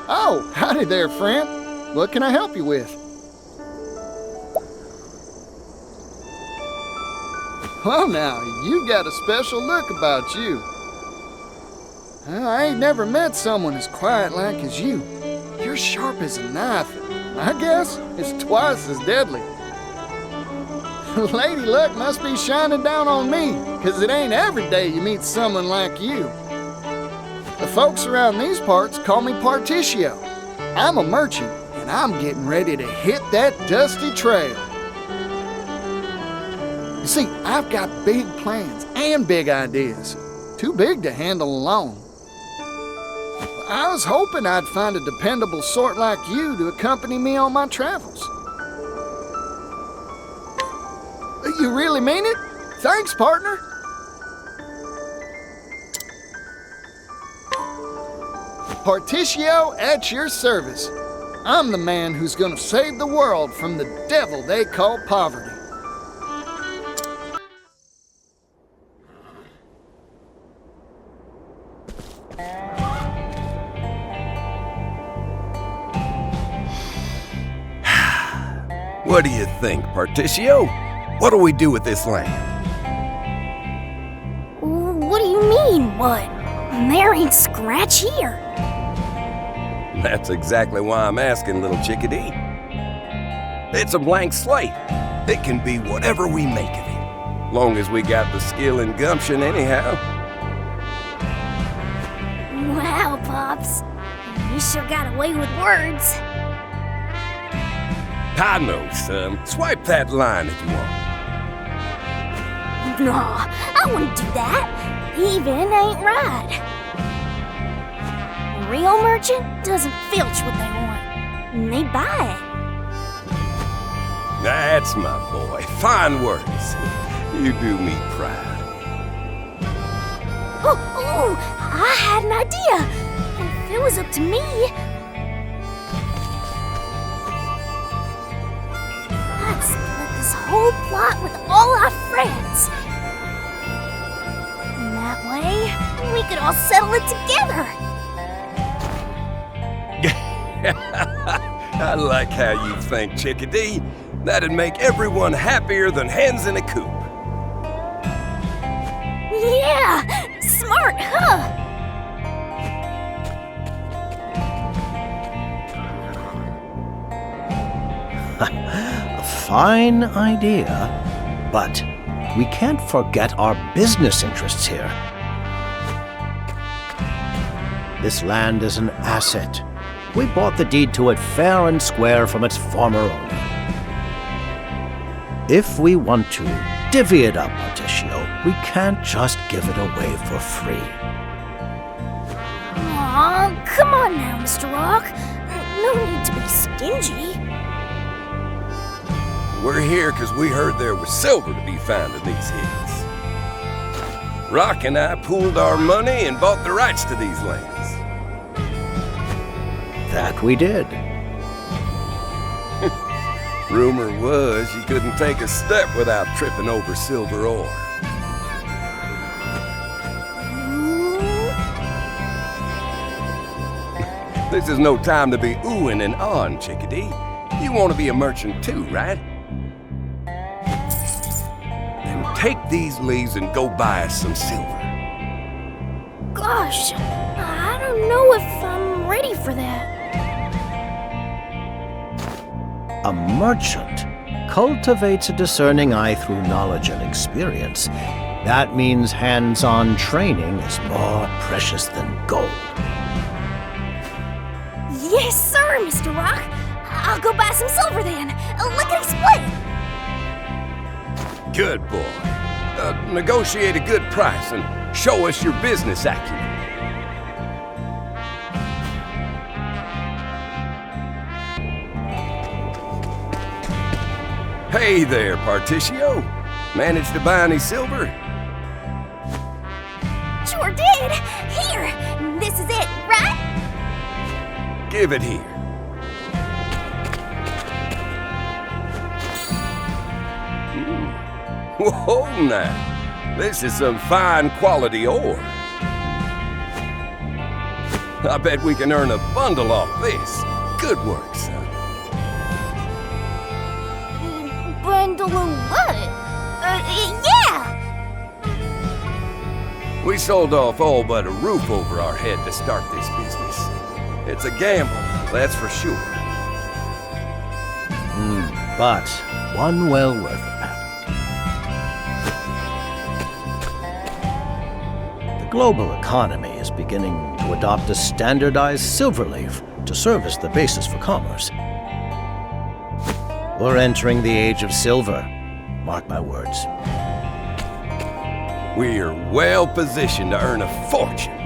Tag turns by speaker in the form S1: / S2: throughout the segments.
S1: Oh, howdy there, friend. What can I help you with? Well now, you got a special look about you. I ain't never met someone as quiet like as you. You're sharp as a knife, and I guess it's twice as deadly. Lady luck must be shining down on me, 'cause it ain't every day you meet someone like you. The folks around these parts call me Partitio. I'm a merchant, and I'm getting ready to hit that dusty trail. You see, I've got big plans and big ideas, too big to handle alone. I was hoping I'd find a dependable sort like you to accompany me on my travels. You really mean it? Thanks, partner. Partitio at your service. I'm the man who's gonna save the world from the devil they call poverty.
S2: What do you think, Partitio? What do we do with this land?
S3: What do you mean, what? There ain't scratch here.
S2: That's exactly why I'm asking, little chickadee. It's a blank slate. It can be whatever we make of it, long as we got the skill and gumption anyhow.
S3: Wow, Pops. You sure got away with words.
S2: I know, son. Swipe that line if you want.
S3: Nah, I wouldn't do that. Even ain't right. A real merchant doesn't filch what they want. And they buy it.
S2: That's my boy. Fine words. You do me proud.
S3: Oh, I had an idea. If it was up to me, I'd split this whole plot with all our friends. And that way, we could all settle it together.
S2: I like how you think, chickadee. That'd make everyone happier than hens in a coop.
S3: Yeah, smart, huh?
S4: A fine idea, but we can't forget our business interests here. This land is an asset. We bought the deed to it fair and square from its former owner. If we want to divvy it up, Partitio, we can't just give it away for free.
S3: Aw, come on now, Mr. Rock. No need to be stingy.
S2: We're here because we heard there was silver to be found in these hills. Rock and I pooled our money and bought the rights to these lands.
S4: That we did.
S2: Rumor was you couldn't take a step without tripping over silver ore. This is no time to be oohing and ahhing, chickadee. You want to be a merchant too, right? Then take these leaves and go buy us some silver.
S3: Gosh, I don't know if I'm ready for that.
S4: A merchant cultivates a discerning eye through knowledge and experience. That means hands-on training is more precious than gold.
S3: Yes, sir, Mr. Rock. I'll go buy some silver then. Lickety split.
S2: Good boy. Negotiate a good price and show us your business acumen. Hey there, Partitio. Managed to buy any silver?
S3: Sure did. Here, this is it, right?
S2: Give it here. Whoa, now. This is some fine quality ore. I bet we can earn a bundle off this. Good work, son.
S3: Bundle of what? Yeah!
S2: We sold off all but a roof over our head to start this business. It's a gamble, that's for sure.
S4: But one well worth it. The global economy is beginning to adopt a standardized silver leaf to serve as the basis for commerce. We're entering the age of silver. Mark my words.
S2: We're well positioned to earn a fortune.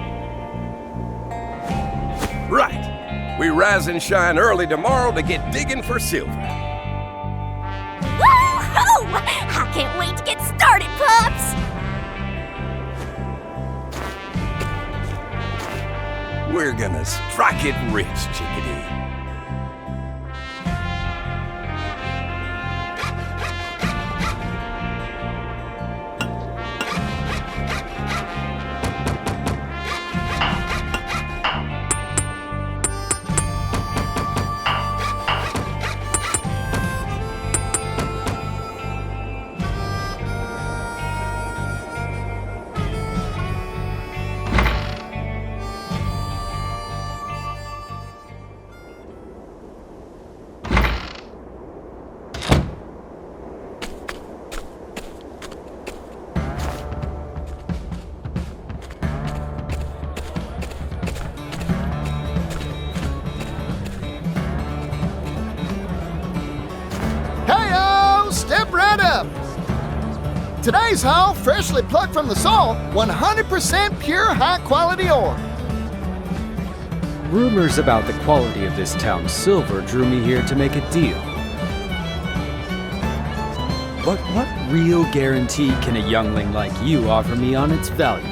S2: Right. We rise and shine early tomorrow to get digging for silver.
S3: Woo-hoo! I can't wait to get started, pups!
S2: We're gonna strike it rich, Chickadee.
S1: Step right up. Today's haul, freshly plucked from the soil, 100% pure high-quality ore.
S5: Rumors about the quality of this town's silver drew me here to make a deal. But what real guarantee can a youngling like you offer me on its value?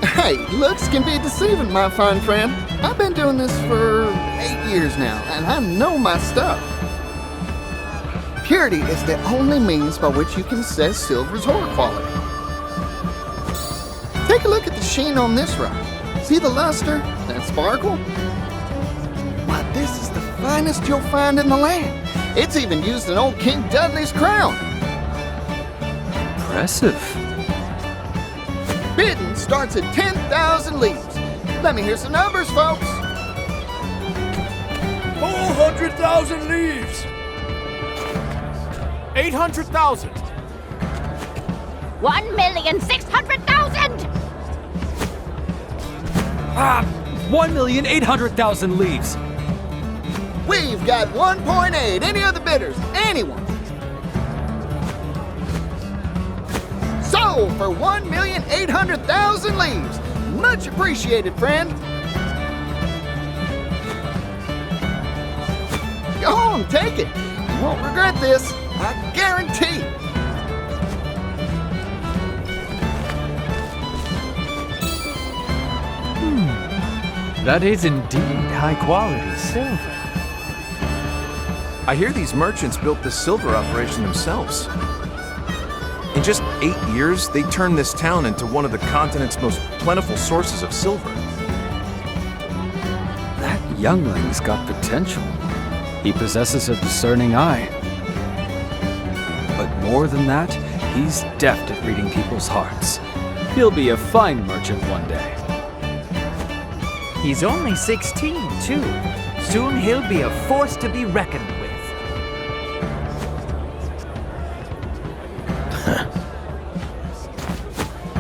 S1: Hey, looks can be deceiving, my fine friend. I've been doing this for 8 years now, and I know my stuff. Purity is the only means by which you can assess silver's ore quality. Take a look at the sheen on this rock. See the luster, that sparkle? Why, this is the finest you'll find in the land. It's even used in old King Dudley's crown.
S5: Impressive.
S1: Bidding starts at 10,000 leaves. Let me hear some numbers, folks.
S6: 400,000 leaves! 800,000!
S3: 1,600,000!
S5: 1,800,000 leaves!
S1: We've got 1.8. Any other bidders? Anyone? Sold for 1,800,000 leaves. Much appreciated, friend. Go on, take it. You won't regret this. I guarantee.
S5: That is indeed high-quality silver.
S6: I hear these merchants built this silver operation themselves. In just 8 years, they turned this town into one of the continent's most plentiful sources of silver.
S5: That youngling's got potential. He possesses a discerning eye. But more than that, he's deft at reading people's hearts. He'll be a fine merchant one day.
S7: He's only 16, too. Soon he'll be a force to be reckoned with.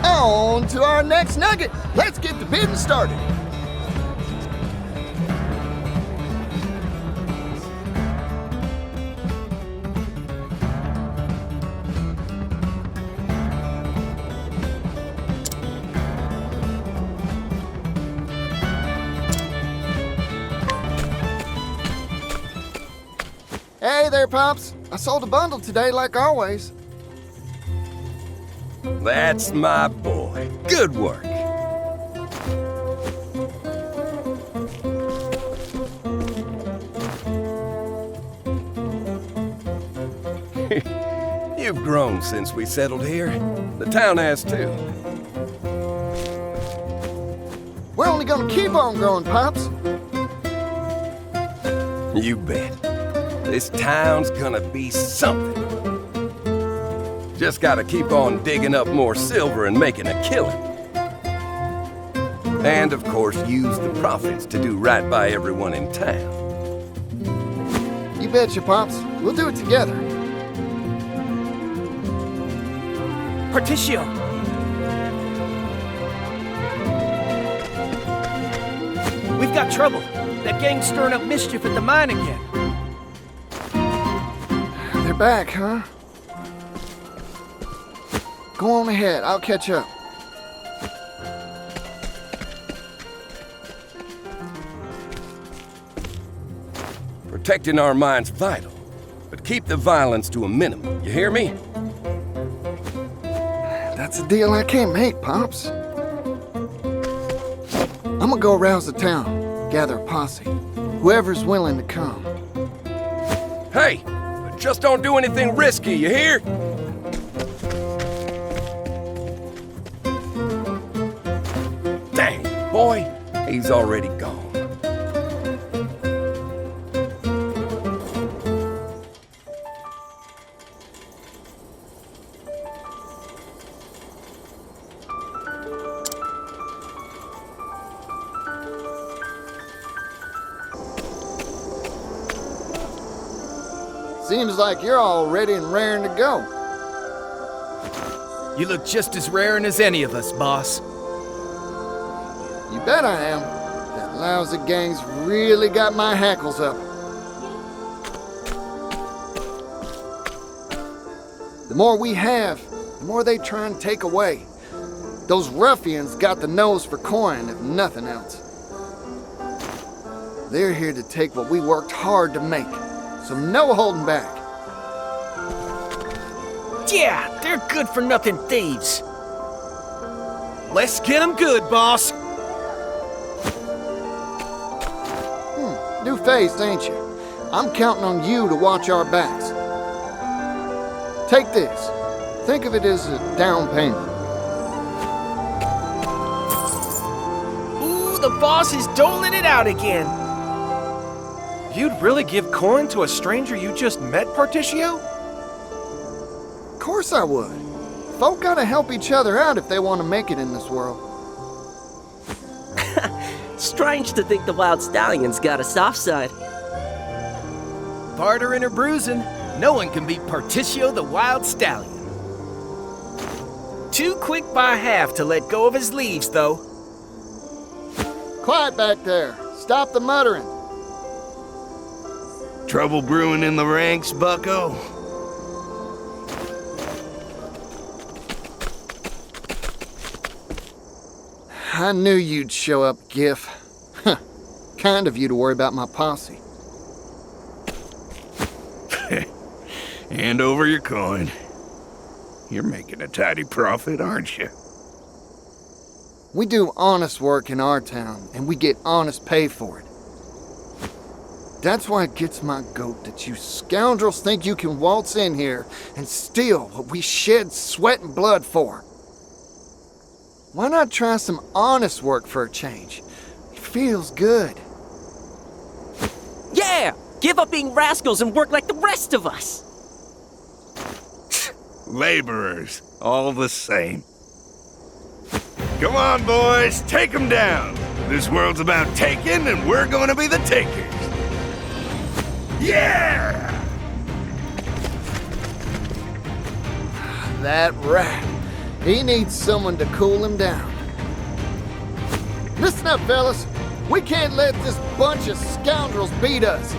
S1: On to our next nugget. Let's get the bidding started. Hey there, Pops. I sold a bundle today like always.
S2: That's my boy. Good work. You've grown since we settled here. The town has too.
S1: We're only gonna keep on growing, Pops.
S2: You bet. This town's gonna be something. Just gotta keep on digging up more silver and making a killing. And of course, use the profits to do right by everyone in town.
S1: You betcha, Pops. We'll do it together.
S7: Partitio! We've got trouble. That gang's stirring up mischief at the mine again.
S1: They're back, huh? Go on ahead. I'll catch up.
S2: Protecting our mine's vital, but keep the violence to a minimum. You hear me?
S1: That's a deal I can't make, Pops. I'm gonna go arouse the town, gather a posse. Whoever's willing to come.
S2: Hey, just don't do anything risky, you hear? Dang, boy, he's already gone.
S1: Seems like you're all ready and raring to go.
S7: You look just as raring as any of us, boss.
S1: You bet I am. That lousy gang's really got my hackles up. The more we have, the more they try and take away. Those ruffians got the nose for coin, if nothing else. They're here to take what we worked hard to make, so no holding back.
S7: Yeah, they're good-for-nothing thieves. Let's get them good, boss.
S1: New-faced, ain't you? I'm counting on you to watch our backs. Take this. Think of it as a down payment.
S7: Ooh, the boss is doling it out again.
S8: You'd really give coin to a stranger you just met, Partitio?
S1: Of course I would. Folk gotta help each other out if they want to make it in this world.
S9: Strange to think the Wild Stallion's got a soft side.
S7: Bartering or bruising, no one can beat Partitio the Wild Stallion. Too quick by half to let go of his leaves, though.
S1: Quiet back there. Stop the muttering.
S10: Trouble brewing in the ranks, bucko?
S1: I knew you'd show up, Gif. Kind of you to worry about my posse.
S10: Hand over your coin. You're making a tidy profit, aren't you?
S1: We do honest work in our town, and we get honest pay for it. That's why it gets my goat that you scoundrels think you can waltz in here and steal what we shed sweat and blood for. Why not try some honest work for a change? It feels good.
S9: Yeah! Give up being rascals and work like the rest of us!
S10: Laborers, all the same. Come on, boys, take them down. This world's about taking, and we're gonna be the takers. Yeah!
S1: That rat. He needs someone to cool him down. Listen up, fellas. We can't let this bunch of scoundrels beat us.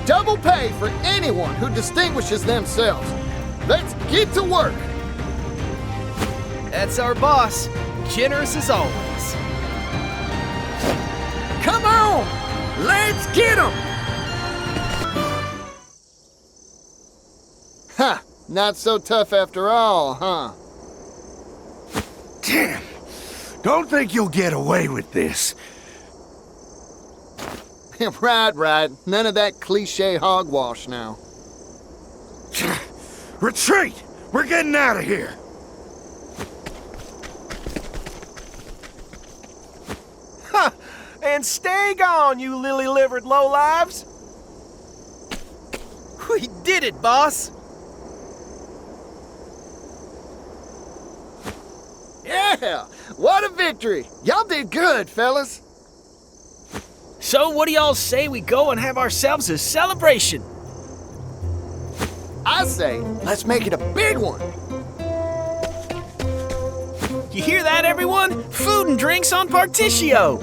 S1: Double pay for anyone who distinguishes themselves. Let's get to work.
S7: That's our boss, generous as always.
S1: Come on! Let's get 'em! Ha! Not so tough after all, huh?
S10: Damn! Don't think you'll get away with this.
S1: Right. None of that cliche hogwash now.
S10: Retreat! We're getting out of here!
S7: And stay gone, you lily-livered lowlives! We did it, boss!
S1: Yeah! What a victory! Y'all did good, fellas.
S7: So what do y'all say we go and have ourselves a celebration?
S1: I say, let's make it a big one.
S7: You hear that, everyone? Food and drinks on Partitio!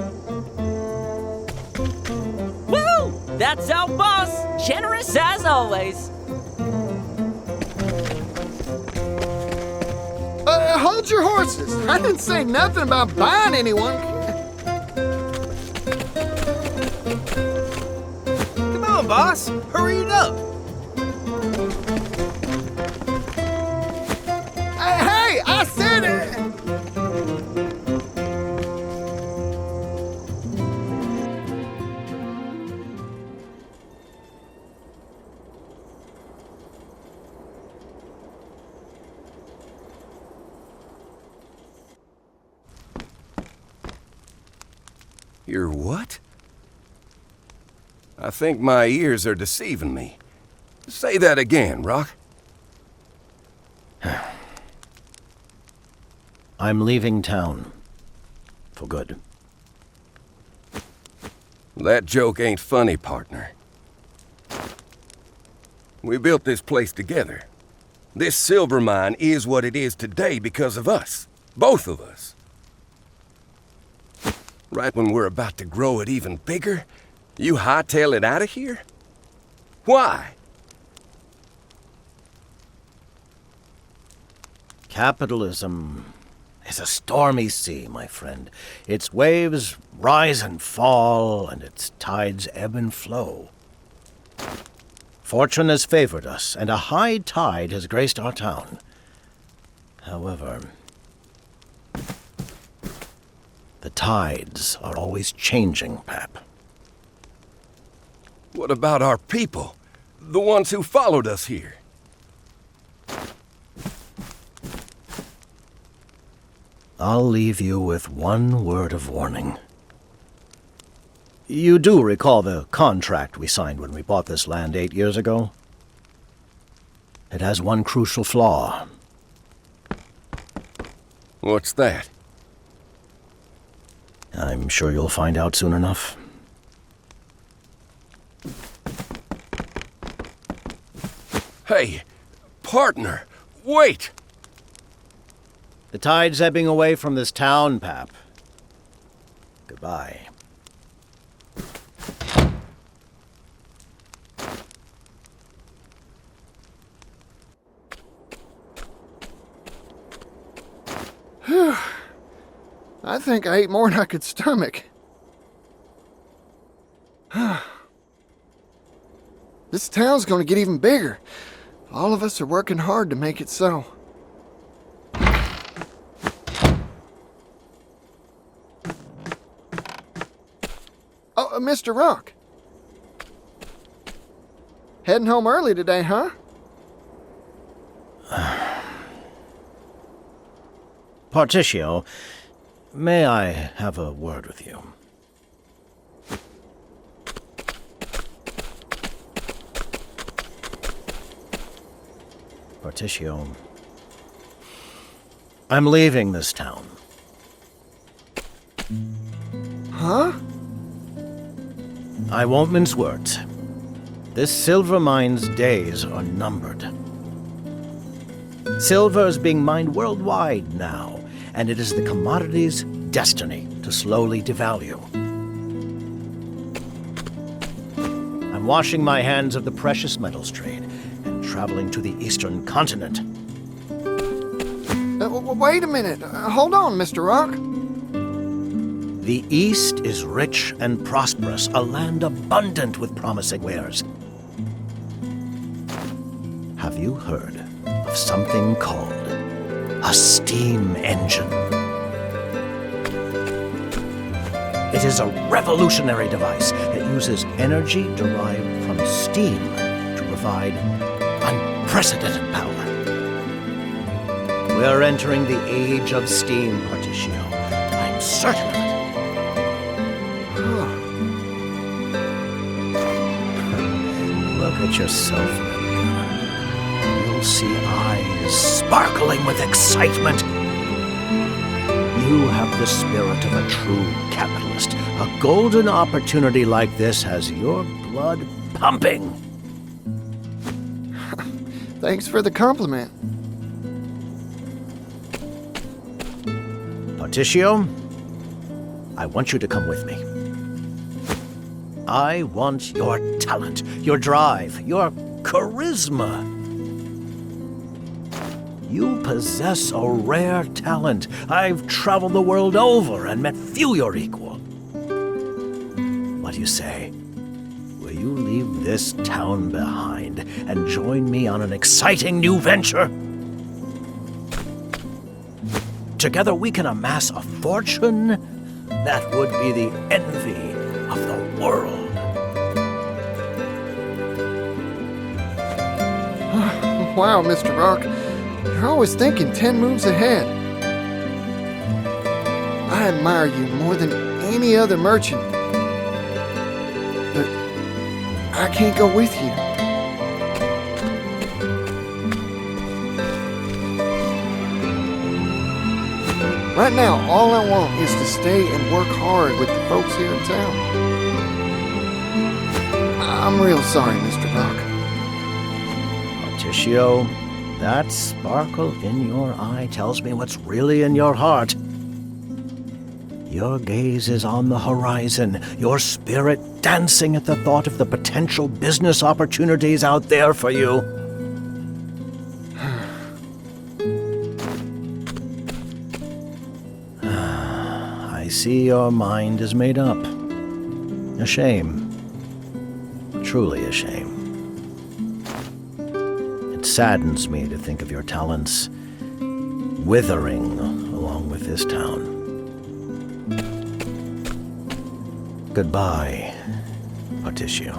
S9: Woo! That's our boss! Generous as always!
S1: Hold your horses. I didn't say nothing about buying anyone.
S7: Come on, boss! Hurry it up!
S1: Hey, I said it!
S2: You're what? I think my ears are deceiving me. Say that again, Rock.
S4: I'm leaving town. For good.
S2: That joke ain't funny, partner. We built this place together. This silver mine is what it is today because of us. Both of us. Right when we're about to grow it even bigger, you hightail it out of here? Why?
S4: Capitalism is a stormy sea, my friend. Its waves rise and fall, and its tides ebb and flow. Fortune has favored us, and a high tide has graced our town. However, the tides are always changing, Pap.
S2: What about our people? The ones who followed us here?
S4: I'll leave you with one word of warning. You do recall the contract we signed when we bought this land 8 years ago? It has one crucial flaw.
S2: What's that?
S4: I'm sure you'll find out soon enough.
S2: Hey, partner, wait!
S4: The tide's ebbing away from this town, Pap. Goodbye.
S1: I think I ate more than I could stomach. This town's gonna get even bigger. All of us are working hard to make it so. Oh, Mr. Rock. Heading home early today, huh?
S4: Partitio, may I have a word with you? Partitio, I'm leaving this town.
S1: Huh?
S4: I won't mince words. This silver mine's days are numbered. Silver is being mined worldwide now, and it is the commodity's destiny to slowly devalue. I'm washing my hands of the precious metals trade and traveling to the eastern continent.
S1: Wait a minute. Hold on, Mr. Rock.
S4: The East is rich and prosperous, a land abundant with promising wares. Have you heard of something called a steam engine? It is a revolutionary device that uses energy derived from steam to provide unprecedented power. We're entering the age of steam, Partitio. I'm certain of it. at yourself, Linda. You'll see eyes sparkling with excitement. You have the spirit of a true capitalist. A golden opportunity like this has your blood pumping.
S1: Thanks for the compliment.
S4: Partitio, I want you to come with me. I want your talent, your drive, your charisma. You possess a rare talent. I've traveled the world over and met few your equal. What do you say? Will you leave this town behind and join me on an exciting new venture? Together we can amass a fortune that would be the envy of the world.
S1: Wow, Mr. Rock. You're always thinking 10 moves ahead. I admire you more than any other merchant. But I can't go with you. Right now, all I want is to stay and work hard with the folks here in town. I'm real sorry, Mr. Rock.
S4: Partitio, that sparkle in your eye tells me what's really in your heart. Your gaze is on the horizon, your spirit dancing at the thought of the potential business opportunities out there for you. I see your mind is made up. A shame. Truly a shame. It saddens me to think of your talents withering along with this town. Goodbye, Partitio.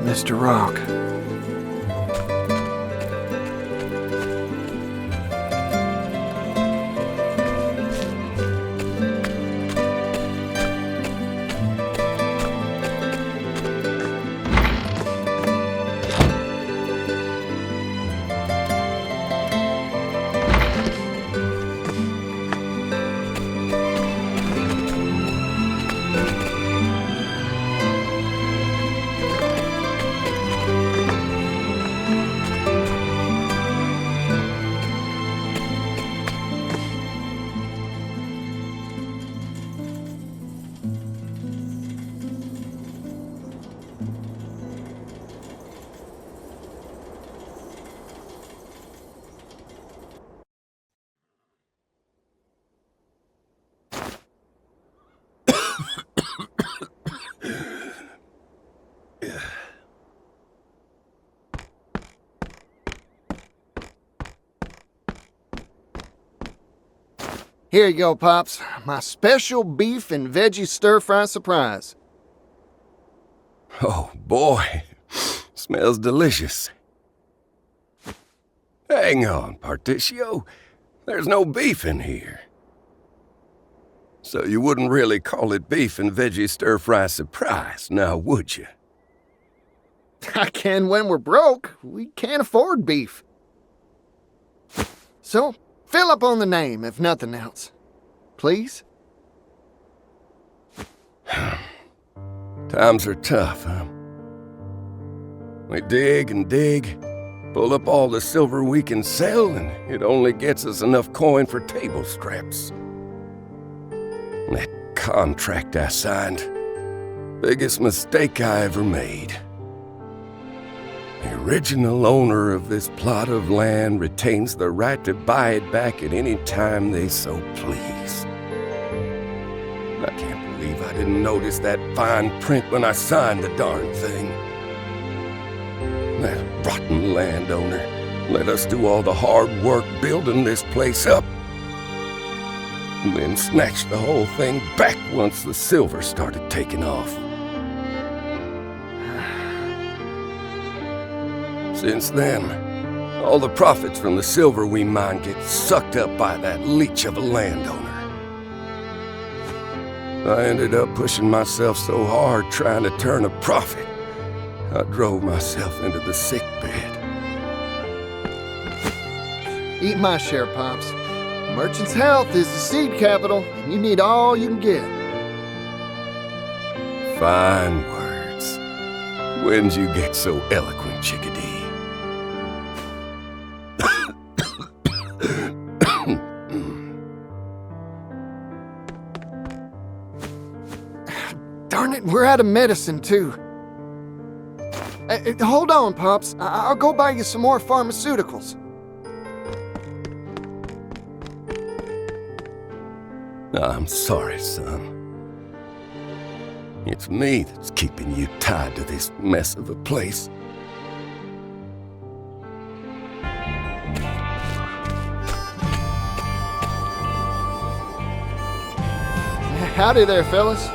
S1: Mr. Rock. Here you go, Pops. My special beef and veggie stir-fry surprise.
S2: Oh, boy. Smells delicious. Hang on, Partitio. There's no beef in here. So you wouldn't really call it beef and veggie stir-fry surprise, now would you?
S1: I can when we're broke. We can't afford beef. So, fill up on the name, if nothing else. Please?
S2: Times are tough, huh? We dig and dig, pull up all the silver we can sell, and it only gets us enough coin for table scraps. That contract I signed, biggest mistake I ever made. The original owner of this plot of land retains the right to buy it back at any time they so please. I can't believe I didn't notice that fine print when I signed the darn thing. That rotten landowner let us do all the hard work building this place up, and then snatched the whole thing back once the silver started taking off. Since then, all the profits from the silver we mine get sucked up by that leech of a landowner. I ended up pushing myself so hard trying to turn a profit. I drove myself into the sick bed.
S1: Eat my share, Pops. Merchant's health is the seed capital, and you need all you can get.
S2: Fine words. When'd you get so eloquent, Chickadee?
S1: Darn it, we're out of medicine, too. Hold on, Pops. I'll go buy you some more pharmaceuticals.
S2: I'm sorry, son. It's me that's keeping you tied to this mess of a place.
S1: Howdy there, fellas.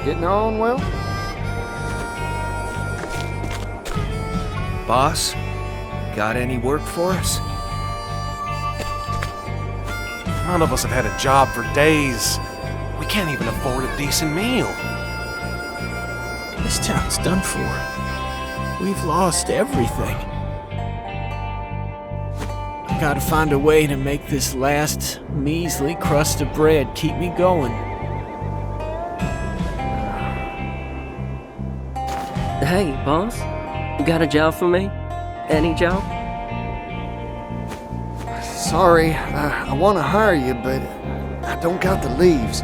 S1: Getting on well?
S7: Boss, got any work for us?
S8: None of us have had a job for days. We can't even afford a decent meal.
S4: This town's done for. We've lost everything. I gotta find a way to make this last measly crust of bread keep me going.
S9: Hey, boss. You got a job for me? Any job?
S1: Sorry, I want to hire you, but I don't got the leaves.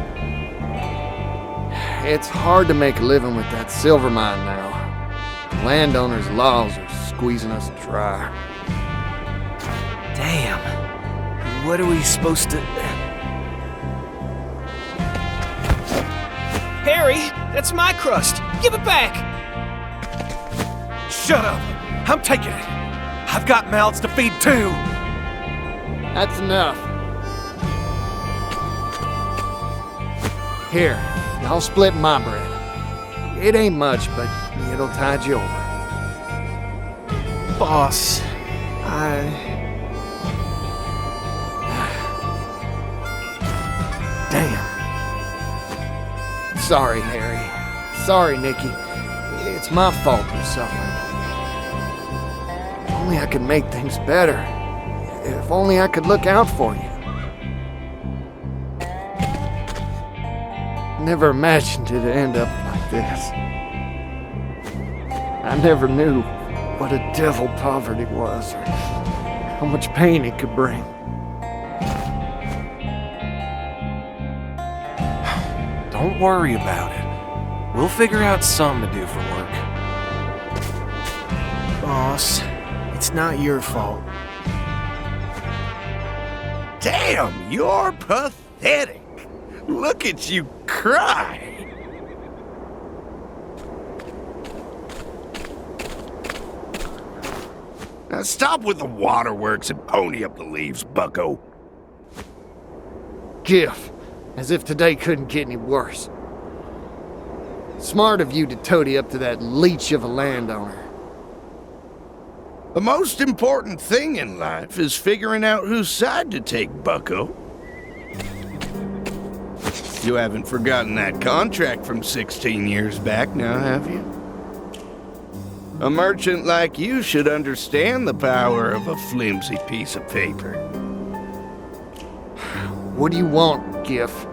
S1: It's hard to make a living with that silver mine now. Landowners' laws are squeezing us dry.
S7: Damn. What are we supposed to...
S4: Harry, that's my crust. Give it back.
S8: Shut up! I'm taking it. I've got mouths to feed too.
S1: That's enough. Here, I'll split my bread. It ain't much, but it'll tide you over.
S4: Boss,
S1: Damn. Sorry, Harry. Sorry, Nikki. It's my fault you're suffering. If only I could make things better. If only I could look out for you. Never imagined it'd end up like this. I never knew what a devil poverty was, or how much pain it could bring.
S8: Don't worry about it. We'll figure out something to do for work.
S4: boss, it's not your fault.
S10: Damn, you're pathetic. Look at you cry. Now stop with the waterworks and pony up the leaves, bucko.
S1: Gif, as if today couldn't get any worse. Smart of you to toady up to that leech of a landowner.
S10: The most important thing in life is figuring out whose side to take, bucko. You haven't forgotten that contract from 16 years back now, have you? A merchant like you should understand the power of a flimsy piece of paper.
S1: What do you want, Gif?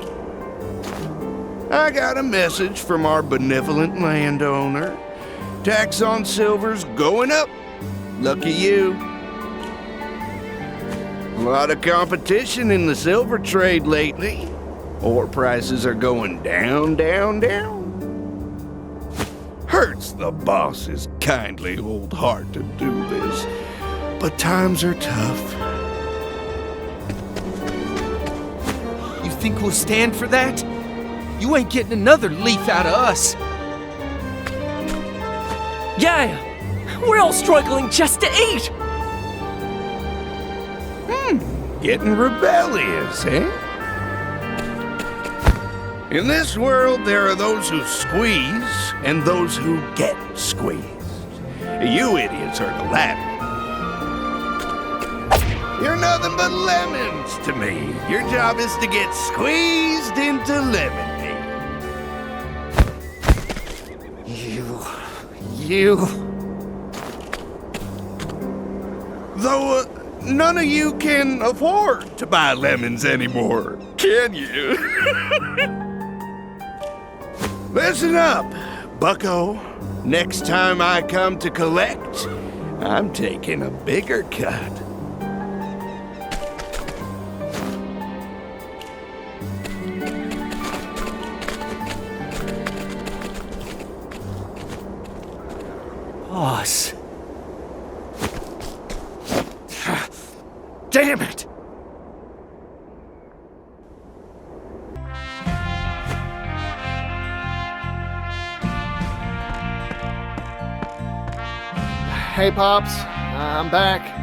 S10: I got a message from our benevolent landowner. Tax on silver's going up. Lucky you. A lot of competition in the silver trade lately. Ore prices are going down, down, down. Hurts the boss's kindly old heart to do this, but times are tough.
S7: You think we'll stand for that? You ain't getting another leaf out of us.
S9: Yeah, we're all struggling just to eat.
S10: Getting rebellious, eh? In this world, there are those who squeeze and those who get squeezed. You idiots are the latter. You're nothing but lemons to me. Your job is to get squeezed into lemonade.
S1: You.
S10: Though none of you can afford to buy lemons anymore, can you? Listen up, bucko. Next time I come to collect, I'm taking a bigger cut.
S7: Boss. Damn it!
S1: Hey, Pops. I'm back.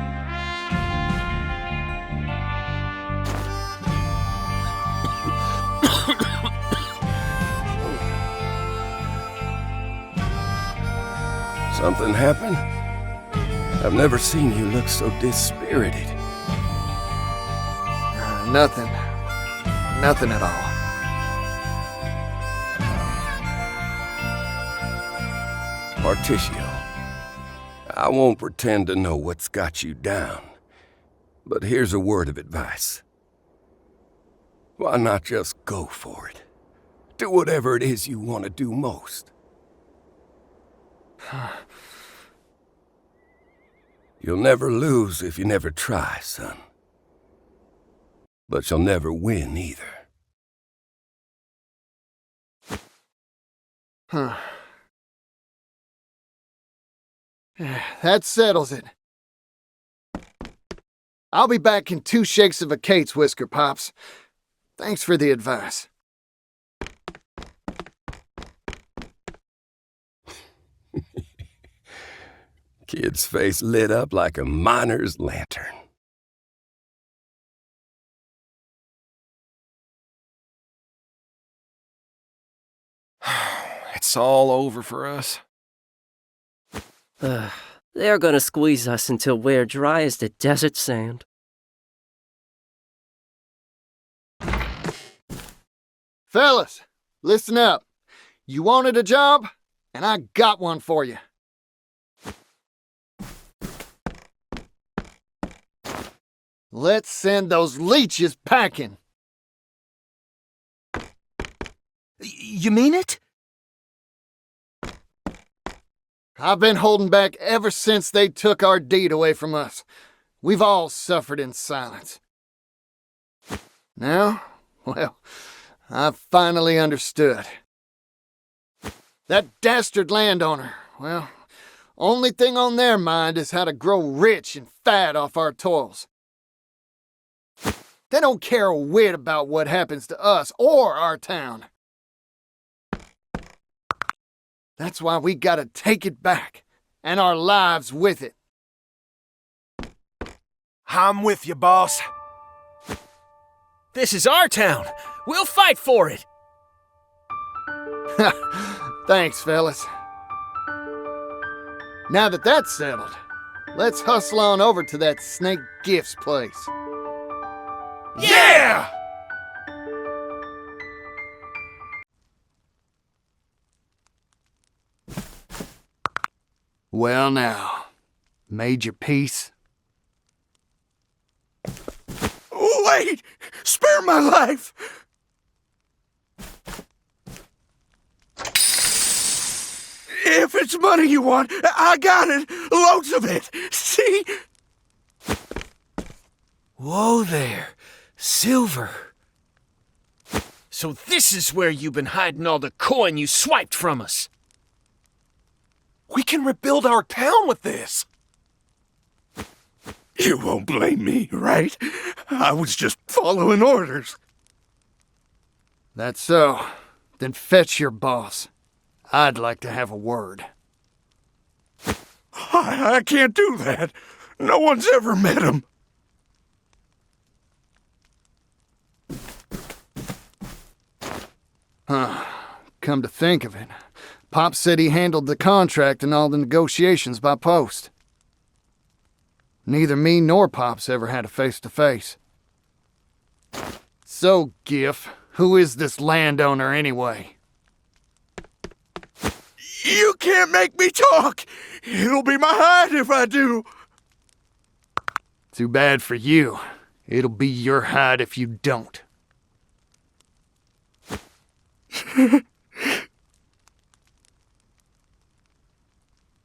S2: Something happened? I've never seen you look so dispirited.
S1: Nothing. Nothing at all.
S2: Partitio, I won't pretend to know what's got you down, but here's a word of advice. Why not just go for it? Do whatever it is you want to do most. You'll never lose if you never try, son. But you'll never win either.
S1: Huh. That settles it. I'll be back in 2 shakes of a cate's whisker, Pops. Thanks for the advice.
S2: Kid's face lit up like a miner's lantern.
S8: It's all over for us.
S9: They're gonna squeeze us until we're dry as the desert sand.
S1: Fellas, listen up. You wanted a job, and I got one for you. Let's send those leeches packing.
S7: You mean it?
S1: I've been holding back ever since they took our deed away from us. We've all suffered in silence. Now, well, I've finally understood. That dastard landowner, well, only thing on their mind is how to grow rich and fat off our toils. They don't care a whit about what happens to us or our town. That's why we gotta take it back, and our lives with it.
S7: I'm with you, boss. This is our town. We'll fight for it.
S1: Thanks, fellas. Now that that's settled, let's hustle on over to that Snake Gifts place.
S7: Yeah!
S1: Well now, made your peace?
S10: Wait! Spare my life! If it's money you want, I got it! Loads of it! See?
S7: Whoa there. Silver. So this is where you've been hiding all the coin you swiped from us.
S8: We can rebuild our town with this.
S10: You won't blame me, right? I was just following orders.
S1: That's so. Then fetch your boss. I'd like to have a word.
S10: I can't do that. No one's ever met him.
S1: Come to think of it, Pop said he handled the contract and all the negotiations by post. Neither me nor Pop's ever had a face-to-face. So, Gif, who is this landowner anyway?
S10: You can't make me talk! It'll be my hide if I do!
S1: Too bad for you. It'll be your hide if you don't.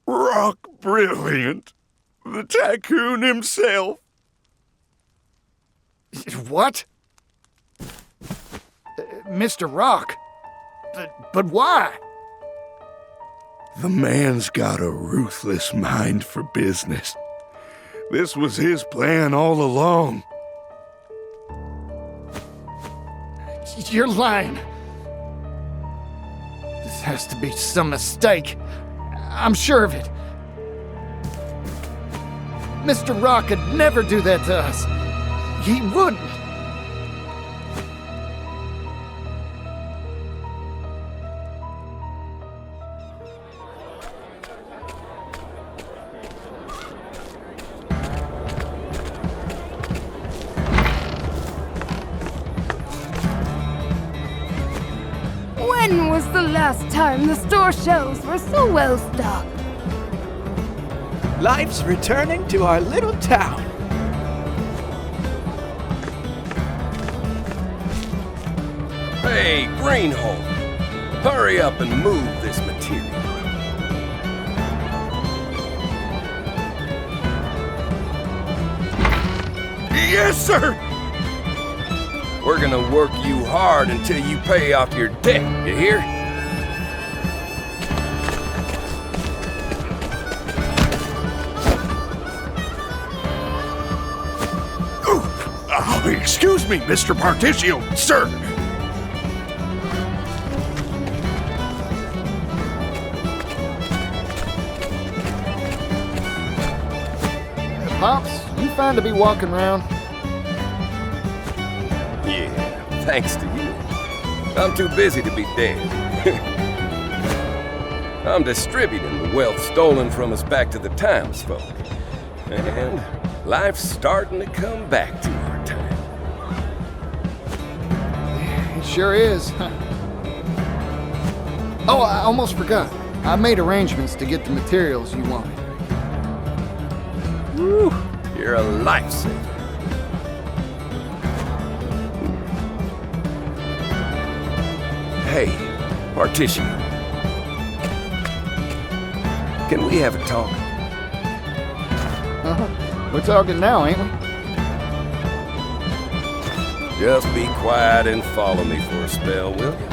S10: Rock Brilliant. The tycoon himself.
S1: What? Mr. Rock? But why?
S10: The man's got a ruthless mind for business. This was his plan all along.
S1: You're lying. This has to be some mistake. I'm sure of it. Mr. Rock could never do that to us. He wouldn't.
S11: When was the last time the store shelves were so well stocked?
S4: Life's returning to our little town.
S2: Hey, Greenhole, hurry up and move this material.
S10: Yes, sir!
S2: We're gonna work you hard until you pay off your debt, you hear?
S10: Excuse me, Mr. Partitio, sir!
S1: Pops, you fine to be walking around?
S2: Yeah, thanks to you. I'm too busy to be dead. I'm distributing the wealth stolen from us back to the townsfolk. And life's starting to come back to our town.
S1: It sure is. Oh, I almost forgot. I made arrangements to get the materials you wanted.
S2: Woo, you're a lifesaver. Hey, Partitio. Can we have a talk?
S1: We're talking now, ain't we?
S2: Just be quiet and follow me for a spell, will you?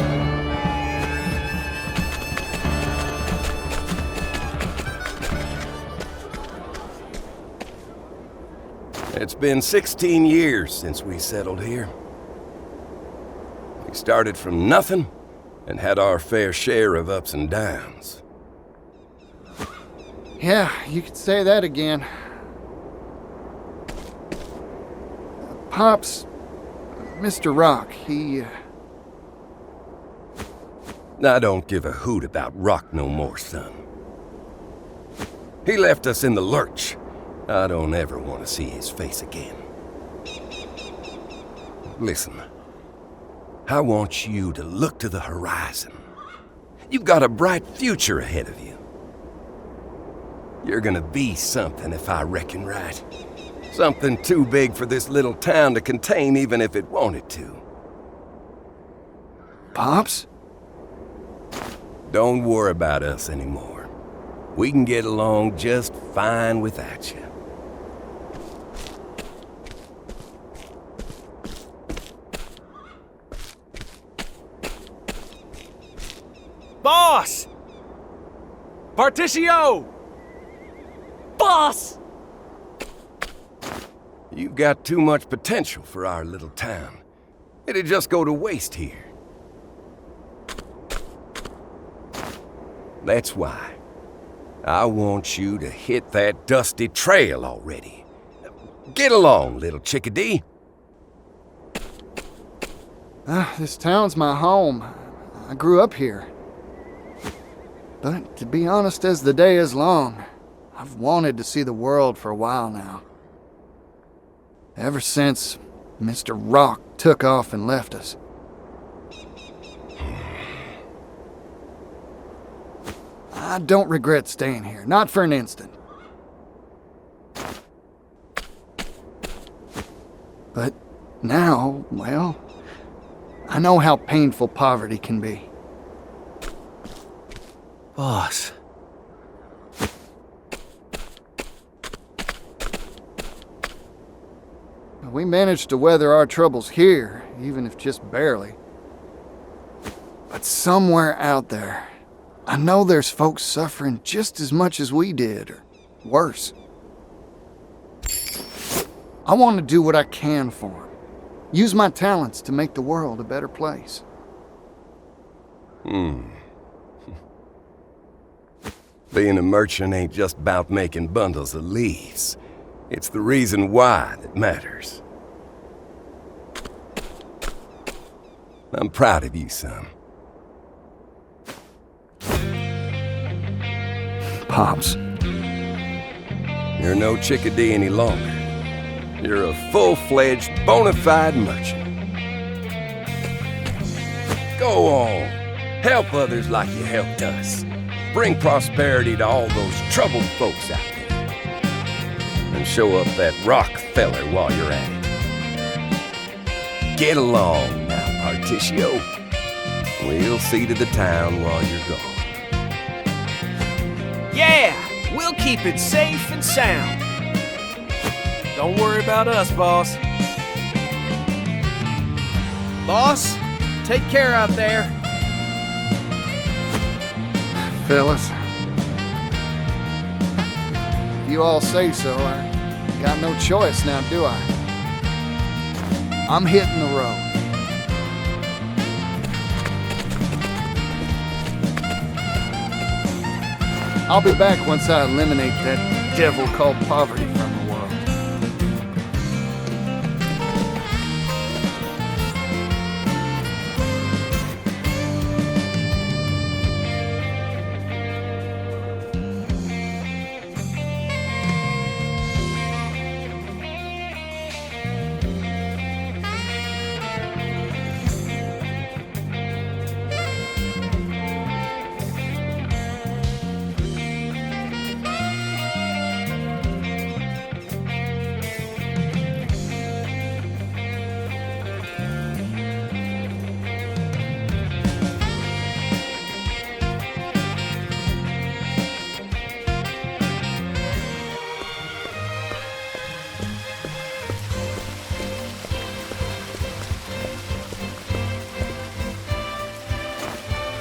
S2: It's been 16 years since we settled here. We started from nothing and had our fair share of ups and downs.
S1: Yeah, you could say that again. Pops, Mr. Rock, he...
S2: I don't give a hoot about Rock no more, son. He left us in the lurch. I don't ever want to see his face again. Listen, I want you to look to the horizon. You've got a bright future ahead of you. You're gonna be something if I reckon right. Something too big for this little town to contain even if it wanted to.
S1: Pops?
S2: Don't worry about us anymore. We can get along just fine without you.
S6: Boss! Partitio!
S9: Boss!
S2: You've got too much potential for our little town. It'd just go to waste here. That's why I want you to hit that dusty trail already. Get along, little chickadee.
S1: This town's my home. I grew up here. But to be honest, as the day is long, I've wanted to see the world for a while now. Ever since Mr. Rock took off and left us. I don't regret staying here, not for an instant. But now, well, I know how painful poverty can be.
S7: Boss.
S1: We managed to weather our troubles here, even if just barely. But somewhere out there, I know there's folks suffering just as much as we did, or worse. I want to do what I can for them. Use my talents to make the world a better place.
S2: Being a merchant ain't just about making bundles of leaves. It's the reason why that matters. I'm proud of you, son.
S1: Pops.
S2: You're no chickadee any longer. You're a full-fledged, bona fide merchant. Go on. Help others like you helped us. Bring prosperity to all those troubled folks out there. And show up that Rockefeller while you're at it. Get along now, Partitio. We'll see to the town while you're gone.
S7: Yeah, we'll keep it safe and sound. Don't worry about us, boss. Boss, take care out there.
S1: Fellas. If you all say so, I got no choice now, do I? I'm hitting the road. I'll be back once I eliminate that devil called poverty from the world.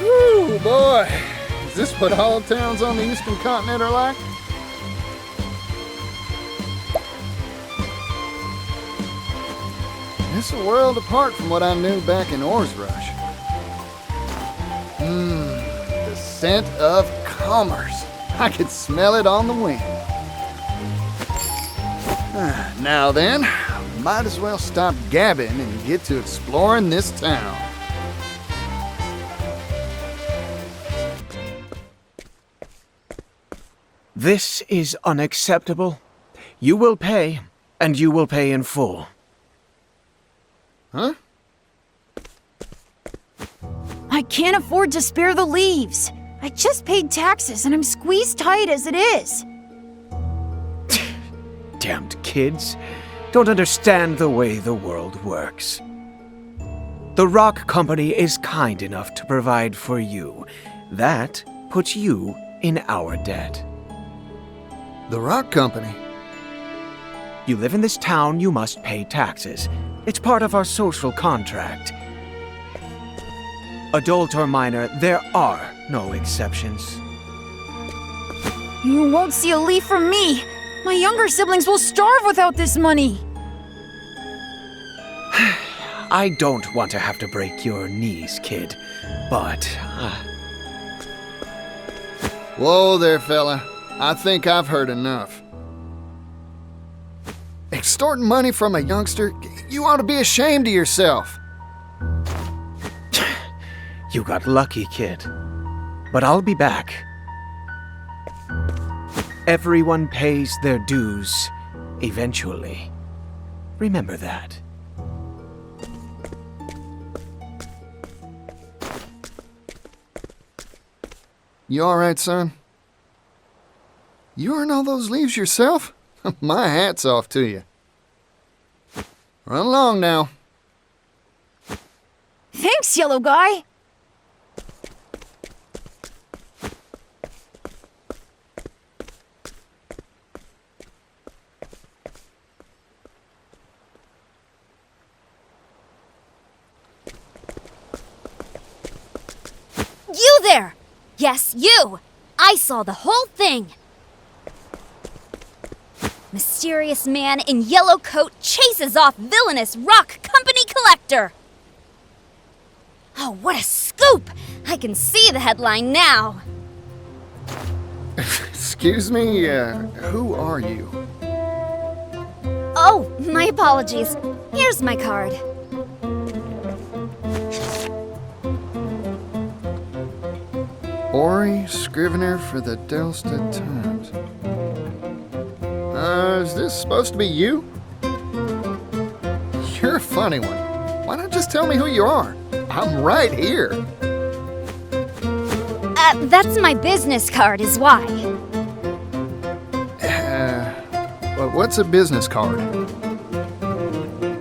S1: Ooh, boy. Is this what all towns on the eastern continent are like? It's a world apart from what I knew back in Oars Rush. The scent of commerce. I could smell it on the wind. Now then, might as well stop gabbing and get to exploring this town.
S4: This is unacceptable. You will pay, and you will pay in full.
S1: Huh?
S3: I can't afford to spare the leaves. I just paid taxes and I'm squeezed tight as it is.
S4: Damned kids. Don't understand the way the world works. The Rock Company is kind enough to provide for you. That puts you in our debt.
S1: The Rock Company?
S4: You live in this town, you must pay taxes. It's part of our social contract. Adult or minor, there are no exceptions.
S3: You won't see a leaf from me. My younger siblings will starve without this money.
S4: I don't want to have to break your knees, kid, but...
S1: Whoa there, fella. I think I've heard enough. Extorting money from a youngster? You ought to be ashamed of yourself.
S4: You got lucky, kid. But I'll be back. Everyone pays their dues eventually. Remember that.
S1: You all right, son? You earn all those leaves yourself? My hat's off to you. Run along now.
S3: Thanks, yellow guy.
S12: You there! Yes, you! I saw the whole thing! Mysterious man in yellow coat chases off villainous rock company collector! Oh, what a scoop! I can see the headline now!
S1: Excuse me, who are you?
S12: Oh, my apologies. Here's my card.
S1: Ori, Scrivener for the Delstead Times. Is this supposed to be you? You're a funny one. Why not just tell me who you are? I'm right here.
S12: That's my business card is why.
S1: Well, what's a business card?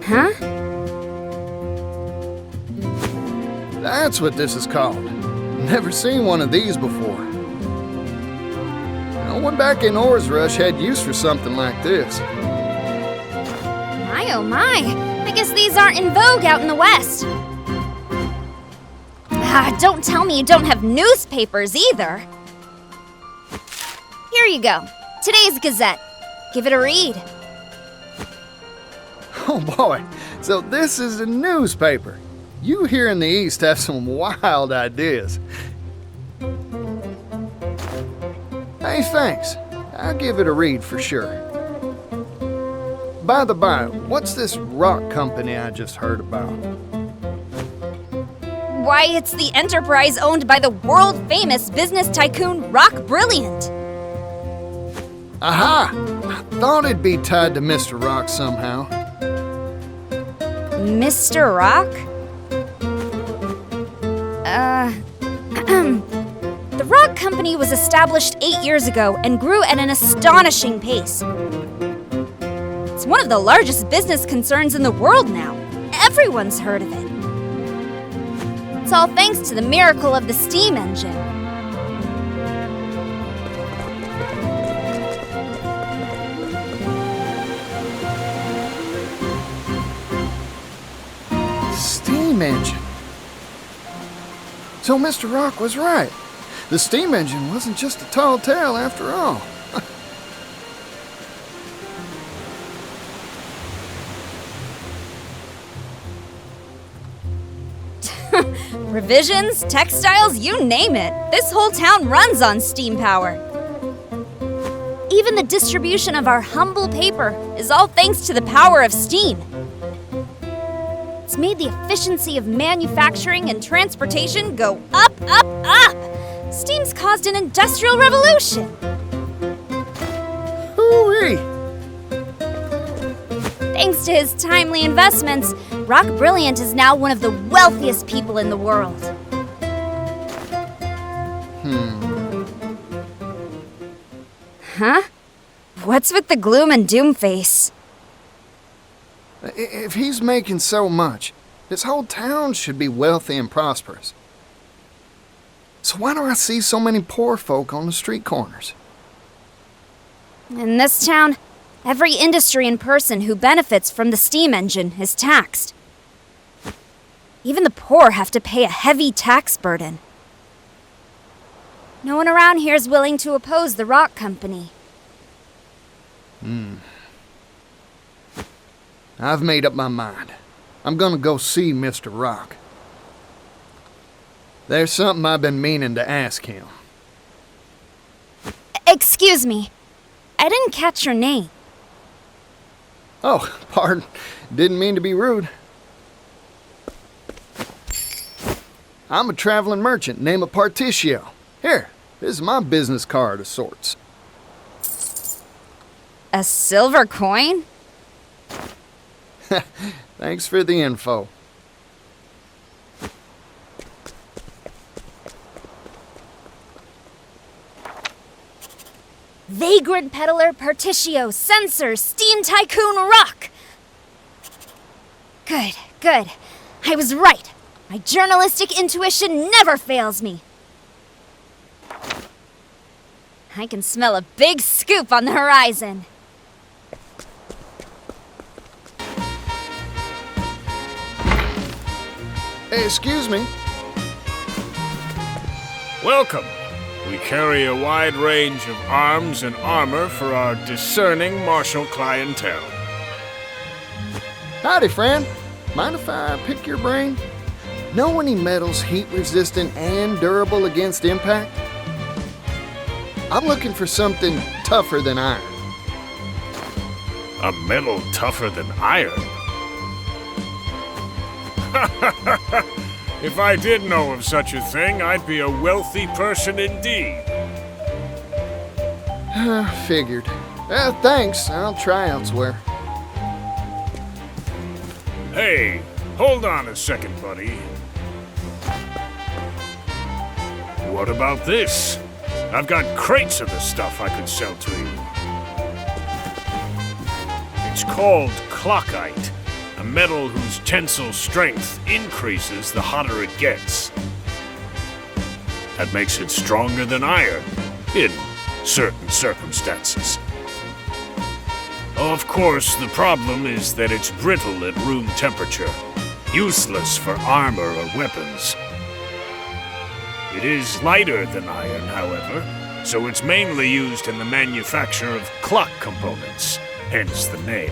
S12: Huh?
S1: That's what this is called. Never seen one of these before. No one back in Or's Rush had use for something like this.
S12: My oh my, I guess these aren't in vogue out in the West. Don't tell me you don't have newspapers either. Here you go, today's Gazette. Give it a read.
S1: Oh boy, so this is a newspaper. You here in the East have some wild ideas. Hey, thanks. I'll give it a read for sure. By the by, what's this rock company I just heard about?
S12: Why, it's the enterprise owned by the world-famous business tycoon Rock Brilliant.
S1: Aha! I thought it'd be tied to Mr. Rock somehow.
S12: Mr. Rock? The Rock Company was established 8 years ago and grew at an astonishing pace. It's one of the largest business concerns in the world now. Everyone's heard of it. It's all thanks to the miracle of the steam engine.
S1: Steam engine. So Mr. Rock was right. The steam engine wasn't just a tall tale after all.
S12: Revisions, textiles, you name it. This whole town runs on steam power. Even the distribution of our humble paper is all thanks to the power of steam. It's made the efficiency of manufacturing and transportation go up, up, up. Steam's caused an industrial revolution.
S1: Hooey!
S12: Thanks to his timely investments, Rock Brilliant is now one of the wealthiest people in the world. Huh? What's with the gloom and doom face?
S1: If he's making so much, this whole town should be wealthy and prosperous. So why do I see so many poor folk on the street corners?
S12: In this town, every industry and person who benefits from the steam engine is taxed. Even the poor have to pay a heavy tax burden. No one around here is willing to oppose the Rock Company.
S1: I've made up my mind. I'm gonna go see Mr. Rock. There's something I've been meaning to ask him.
S12: Excuse me. I didn't catch your name.
S1: Oh, pardon. Didn't mean to be rude. I'm a traveling merchant named Partitio. Here, this is my business card of sorts.
S12: A silver coin?
S1: Thanks for the info.
S12: Vagrant Peddler, Partitio, Censor, Steam Tycoon, Rock! Good, good. I was right. My journalistic intuition never fails me. I can smell a big scoop on the horizon.
S1: Hey, excuse me.
S7: Welcome. We carry a wide range of arms and armor for our discerning martial clientele.
S1: Howdy, friend. Mind if I pick your brain? Know any metals heat-resistant and durable against impact? I'm looking for something tougher than iron.
S7: A metal tougher than iron? If I did know of such a thing, I'd be a wealthy person indeed.
S1: Figured. Thanks. I'll try elsewhere.
S7: Hey, hold on a second, buddy. What about this? I've got crates of the stuff I could sell to you. It's called clockite, a metal whose tensile strength increases the hotter it gets. That makes it stronger than iron, in certain circumstances. Of course, the problem is that it's brittle at room temperature, useless for armor or weapons. It is lighter than iron, however, so it's mainly used in the manufacture of clock components, hence the name.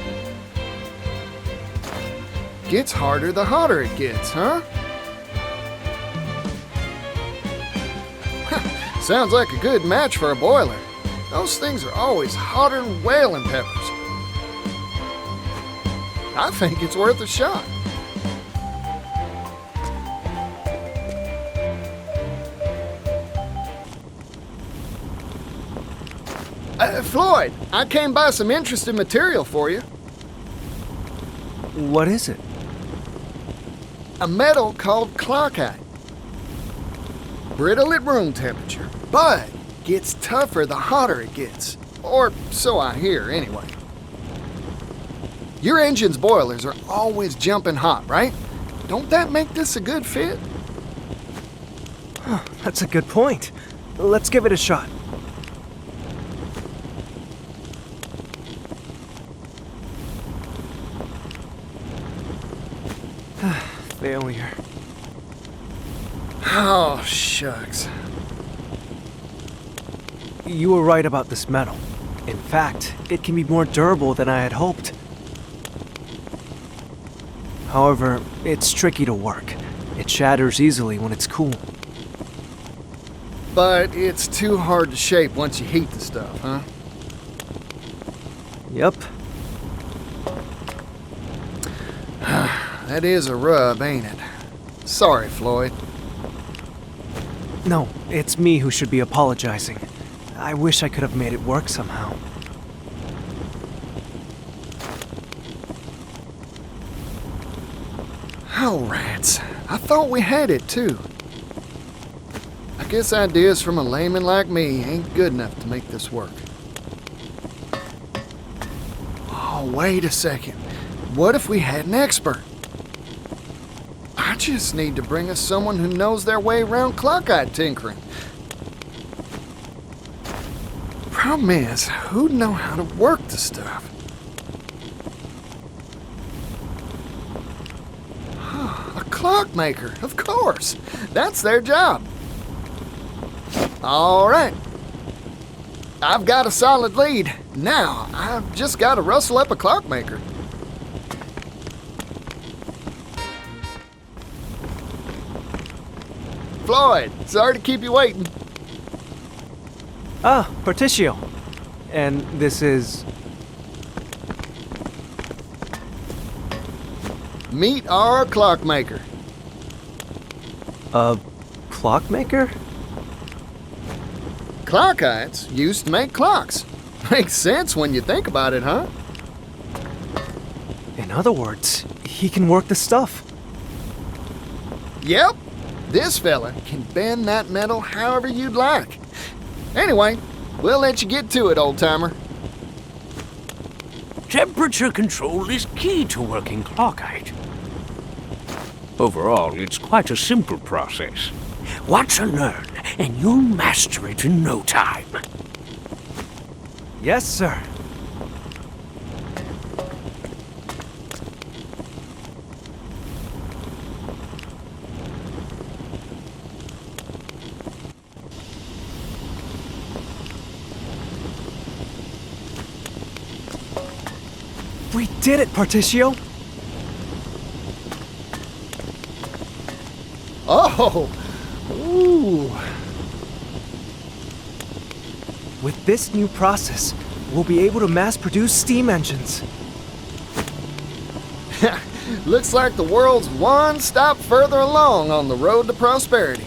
S1: Gets harder the hotter it gets, huh? Sounds like a good match for a boiler. Those things are always hotter than whaling peppers. I think it's worth a shot. Floyd, I came by some interesting material for you.
S8: What is it?
S1: A metal called clockite. Brittle at room temperature, but gets tougher the hotter it gets. Or so I hear, anyway. Your engine's boilers are always jumping hot, right? Don't that make this a good fit?
S8: That's a good point. Let's give it a shot. Failure.
S1: Oh, shucks.
S8: You were right about this metal. In fact, it can be more durable than I had hoped. However, it's tricky to work. It shatters easily when it's cool.
S1: But it's too hard to shape once you heat the stuff, huh?
S8: Yep.
S1: That is a rub, ain't it? Sorry, Floyd.
S8: No, it's me who should be apologizing. I wish I could have made it work somehow.
S1: Oh, rats. I thought we had it, too. I guess ideas from a layman like me ain't good enough to make this work. Oh, wait a second. What if we had an expert? I just need to bring us someone who knows their way around clockite tinkering. Problem is, who'd know how to work the stuff? A clockmaker, of course. That's their job. All right. I've got a solid lead. Now, I've just got to rustle up a clockmaker. Floyd, sorry to keep you waiting.
S8: Ah, Partitio. And this is...
S1: Meet our clockmaker.
S8: A clockmaker?
S1: Clockites used to make clocks. Makes sense when you think about it, huh?
S8: In other words, he can work the stuff.
S1: Yep. This fella can bend that metal however you'd like. Anyway, We'll let you get to it, old-timer.
S4: Temperature control is key to working clockite. Overall, it's quite a simple process. Watch and learn, and you'll master it in no time.
S5: Yes, sir. We did it, Partitio!
S1: Oh! Ooh!
S5: With this new process, we'll be able to mass-produce steam engines.
S1: Looks like the world's one stop further along on the road to prosperity.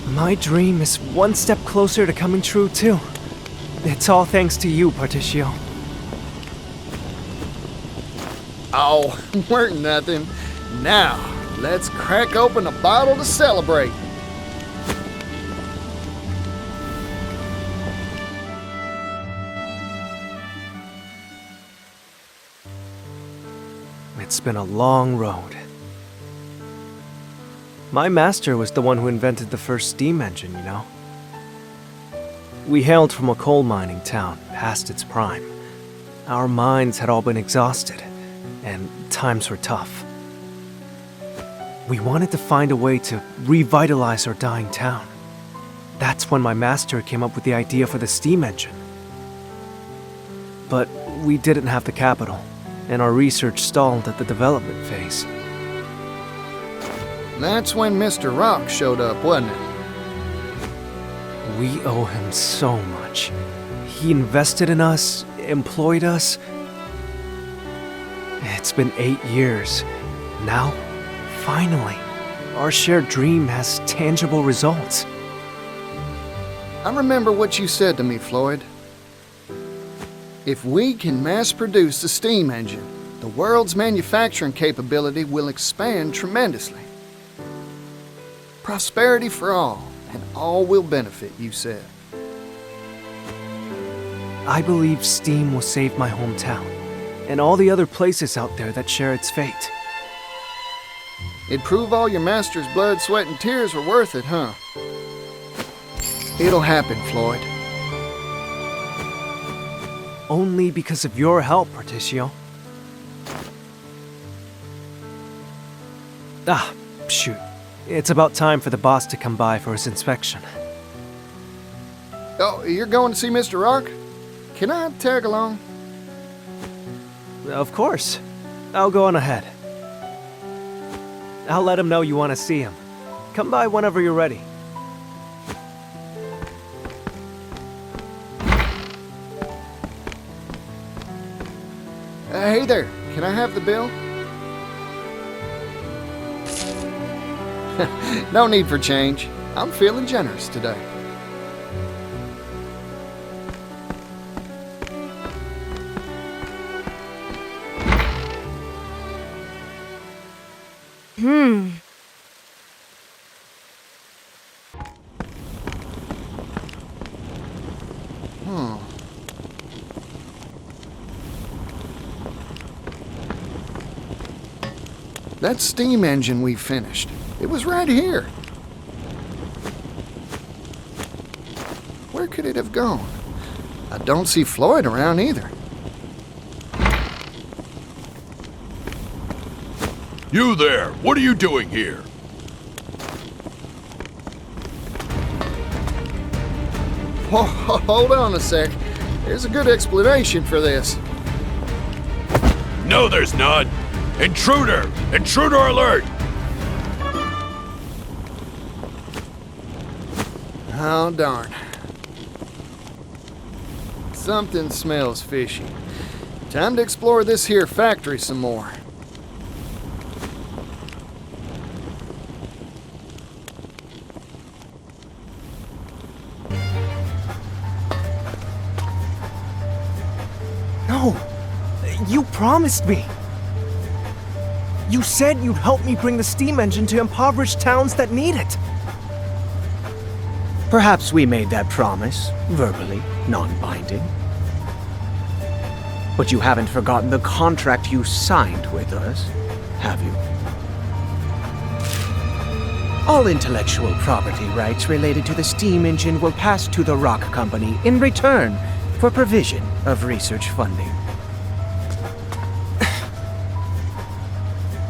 S5: My dream is one step closer to coming true, too. It's all thanks to you, Partitio.
S1: Oh, weren't nothing. Now, let's crack open a bottle to celebrate.
S5: It's been a long road. My master was the one who invented the first steam engine, you know. We hailed from a coal mining town, past its prime. Our minds had all been exhausted, and times were tough. We wanted to find a way to revitalize our dying town. That's when my master came up with the idea for the steam engine. But we didn't have the capital, and our research stalled at the development phase.
S1: That's when Mr. Rock showed up, wasn't it?
S5: We owe him so much. He invested in us, employed us. It's been 8 years. Now, finally, our shared dream has tangible results.
S1: I remember what you said to me, Floyd. If we can mass produce the steam engine, the world's manufacturing capability will expand tremendously. Prosperity for all, and all will benefit, you said.
S5: I believe steam will save my hometown, and all the other places out there that share its fate.
S1: It'd prove all your master's blood, sweat, and tears were worth it, huh? It'll happen, Floyd.
S5: Only because of your help, Partitio. Ah, shoot. It's about time for the boss to come by for his inspection.
S1: Oh, you're going to see Mr. Rock? Can I tag along?
S5: Of course. I'll go on ahead. I'll let him know you want to see him. Come by whenever you're ready.
S1: Hey there, can I have the bill? No need for change. I'm feeling generous today. That steam engine we finished, it was right here. Where could it have gone? I don't see Floyd around either.
S13: You there! What are you doing here?
S1: Hold on a sec. There's a good explanation for this.
S13: No, there's none! Intruder! Intruder alert!
S1: Oh, darn. Something smells fishy. Time to explore this here factory some more.
S5: No! You promised me! You said you'd help me bring the steam engine to impoverished towns that need it!
S4: Perhaps we made that promise, verbally, non-binding. But you haven't forgotten the contract you signed with us, have you? All intellectual property rights related to the steam engine will pass to the Rock Company in return for provision of research funding.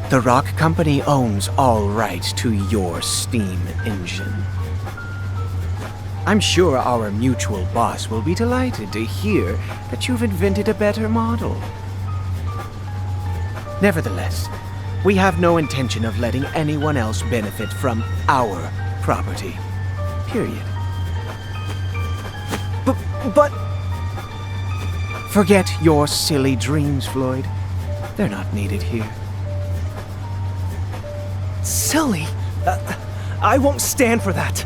S4: The Rock Company owns all rights to your steam engine. I'm sure our mutual boss will be delighted to hear that you've invented a better model. Nevertheless, we have no intention of letting anyone else benefit from our property. Period. But... Forget your silly dreams, Floyd. They're not needed here.
S14: Silly? I won't stand for that.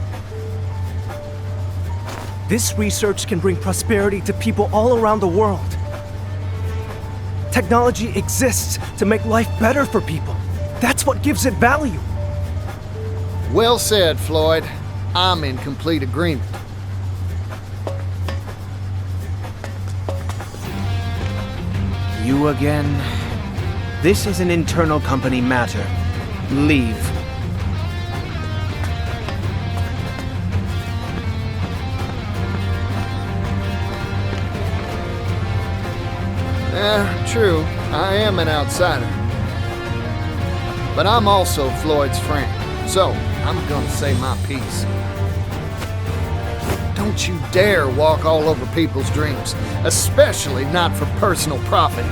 S14: This research can bring prosperity to people all around the world. Technology exists to make life better for people. That's what gives it value.
S1: Well said, Floyd. I'm in complete agreement.
S4: You again? This is an internal company matter. Leave.
S1: True, I am an outsider. But I'm also Floyd's friend, so I'm gonna say my piece. Don't you dare walk all over people's dreams, especially not for personal profit.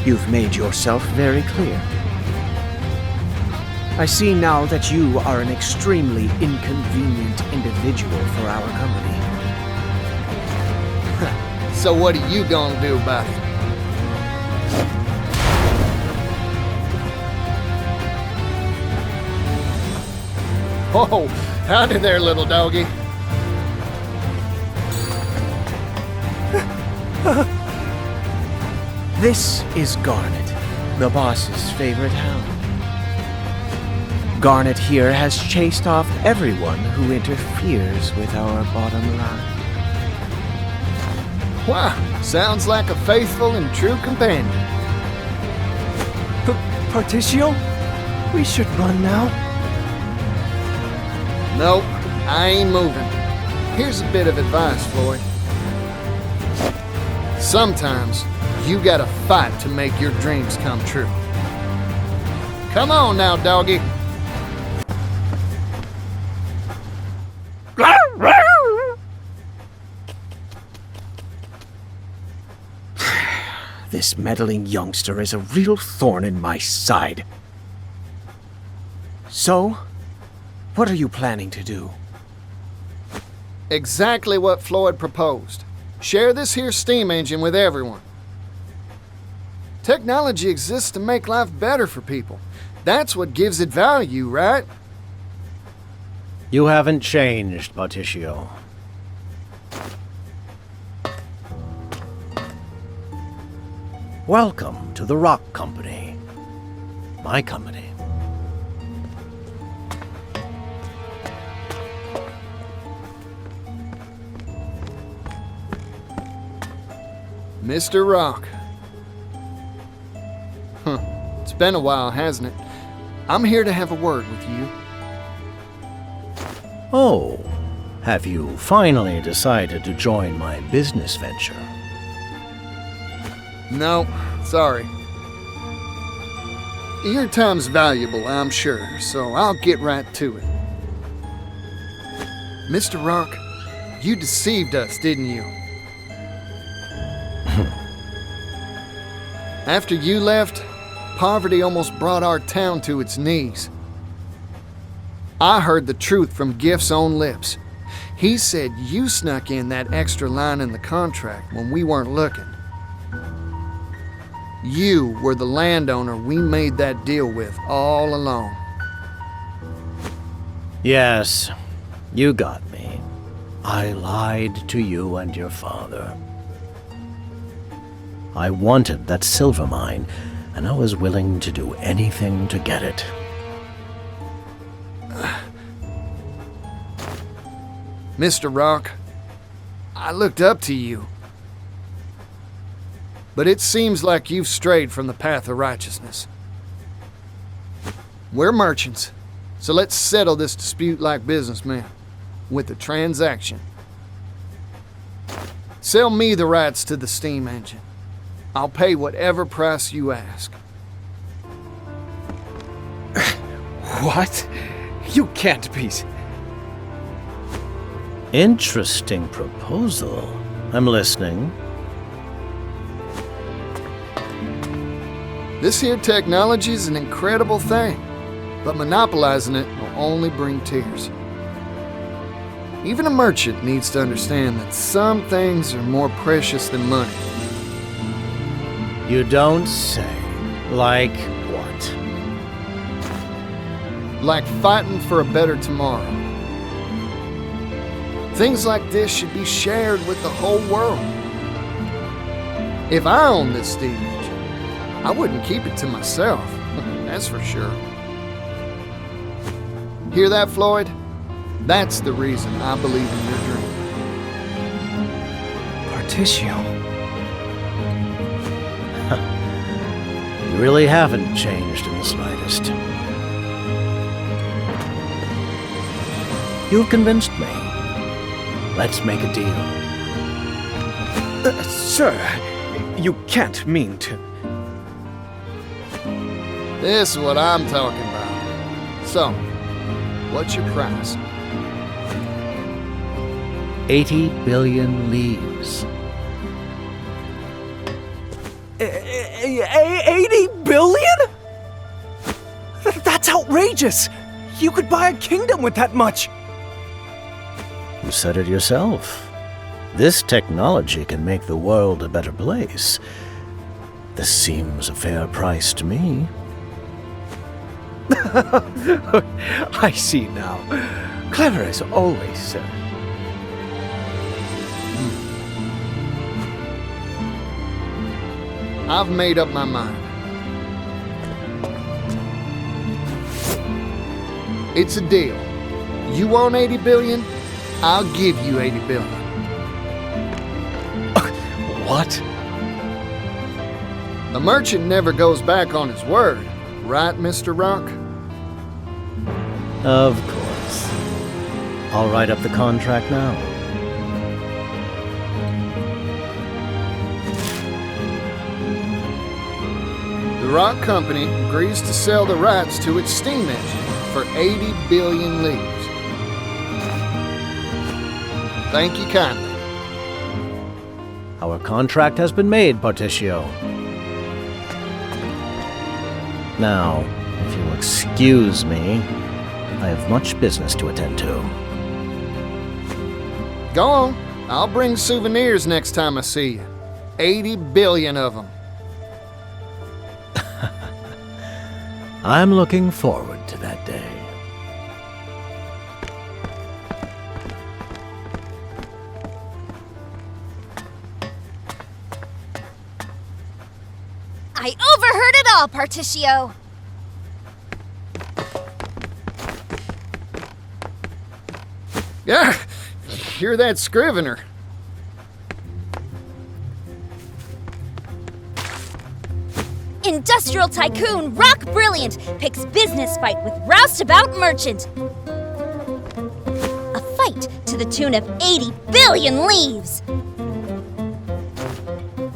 S4: You've made yourself very clear. I see now that you are an extremely inconvenient individual for our company.
S1: So what are you gonna do about it? Oh, howdy there, little doggy.
S4: This is Garnet, the boss's favorite hound. Garnet here has chased off everyone who interferes with our bottom line.
S1: Wow, sounds like a faithful and true companion.
S14: Partitio? We should run now.
S1: Nope, I ain't moving. Here's a bit of advice, Floyd. Sometimes, you gotta fight to make your dreams come true. Come on now, doggy.
S4: This meddling youngster is a real thorn in my side. So, what are you planning to do?
S1: Exactly what Floyd proposed. Share this here steam engine with everyone. Technology exists to make life better for people. That's what gives it value, right?
S15: You haven't changed, Partitio. Welcome to the Rock Company. My company.
S1: Mr. Rock. It's been a while, hasn't it? I'm here to have a word with you.
S15: Oh, have you finally decided to join my business venture?
S1: No, sorry. Your time's valuable, I'm sure, so I'll get right to it. Mr. Rock, you deceived us, didn't you? After you left, poverty almost brought our town to its knees. I heard the truth from Gift's own lips. He said you snuck in that extra line in the contract when we weren't looking. You were the landowner we made that deal with all along.
S15: Yes, you got me. I lied to you and your father. I wanted that silver mine, and I was willing to do anything to get it.
S1: Mr. Rock, I looked up to you. But it seems like you've strayed from the path of righteousness. We're merchants, so let's settle this dispute like businessmen, with a transaction. Sell me the rights to the steam engine. I'll pay whatever price you ask.
S5: What? You can't be...
S15: Interesting proposal. I'm listening.
S1: This here technology's an incredible thing, but monopolizing it will only bring tears. Even a merchant needs to understand that some things are more precious than money.
S15: You don't say. Like what?
S1: Like fighting for a better tomorrow. Things like this should be shared with the whole world. If I owned this steam engine, I wouldn't keep it to myself, that's for sure. Hear that, Floyd? That's the reason I believe in your dream.
S14: Partitio.
S15: You really haven't changed in the slightest. You've convinced me. Let's make a deal.
S14: Sir, you can't mean to...
S1: This is what I'm talking about. So, what's your price?
S15: 80 billion leaves.
S14: 80 billion? That's outrageous! You could buy a kingdom with that much!
S15: You said it yourself. This technology can make the world a better place. This seems a fair price to me.
S14: I see now. Clever as always, sir.
S1: I've made up my mind. It's a deal. You want 80 billion? I'll give you 80 billion.
S14: What?
S1: A merchant never goes back on his word, right, Mr. Rock?
S15: Of course. I'll write up the contract now.
S1: The Rock Company agrees to sell the rights to its steam engine for 80 billion leaves. Thank you kindly.
S15: Our contract has been made, Partitio. Now, if you'll excuse me, I have much business to attend to.
S1: Go on. I'll bring souvenirs next time I see you. 80 billion of them.
S15: I'm looking forward to that day.
S12: I overheard it all, Partitio.
S1: Yeah, hear that scrivener.
S12: Industrial tycoon Rock Brilliant picks business fight with roustabout merchant. A fight to the tune of 80 billion leaves.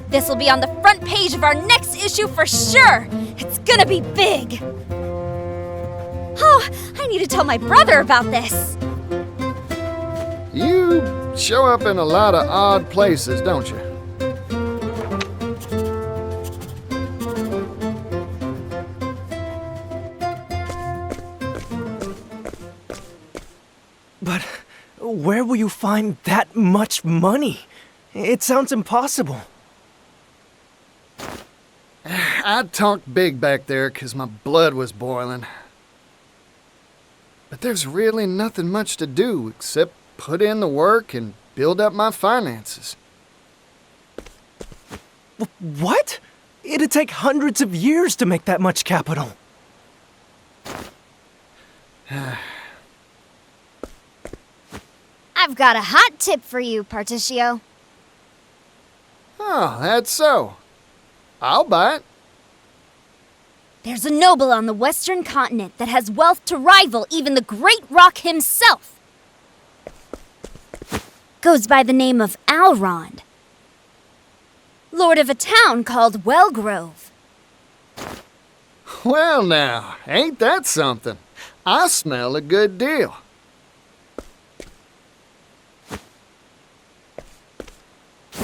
S12: This will be on the front page of our next issue for sure. It's gonna be big. Oh, I need to tell my brother about this.
S1: You show up in a lot of odd places, don't you?
S14: But where will you find that much money? It sounds impossible.
S1: I talked big back there 'cause my blood was boiling. But there's really nothing much to do except put in the work and build up my finances.
S14: What? It'd take hundreds of years to make that much capital.
S12: I've got a hot tip for you, Partitio.
S1: Oh, that's so. I'll buy it.
S12: There's a noble on the western continent that has wealth to rival even the Great Rock himself. Goes by the name of Alrond. Lord of a town called Wellgrove.
S1: Well now, ain't that something? I smell a good deal.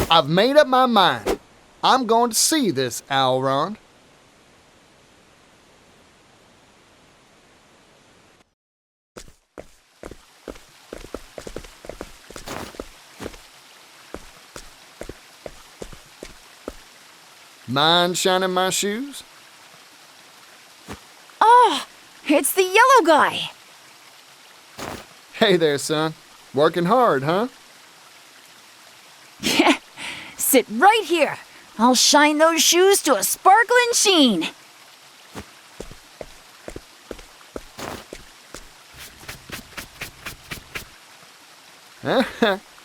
S1: I've made up my mind. I'm going to see this Alrond. Mind shining my shoes?
S3: Oh, it's the yellow guy.
S1: Hey there, son. Working hard, huh?
S3: Sit right here. I'll shine those shoes to a sparkling sheen.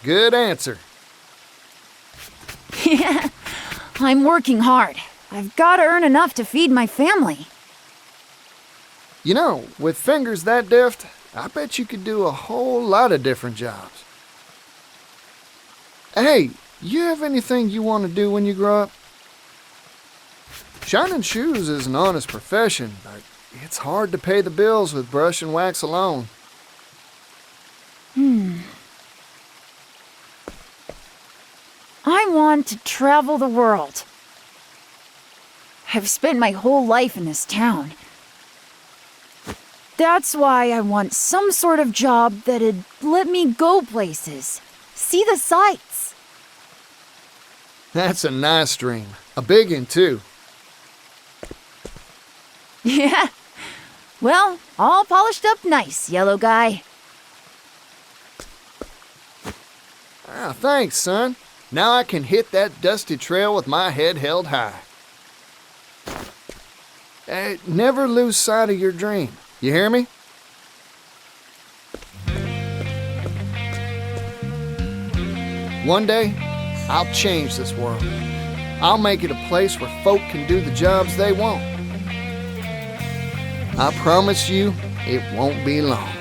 S1: Good answer.
S3: Yeah, I'm working hard. I've got to earn enough to feed my family.
S1: You know, with fingers that deft, I bet you could do a whole lot of different jobs. Hey, you have anything you want to do when you grow up? Shining shoes is an honest profession, but it's hard to pay the bills with brush and wax alone.
S3: I want to travel the world. I've spent my whole life in this town. That's why I want some sort of job that'd let me go places, see the sights.
S1: That's a nice dream. A big one, too.
S3: Yeah. Well, all polished up nice, yellow guy.
S1: Ah, thanks, son. Now I can hit that dusty trail with my head held high. Never lose sight of your dream. You hear me? One day, I'll change this world. I'll make it a place where folk can do the jobs they want. I promise you, it won't be long.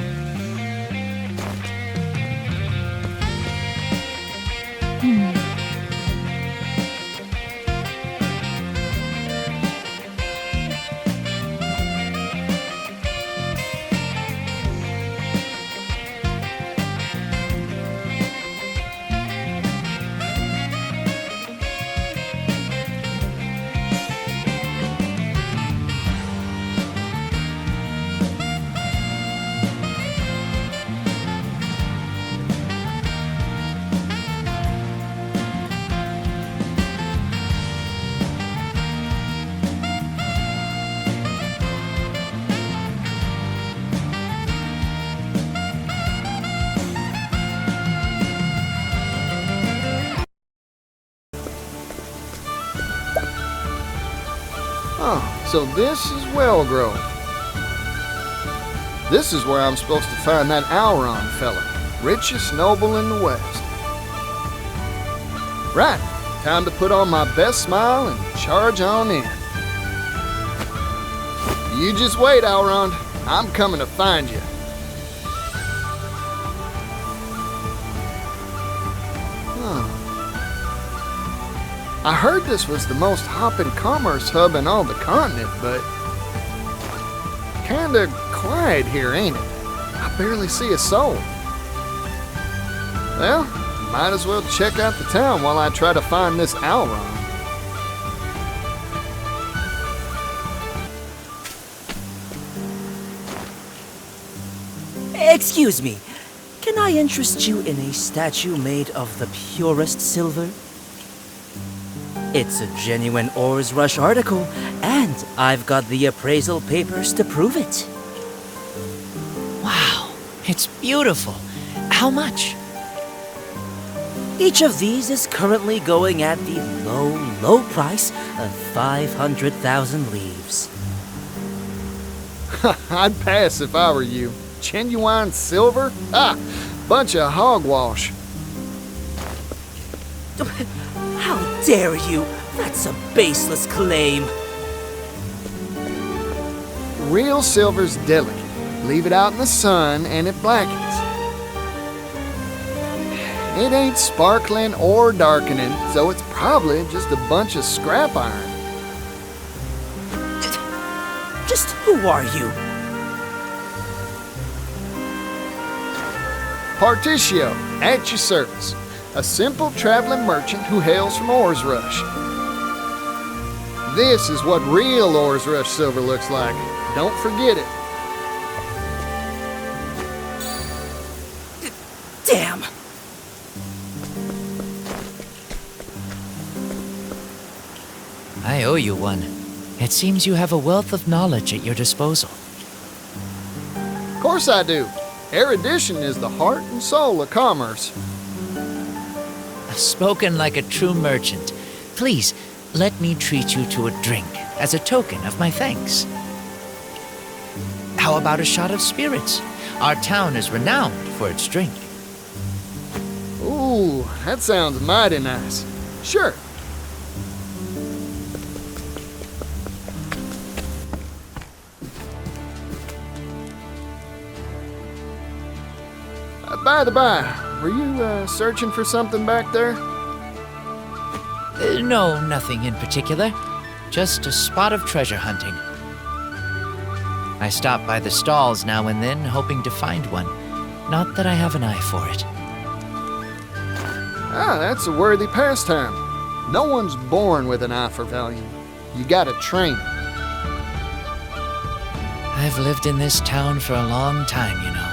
S1: Oh, so this is Wellgrove. This is where I'm supposed to find that Alrond fella, richest noble in the West. Right, time to put on my best smile and charge on in. You just wait, Alrond. I'm coming to find you. I heard this was the most hopping commerce hub in all the continent, but kinda quiet here, ain't it? I barely see a soul. Well, might as well check out the town while I try to find this Alrond.
S16: Excuse me, can I interest you in a statue made of the purest silver? It's a genuine Ores Rush article, and I've got the appraisal papers to prove it.
S17: Wow, it's beautiful. How much?
S16: Each of these is currently going at the low price of 500,000 leaves.
S1: I'd pass if I were you. Genuine silver? Bunch of hogwash.
S16: How dare you? That's a baseless claim.
S1: Real silver's delicate. Leave it out in the sun and it blackens. It ain't sparkling or darkening, so it's probably just a bunch of scrap iron.
S16: Just who are you?
S1: Partitio, at your service. A simple traveling merchant who hails from Ores Rush. This is what real Ores Rush silver looks like. Don't forget it.
S16: Damn!
S17: I owe you one. It seems you have a wealth of knowledge at your disposal.
S1: Of course I do. Erudition is the heart and soul of commerce.
S17: Spoken like a true merchant. Please, let me treat you to a drink as a token of my thanks. How about a shot of spirits? Our town is renowned for its drink.
S1: Ooh, that sounds mighty nice. Sure. By the by, were you searching for something back there?
S17: No, nothing in particular. Just a spot of treasure hunting. I stop by the stalls now and then, hoping to find one. Not that I have an eye for it.
S1: That's a worthy pastime. No one's born with an eye for value. You gotta train it.
S17: I've lived in this town for a long time, you know.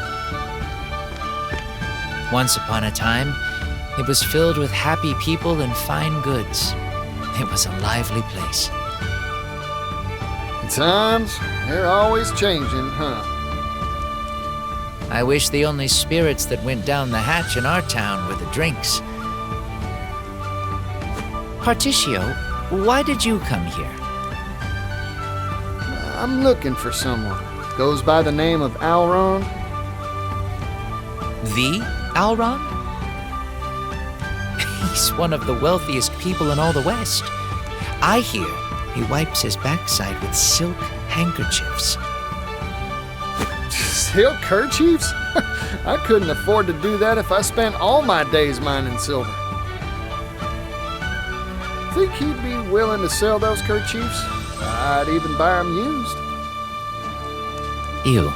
S17: Once upon a time, it was filled with happy people and fine goods. It was a lively place.
S1: Times, they're always changing, huh?
S17: I wish the only spirits that went down the hatch in our town were the drinks. Partitio, why did you come here?
S1: I'm looking for someone. Goes by the name of Alron.
S17: The Alron? He's one of the wealthiest people in all the West. I hear he wipes his backside with silk handkerchiefs.
S1: Silk kerchiefs? I couldn't afford to do that if I spent all my days mining silver. Think he'd be willing to sell those kerchiefs? I'd even buy them used.
S17: Ew.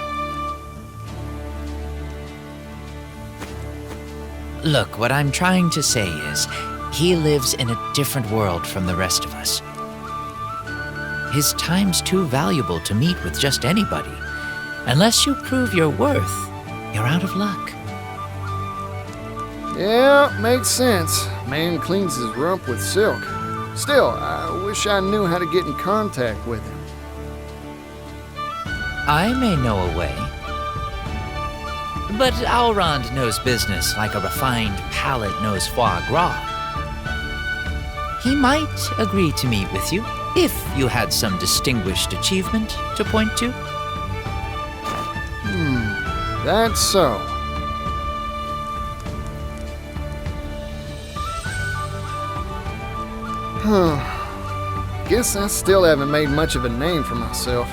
S17: Look, what I'm trying to say is, he lives in a different world from the rest of us. His time's too valuable to meet with just anybody. Unless you prove your worth, you're out of luck.
S1: Yeah, makes sense. Man cleans his rump with silk. Still, I wish I knew how to get in contact with him.
S17: I may know a way. But Alrond knows business like a refined palate knows foie gras. He might agree to meet with you if you had some distinguished achievement to point to.
S1: That's so. Guess I still haven't made much of a name for myself.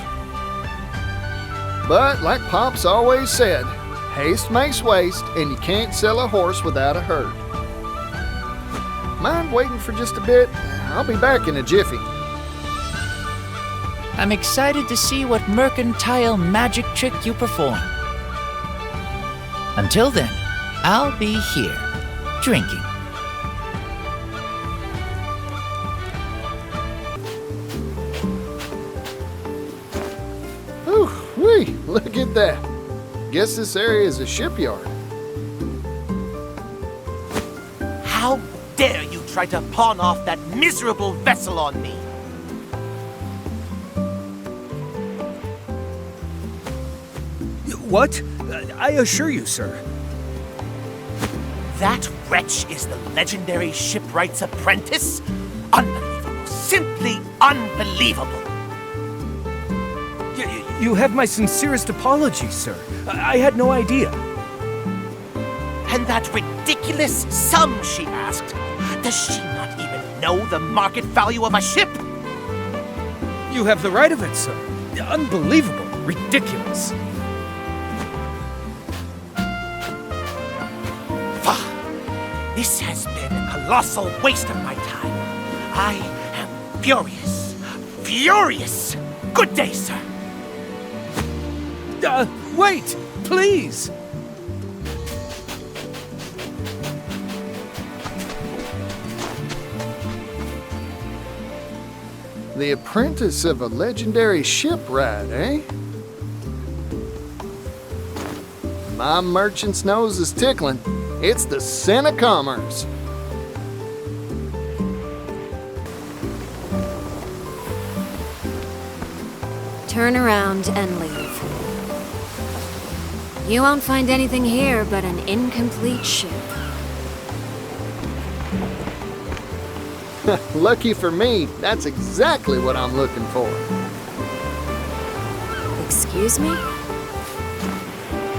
S1: But like Pop's always said, haste makes waste, and you can't sell a horse without a herd. Mind waiting for just a bit? I'll be back in a jiffy.
S17: I'm excited to see what mercantile magic trick you perform. Until then, I'll be here, drinking.
S1: Whee, look at that. Guess this area is a shipyard.
S14: How dare you try to pawn off that miserable vessel on me?
S5: What? I assure you, sir.
S14: That
S18: wretch is the legendary shipwright's apprentice? Unbelievable. Simply unbelievable.
S14: You have my sincerest apologies, sir. I had no idea.
S18: And that ridiculous sum she asked. Does she not even know the market value of a ship?
S14: You have the right of it, sir. Unbelievable. Ridiculous.
S18: This has been a colossal waste of my time. I am furious. Furious! Good day, sir.
S14: Wait! Please!
S1: The apprentice of a legendary shipwright, eh? My merchant's nose is tickling. It's the sin of commerce.
S11: Turn around and leave. You won't find anything here but an incomplete ship.
S1: Lucky for me, that's exactly what I'm looking for.
S11: Excuse me?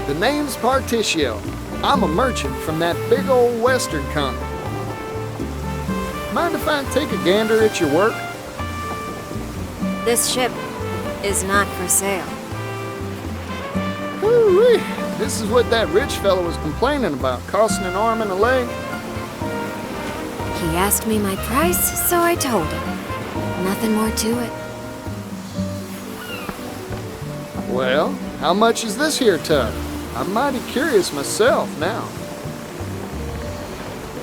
S1: The name's Partitio. I'm a merchant from that big old western continent. Mind if I take a gander at your work?
S11: This ship is not for sale.
S1: Woo-wee. This is what that rich fellow was complaining about, costing an arm and a leg.
S11: He asked me my price, so I told him. Nothing more to it.
S1: Well, how much is this here tub? I'm mighty curious myself now.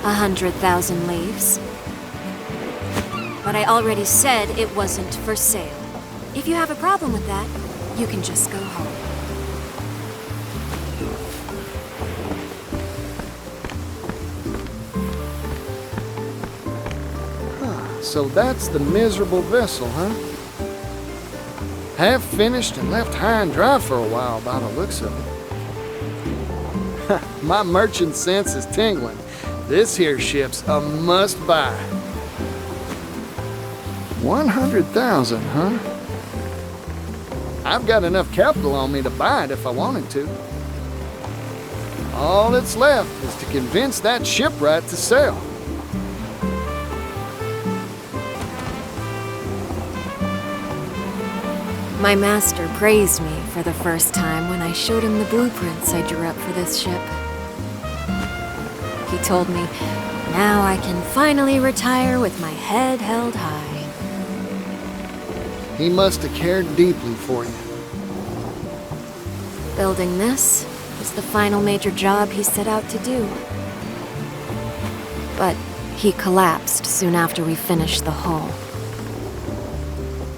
S11: 100,000 leaves. But I already said it wasn't for sale. If you have a problem with that, you can just go home.
S1: So that's the miserable vessel, huh? Half finished and left high and dry for a while by the looks of it. My merchant sense is tingling. This here ship's a must-buy. 100,000, huh? I've got enough capital on me to buy it if I wanted to. All that's left is to convince that shipwright to sell.
S11: My master praised me for the first time when I showed him the blueprints I drew up for this ship. He told me, now I can finally retire with my head held high.
S1: He must have cared deeply for you.
S11: Building this was the final major job he set out to do. But he collapsed soon after we finished the hull.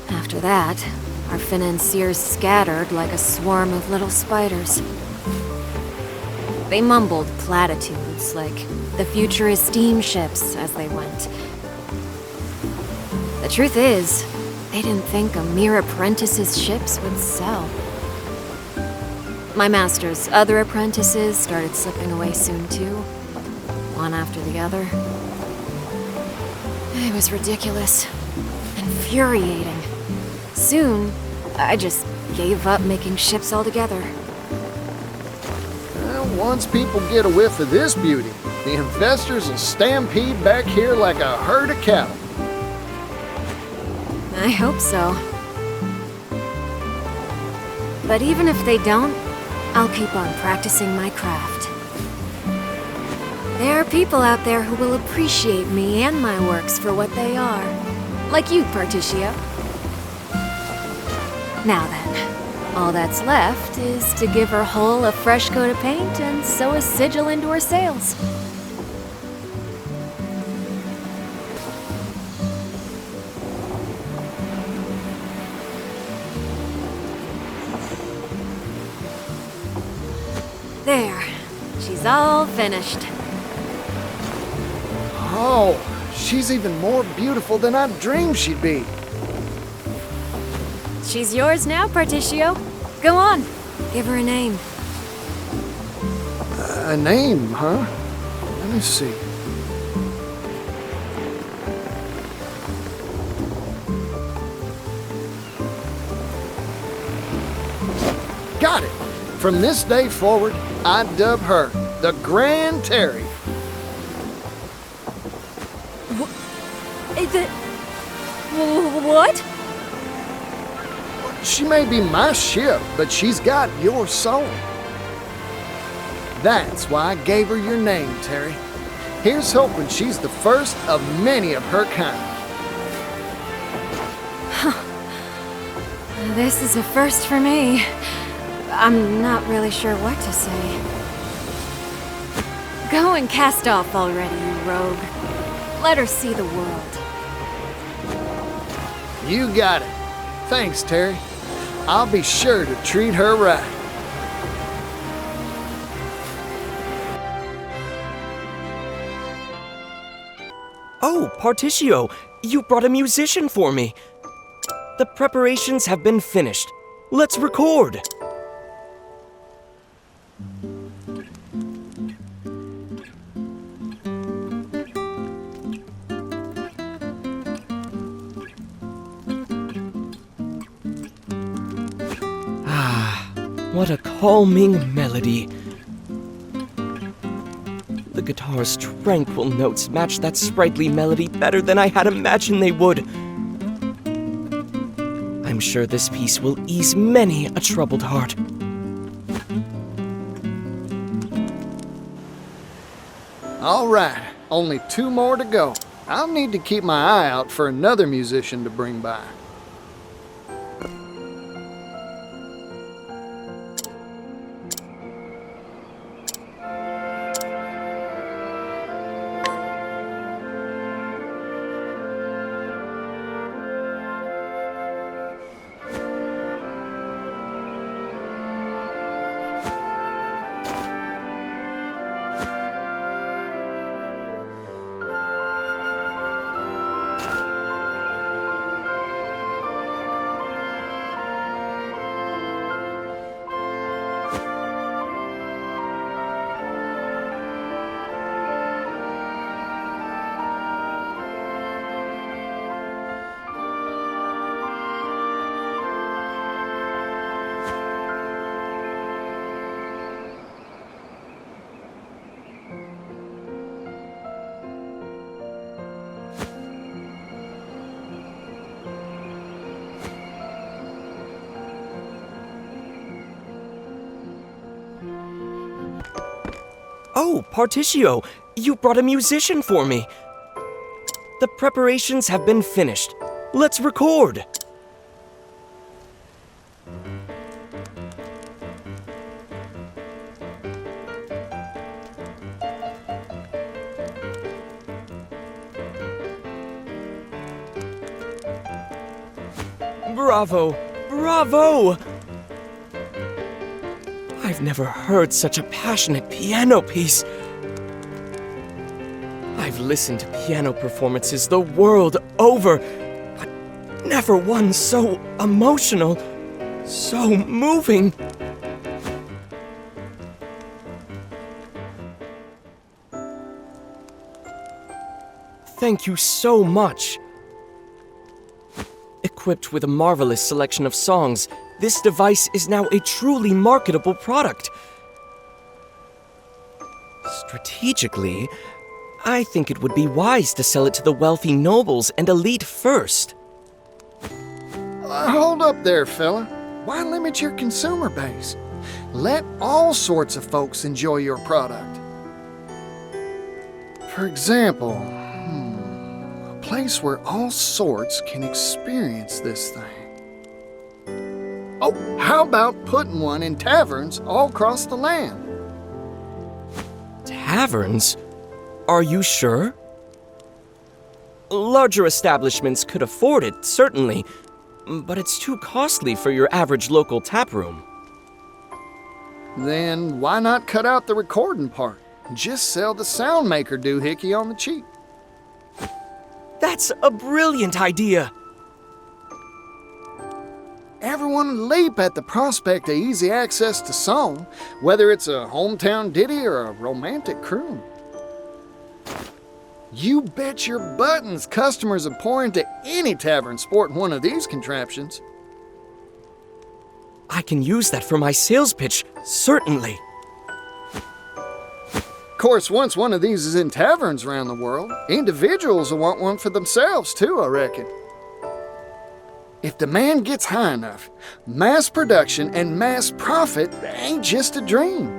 S11: After that, our financiers scattered like a swarm of little spiders. They mumbled platitudes like the future is steamships as they went. The truth is, they didn't think a mere apprentice's ships would sell. My master's other apprentices started slipping away soon too, one after the other. It was ridiculous, infuriating. Soon, I just gave up making ships altogether.
S1: Well, once people get a whiff of this beauty, the investors will stampede back here like a herd of cattle.
S11: I hope so. But even if they don't, I'll keep on practicing my craft. There are people out there who will appreciate me and my works for what they are. Like you, Partitio. Now then, all that's left is to give her hull a fresh coat of paint and sew a sigil into her sails. There, she's all finished.
S1: Oh, she's even more beautiful than I dreamed she'd be.
S11: She's yours now, Partitio. Go on, give her a name.
S1: A name, huh? Let me see. Got it! From this day forward, I dub her the Grand Terry.
S12: What?
S1: She may be my ship, but she's got your soul. That's why I gave her your name, Terry. Here's hoping she's the first of many of her kind.
S11: This is a first for me. I'm not really sure what to say. Go and cast off already, you rogue. Let her see the world.
S1: You got it. Thanks, Terry. I'll be sure to treat her right.
S14: Oh, Partitio, you brought a musician for me. The preparations have been finished. Let's record. What a calming melody. The guitar's tranquil notes match that sprightly melody better than I had imagined they would. I'm sure this piece will ease many a troubled heart.
S1: All right, only 2 more to go. I'll need to keep my eye out for another musician to bring by.
S14: Oh, Partitio, you brought a musician for me. The preparations have been finished. Let's record. Bravo! Bravo! I've never heard such a passionate piano piece. I've listened to piano performances the world over, but never one so emotional, so moving. Thank you so much. Equipped with a marvelous selection of songs, this device is now a truly marketable product. Strategically, I think it would be wise to sell it to the wealthy nobles and elite first.
S1: Hold up there, fella. Why limit your consumer base? Let all sorts of folks enjoy your product. For example, a place where all sorts can experience this thing. Oh, how about putting one in taverns all across the land?
S14: Taverns? Are you sure? Larger establishments could afford it, certainly, but it's too costly for your average local taproom.
S1: Then why not cut out the recording part? Just sell the sound maker doohickey on the cheap.
S14: That's a brilliant idea!
S1: Everyone would leap at the prospect of easy access to song, whether it's a hometown ditty or a romantic croon. You bet your buttons customers will pour into any tavern sporting one of these contraptions.
S14: I can use that for my sales pitch, certainly.
S1: Of course, once one of these is in taverns around the world, individuals will want one for themselves too, I reckon. If demand gets high enough, mass production and mass profit ain't just a dream.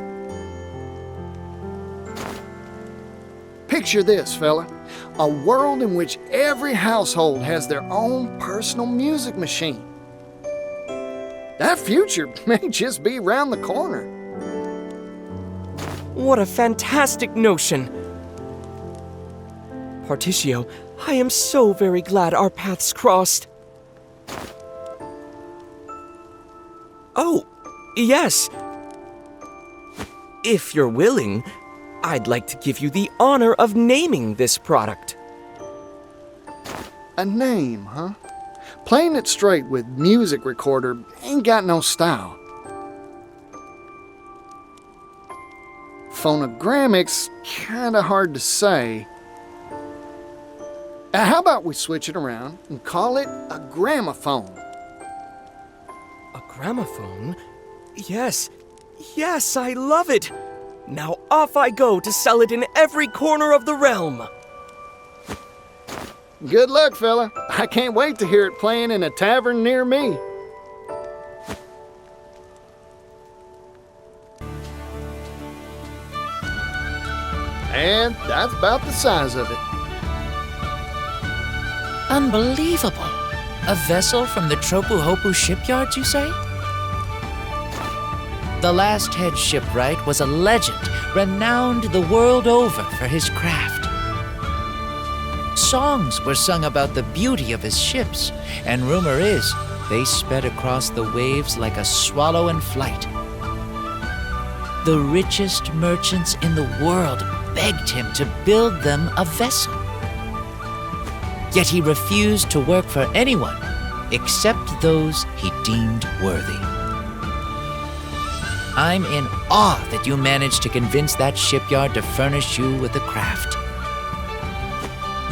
S1: Picture this, fella. A world in which every household has their own personal music machine. That future may just be around the corner.
S14: What a fantastic notion! Partitio, I am so very glad our paths crossed. Oh, yes. If you're willing, I'd like to give you the honor of naming this product.
S1: A name, huh? Playing it straight with music recorder ain't got no style. Phonogrammic's kinda hard to say. How about we switch it around and call it a gramophone?
S14: A gramophone? Yes, yes, I love it! Now off I go to sell it in every corner of the realm!
S1: Good luck, fella. I can't wait to hear it playing in a tavern near me. And that's about the size of it.
S17: Unbelievable. A vessel from the Tropu-Hopu shipyards, you say? The last head shipwright was a legend, renowned the world over for his craft. Songs were sung about the beauty of his ships, and rumor is they sped across the waves like a swallow in flight. The richest merchants in the world begged him to build them a vessel. Yet he refused to work for anyone except those he deemed worthy. I'm in awe that you managed to convince that shipyard to furnish you with the craft.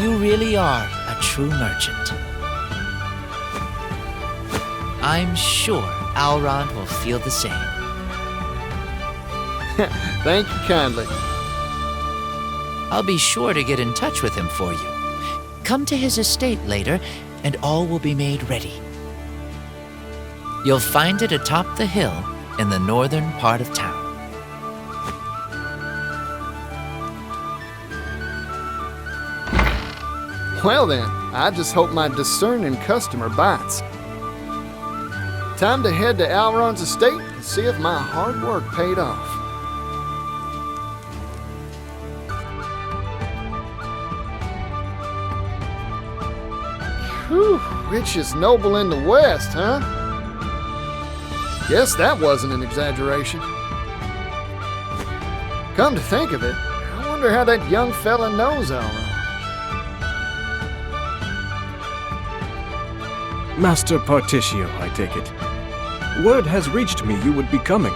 S17: You really are a true merchant. I'm sure Alrond will feel the same.
S1: Thank you kindly.
S17: I'll be sure to get in touch with him for you. Come to his estate later, and all will be made ready. You'll find it atop the hill in the northern part of town.
S1: Well then, I just hope my discerning customer bites. Time to head to Alron's estate and see if my hard work paid off. Whew, rich is noble in the West, huh? Guess that wasn't an exaggeration. Come to think of it, I wonder how that young fella knows Alron.
S5: Master Partitio, I take it. Word has reached me you would be coming.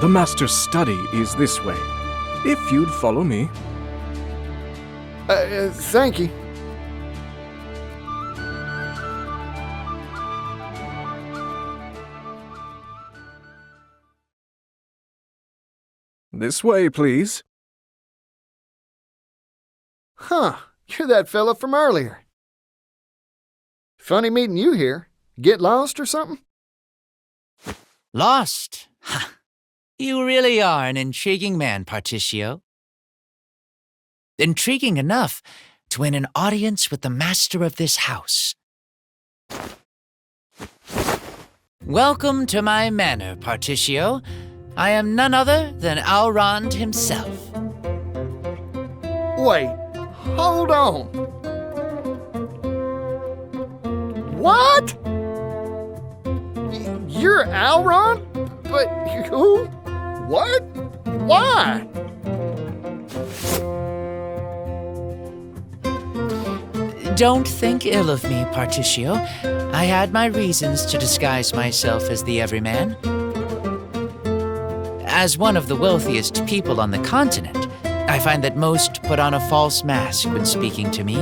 S5: The Master's study is this way. If you'd follow me.
S1: Thank you.
S5: This way, please.
S1: Huh, you're that fella from earlier. Funny meeting you here. Get lost or something?
S17: Lost? Ha! You really are an intriguing man, Partitio. Intriguing enough to win an audience with the master of this house. Welcome to my manor, Partitio. I am none other than Alrond himself.
S1: Wait, hold on. What? You're Alron? But who? What? Why?
S17: Don't think ill of me, Partitio. I had my reasons to disguise myself as the everyman. As one of the wealthiest people on the continent, I find that most put on a false mask when speaking to me.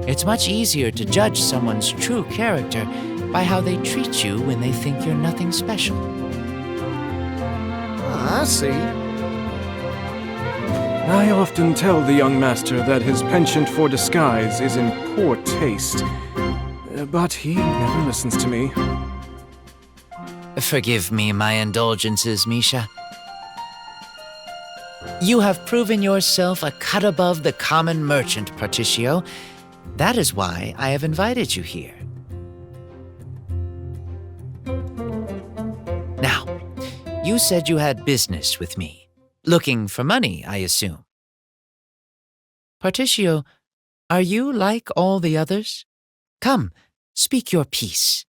S17: It's much easier to judge someone's true character by how they treat you when they think you're nothing special.
S1: I see.
S5: I often tell the young master that his penchant for disguise is in poor taste, but he never listens to me.
S17: Forgive me my indulgences, Misha. You have proven yourself a cut above the common merchant, Partitio. That is why I have invited you here. Now, you said you had business with me. Looking for money, I assume. Partitio, are you like all the others? Come, speak your piece.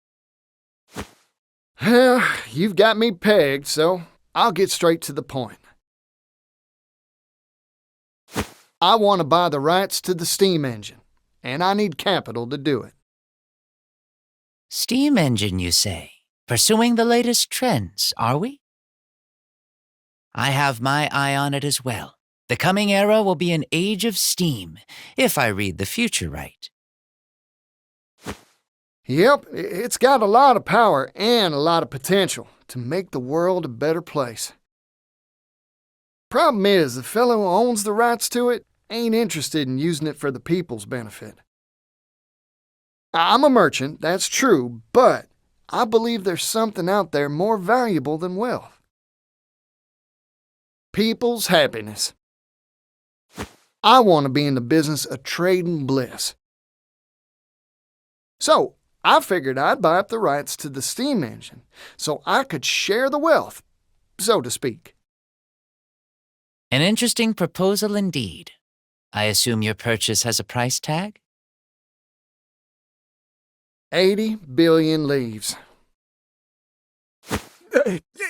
S1: Well, you've got me pegged, so I'll get straight to the point. I want to buy the rights to the steam engine, and I need capital to do it.
S17: Steam engine, you say? Pursuing the latest trends, are we? I have my eye on it as well. The coming era will be an age of steam, if I read the future right.
S1: Yep, it's got a lot of power and a lot of potential to make the world a better place. Problem is, the fellow who owns the rights to it ain't interested in using it for the people's benefit. I'm a merchant, that's true, but I believe there's something out there more valuable than wealth. People's happiness. I want to be in the business of trading bliss. So, I figured I'd buy up the rights to the steam engine so I could share the wealth, so to speak.
S17: An interesting proposal indeed. I assume your purchase has a price tag?
S1: 80 billion leaves.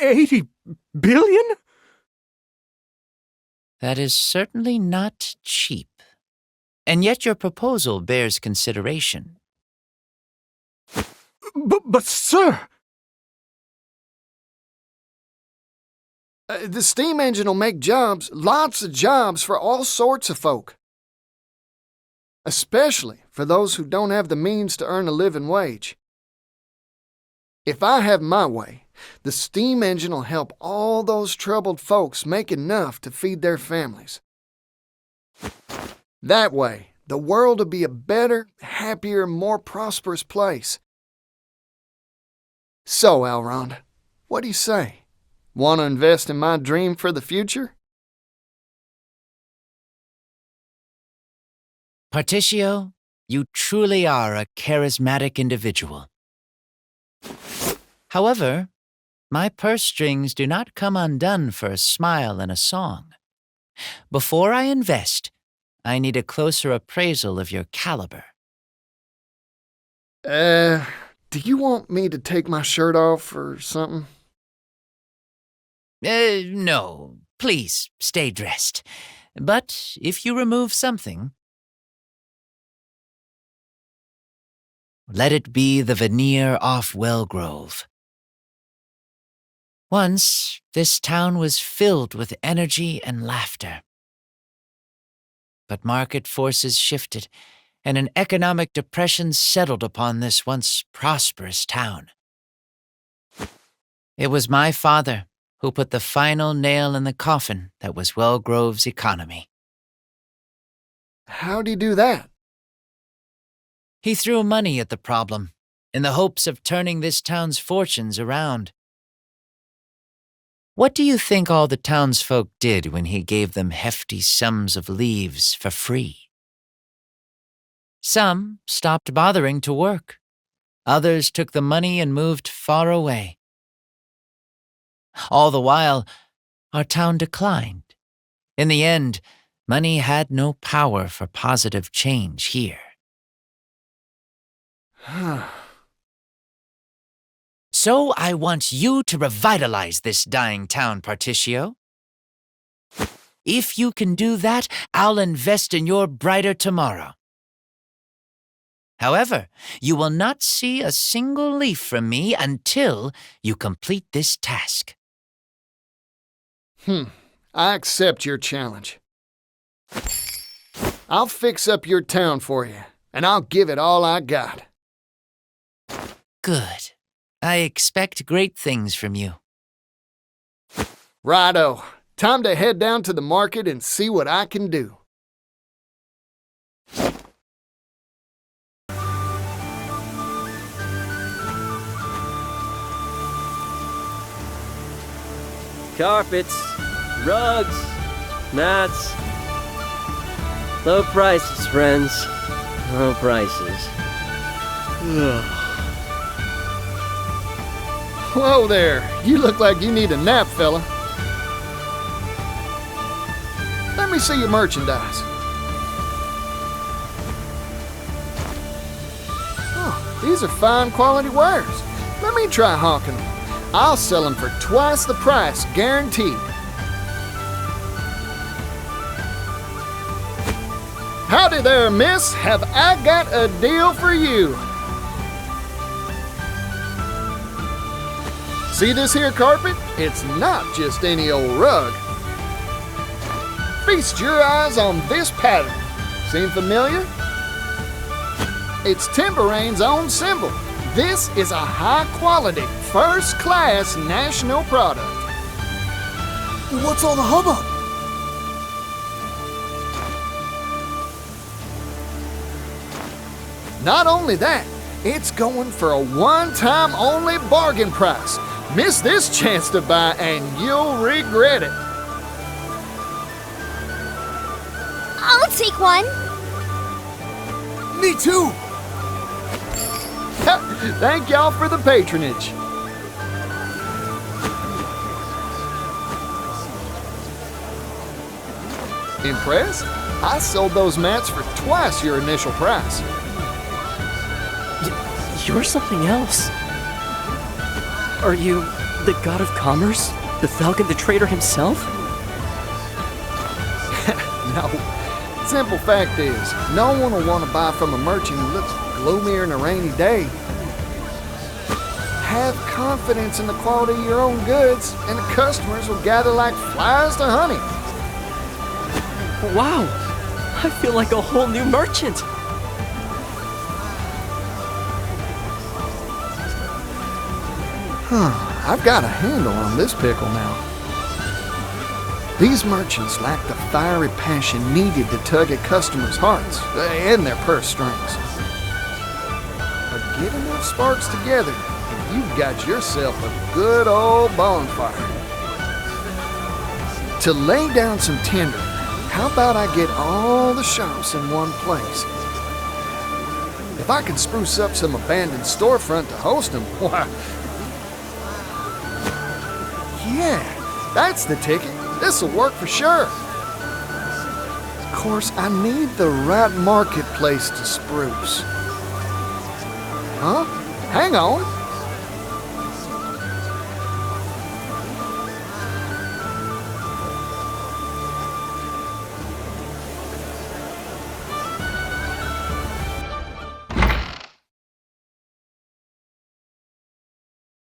S5: 80 billion?
S17: That is certainly not cheap. And yet your proposal bears consideration.
S5: But sir!
S1: The steam engine will make jobs, lots of jobs for all sorts of folk. Especially for those who don't have the means to earn a living wage. If I have my way, the steam engine will help all those troubled folks make enough to feed their families. That way, the world will be a better, happier, more prosperous place. So, Elrond, what do you say? Want to invest in my dream for the future?
S17: Partitio, you truly are a charismatic individual. However, my purse strings do not come undone for a smile and a song. Before I invest, I need a closer appraisal of your caliber.
S1: Do you want me to take my shirt off or something?
S17: No. Please, stay dressed. But if you remove something, let it be the veneer off Wellgrove. Once, this town was filled with energy and laughter. But market forces shifted, and an economic depression settled upon this once prosperous town. It was my father who put the final nail in the coffin that was Wellgrove's economy.
S1: How'd he do that?
S17: He threw money at the problem, in the hopes of turning this town's fortunes around. What do you think all the townsfolk did when he gave them hefty sums of leaves for free? Some stopped bothering to work. Others took the money and moved far away. All the while, our town declined. In the end, money had no power for positive change here. So I want you to revitalize this dying town, Partitio. If you can do that, I'll invest in your brighter tomorrow. However, you will not see a single leaf from me until you complete this task.
S1: I accept your challenge. I'll fix up your town for you, and I'll give it all I got.
S17: Good. I expect great things from you.
S1: Righto. Time to head down to the market and see what I can do.
S14: Carpets, rugs, mats. Low prices, friends. Low prices.
S1: Whoa there. You look like you need a nap, fella. Let me see your merchandise. Oh, these are fine quality wares. Let me try hawking them. I'll sell them for twice the price, guaranteed. Howdy there, miss. Have I got a deal for you? See this here carpet? It's not just any old rug. Feast your eyes on this pattern. Seem familiar? It's Timberain's own symbol. This is a high-quality, first-class national product.
S19: What's all the hubbub?
S1: Not only that, it's going for a one-time only bargain price. Miss this chance to buy and you'll regret it.
S12: I'll take one.
S19: Me too.
S1: Thank y'all for the patronage. Impressed? I sold those mats for twice your initial price.
S14: You're something else. Are you the god of commerce? The Falcon the Trader himself?
S1: No. Simple fact is, no one will want to buy from a merchant who looks gloomier than a rainy day. Have confidence in the quality of your own goods, and the customers will gather like flies to honey.
S14: Wow! I feel like a whole new merchant!
S1: I've got a handle on this pickle now. These merchants lack the fiery passion needed to tug at customers' hearts and their purse strings. But get enough sparks together, and you've got yourself a good old bonfire. To lay down some tinder, how about I get all the shops in one place? If I can spruce up some abandoned storefront to host them, why... Yeah, that's the ticket. This'll work for sure. Of course, I need the right marketplace to spruce. Huh? Hang on.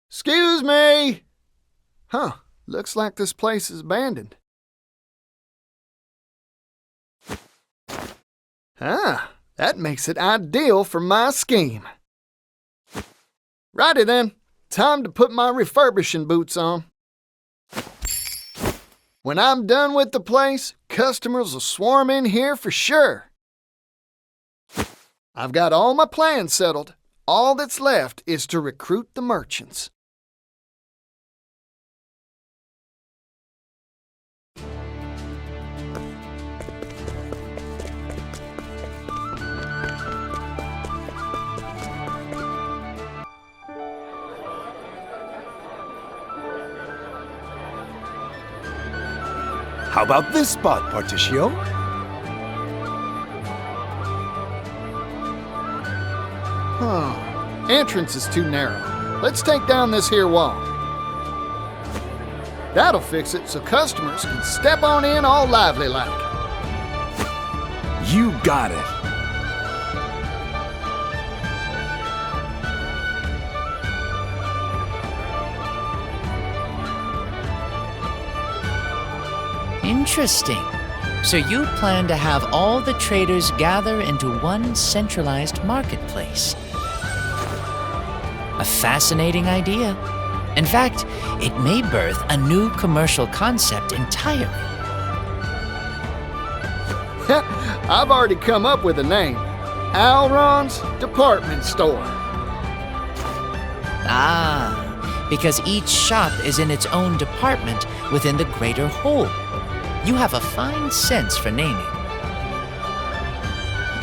S1: Excuse me. Huh. Looks like this place is abandoned. Ah, that makes it ideal for my scheme. Righty then, time to put my refurbishing boots on. When I'm done with the place, customers will swarm in here for sure. I've got all my plans settled. All that's left is to recruit the merchants.
S13: How about this spot, Partitio?
S1: Entrance is too narrow. Let's take down this here wall. That'll fix it so customers can step on in all lively like.
S13: You got it.
S17: Interesting. So you plan to have all the traders gather into one centralized marketplace. A fascinating idea. In fact, it may birth a new commercial concept entirely.
S1: I've already come up with a name. Alron's Department Store.
S17: Ah, because each shop is in its own department within the greater whole. You have a fine sense for naming.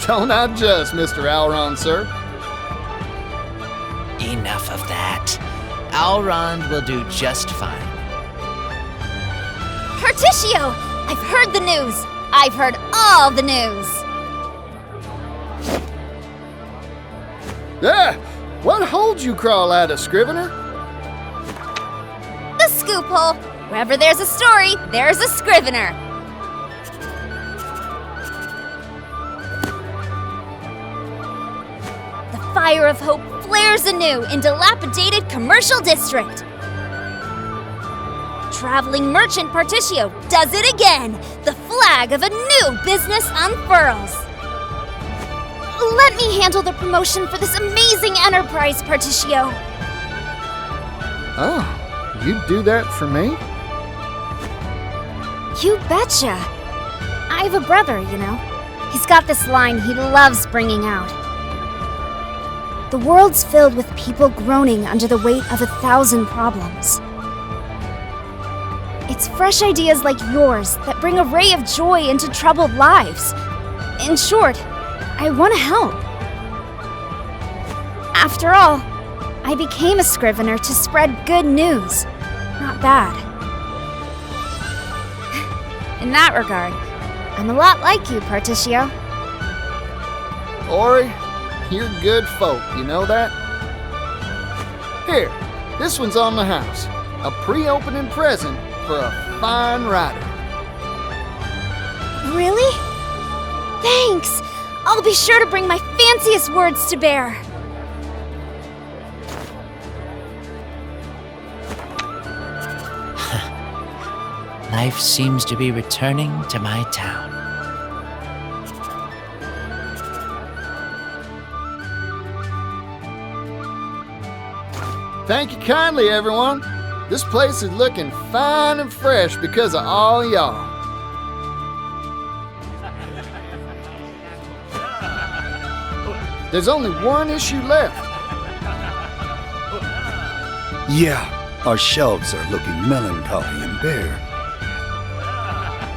S1: Don't I just, Mr. Alron, sir?
S17: Enough of that. Alron will do just fine.
S12: Partitio! I've heard the news! I've heard all the news!
S1: Ah! What holds you crawl out of, Scrivener?
S12: The scoop hole! Wherever there's a story, there's a Scrivener! The fire of hope flares anew in dilapidated commercial district. Traveling merchant Partitio does it again! The flag of a new business unfurls! Let me handle the promotion for this amazing enterprise, Partitio.
S1: Oh, you'd do that for me?
S12: You betcha. I have a brother, you know. He's got this line he loves bringing out. The world's filled with people groaning under the weight of 1,000 problems. It's fresh ideas like yours that bring a ray of joy into troubled lives. In short, I want to help. After all, I became a Scrivener to spread good news, not bad. In that regard, I'm a lot like you, Partitio.
S1: Ori, you're good folk, you know that? Here, this one's on the house. A pre-opening present for a fine writer.
S12: Really? Thanks! I'll be sure to bring my fanciest words to bear.
S17: Life seems to be returning to my town.
S1: Thank you kindly, everyone. This place is looking fine and fresh because of all y'all. There's only one issue left.
S20: Yeah, our shelves are looking melancholy and bare.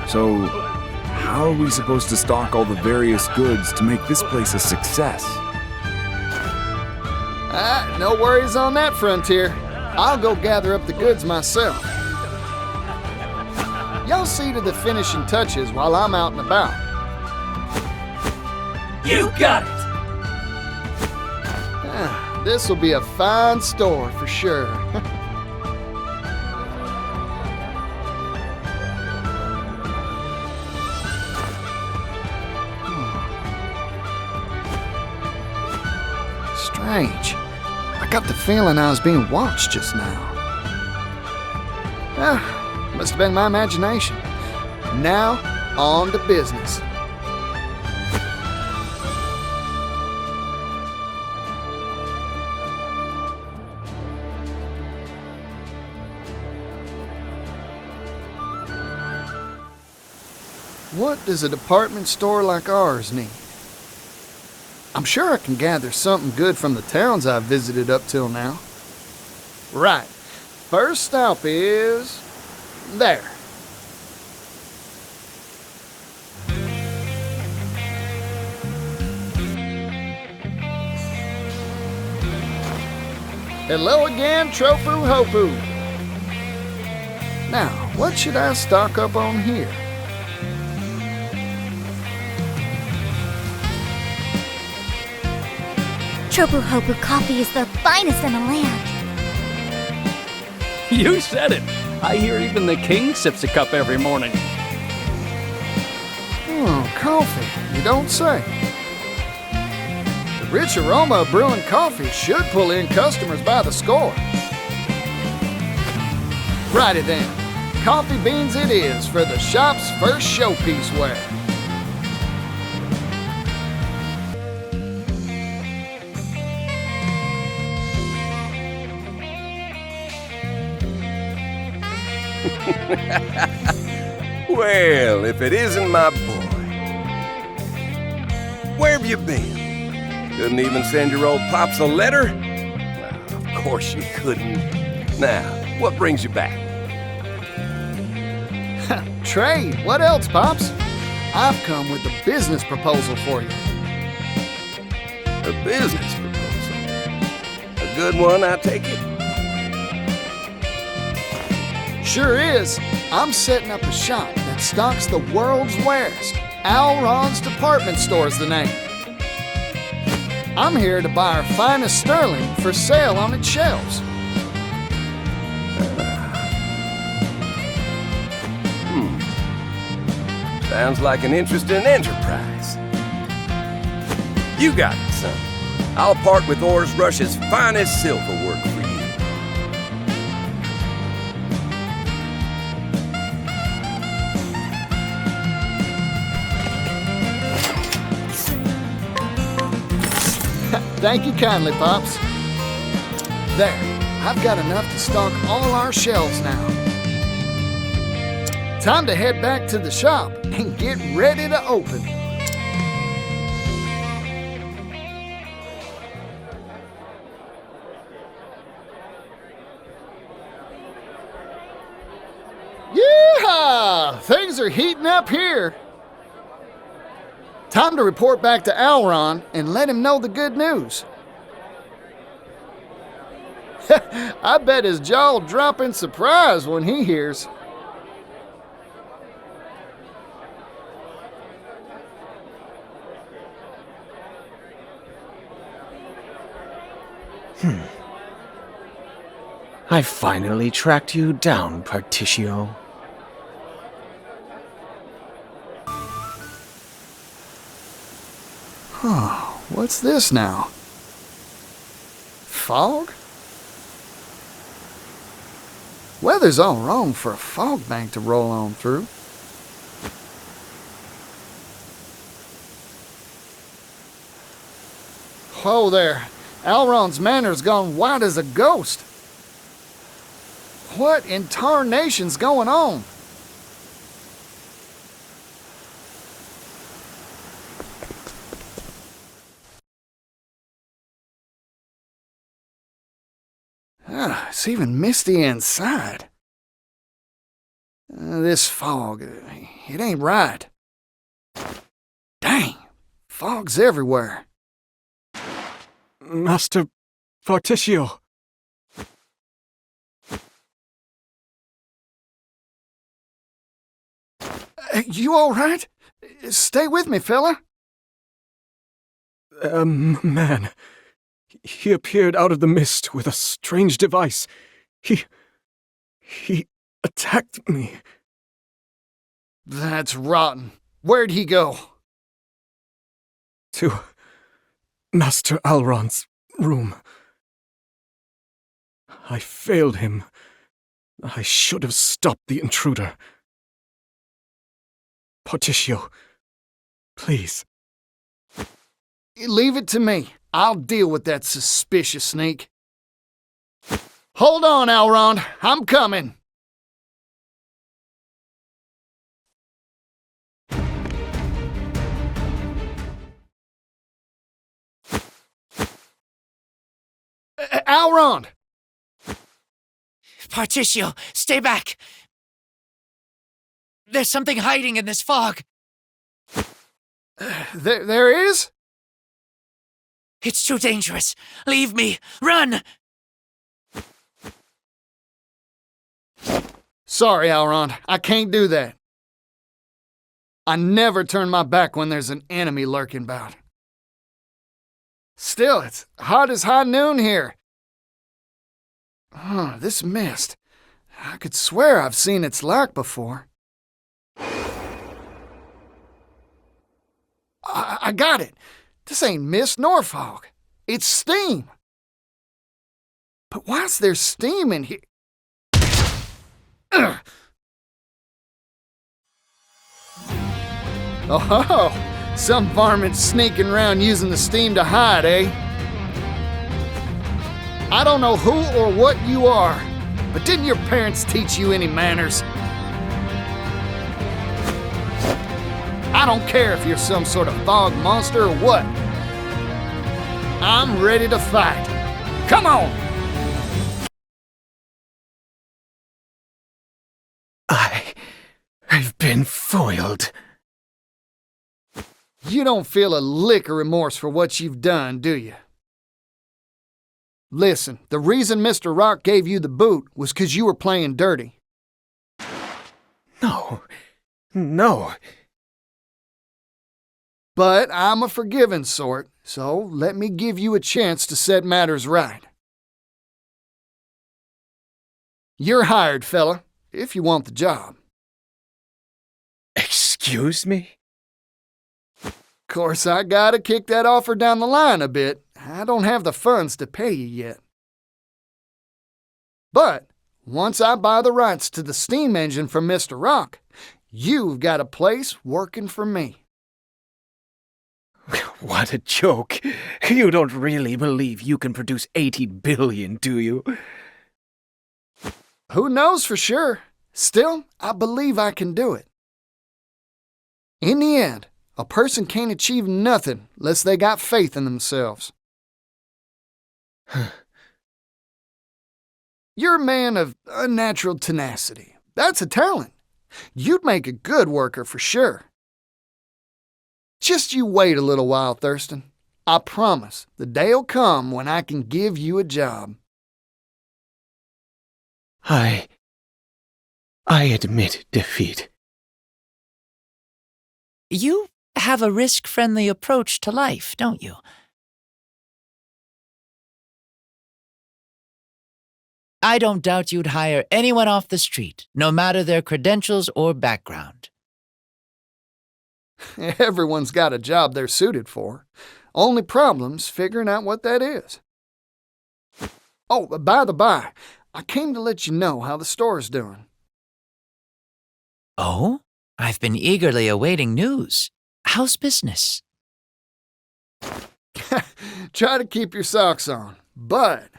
S5: So, how are we supposed to stock all the various goods to make this place a success?
S1: No worries on that frontier. I'll go gather up the goods myself. Y'all see to the finishing touches while I'm out and about.
S9: You got it!
S1: This'll be a fine store for sure. Strange. I got the feeling I was being watched just now. Must have been my imagination. Now, on to business. What does a department store like ours need? I'm sure I can gather something good from the towns I've visited up till now. Right. First stop is... there. Hello again, Tropu Hopu. Now, what should I stock up on here?
S12: Tropu Hopu coffee is the finest in the land.
S5: You said it! I hear even the king sips a cup every morning.
S1: Oh, coffee, you don't say. The rich aroma of brewing coffee should pull in customers by the score. Righty then. coffee beans it is for the shop's first showpiece ware.
S2: Well, if it isn't my boy. Where have you been? Couldn't even send your old pops a letter? Well, of course you couldn't. Now, what brings you back?
S1: Trade, what else, Pops? I've come with a business proposal for you.
S2: A business proposal? A good one, I take it?
S1: Sure is. I'm setting up a shop that stocks the world's wares. Al Ron's Department Store's the name. I'm here to buy our finest sterling for sale on its shelves.
S2: Sounds like an interesting enterprise. You got it, son. I'll part with Ores Rush's finest silver work for you.
S1: Thank you kindly, Pops. There, I've got enough to stock all our shelves now. Time to head back to the shop and get ready to open. Yeehaw! Things are heating up here. Time to report back to Alron and let him know the good news. I bet his jaw'll drop in surprise when he hears.
S4: I finally tracked you down, Partitio.
S1: Oh, what's this now? Fog? Weather's all wrong for a fog bank to roll on through. Whoa there. Alron's manor's gone white as a ghost. What in tarnation's going on? It's even misty inside. This fog, it ain't right. Dang, fog's everywhere.
S6: Master Partitio.
S1: You all right? Stay with me, fella.
S6: Man. He appeared out of the mist with a strange device. He attacked me.
S1: That's rotten. Where'd he go?
S6: To Master Alron's room. I failed him. I should have stopped the intruder. Partitio, please.
S1: Leave it to me. I'll deal with that suspicious sneak. Hold on, Alron. I'm coming. Alron!
S17: Partitio, stay back! There's something hiding in this fog.
S1: There is?
S17: It's too dangerous. Leave me. Run!
S1: Sorry, Alron. I can't do that. I never turn my back when there's an enemy lurking about. Still, it's hot as high noon here. This mist. I could swear I've seen its like before. I got it. This ain't mist nor fog. It's steam. But why's there steam in here? Oh, some varmint sneaking around using the steam to hide, eh? I don't know who or what you are, but didn't your parents teach you any manners? I don't care if you're some sort of fog monster or what. I'm ready to fight. Come on!
S4: I've been foiled.
S1: You don't feel a lick of remorse for what you've done, do you? Listen, the reason Mr. Rock gave you the boot was 'cause you were playing dirty.
S4: No.
S1: But I'm a forgiving sort, so let me give you a chance to set matters right. You're hired, fella, if you want the job.
S4: Excuse me?
S1: Course, I gotta kick that offer down the line a bit. I don't have the funds to pay you yet. But once I buy the rights to the steam engine from Mr. Rock, you've got a place working for me.
S4: What a joke. You don't really believe you can produce 80 billion, do you?
S1: Who knows for sure? Still, I believe I can do it. In the end, a person can't achieve nothing unless they got faith in themselves. You're a man of unnatural tenacity. That's a talent. You'd make a good worker for sure. Just you wait a little while, Thurston. I promise the day'll come when I can give you a job.
S4: I admit defeat.
S17: You have a risk-friendly approach to life, don't you? I don't doubt you'd hire anyone off the street, no matter their credentials or background.
S1: Everyone's got a job they're suited for. Only problem's figuring out what that is. Oh, by the by, I came to let you know how the store's doing.
S17: Oh? I've been eagerly awaiting news. How's business?
S1: Try to keep your socks on, but...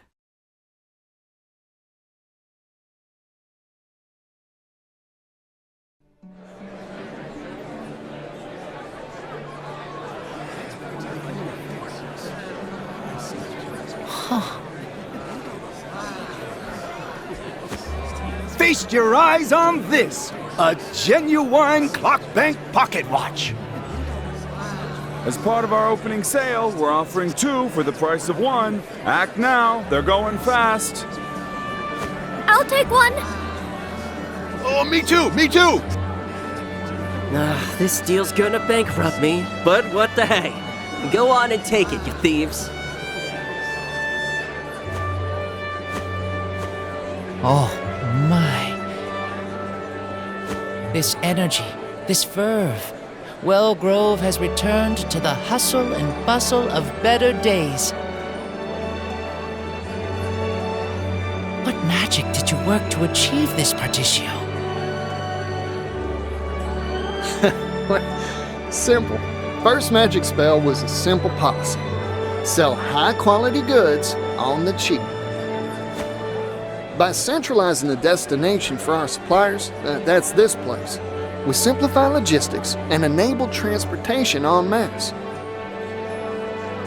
S21: Feast your eyes on this, a genuine clock bank pocket watch.
S22: As part of our opening sale, we're offering 2 for the price of 1. Act now, they're going fast.
S12: I'll take one.
S21: Oh, me too, me too.
S9: This deal's gonna bankrupt me, but what the hey? Go on and take it, you thieves.
S17: Oh, my. This energy, this verve. Wellgrove has returned to the hustle and bustle of better days. What magic did you work to achieve this, Partitio?
S1: Simple. First magic spell was a simple policy. Sell high-quality goods on the cheap. By centralizing the destination for our suppliers, that's this place, we simplify logistics and enable transportation en masse.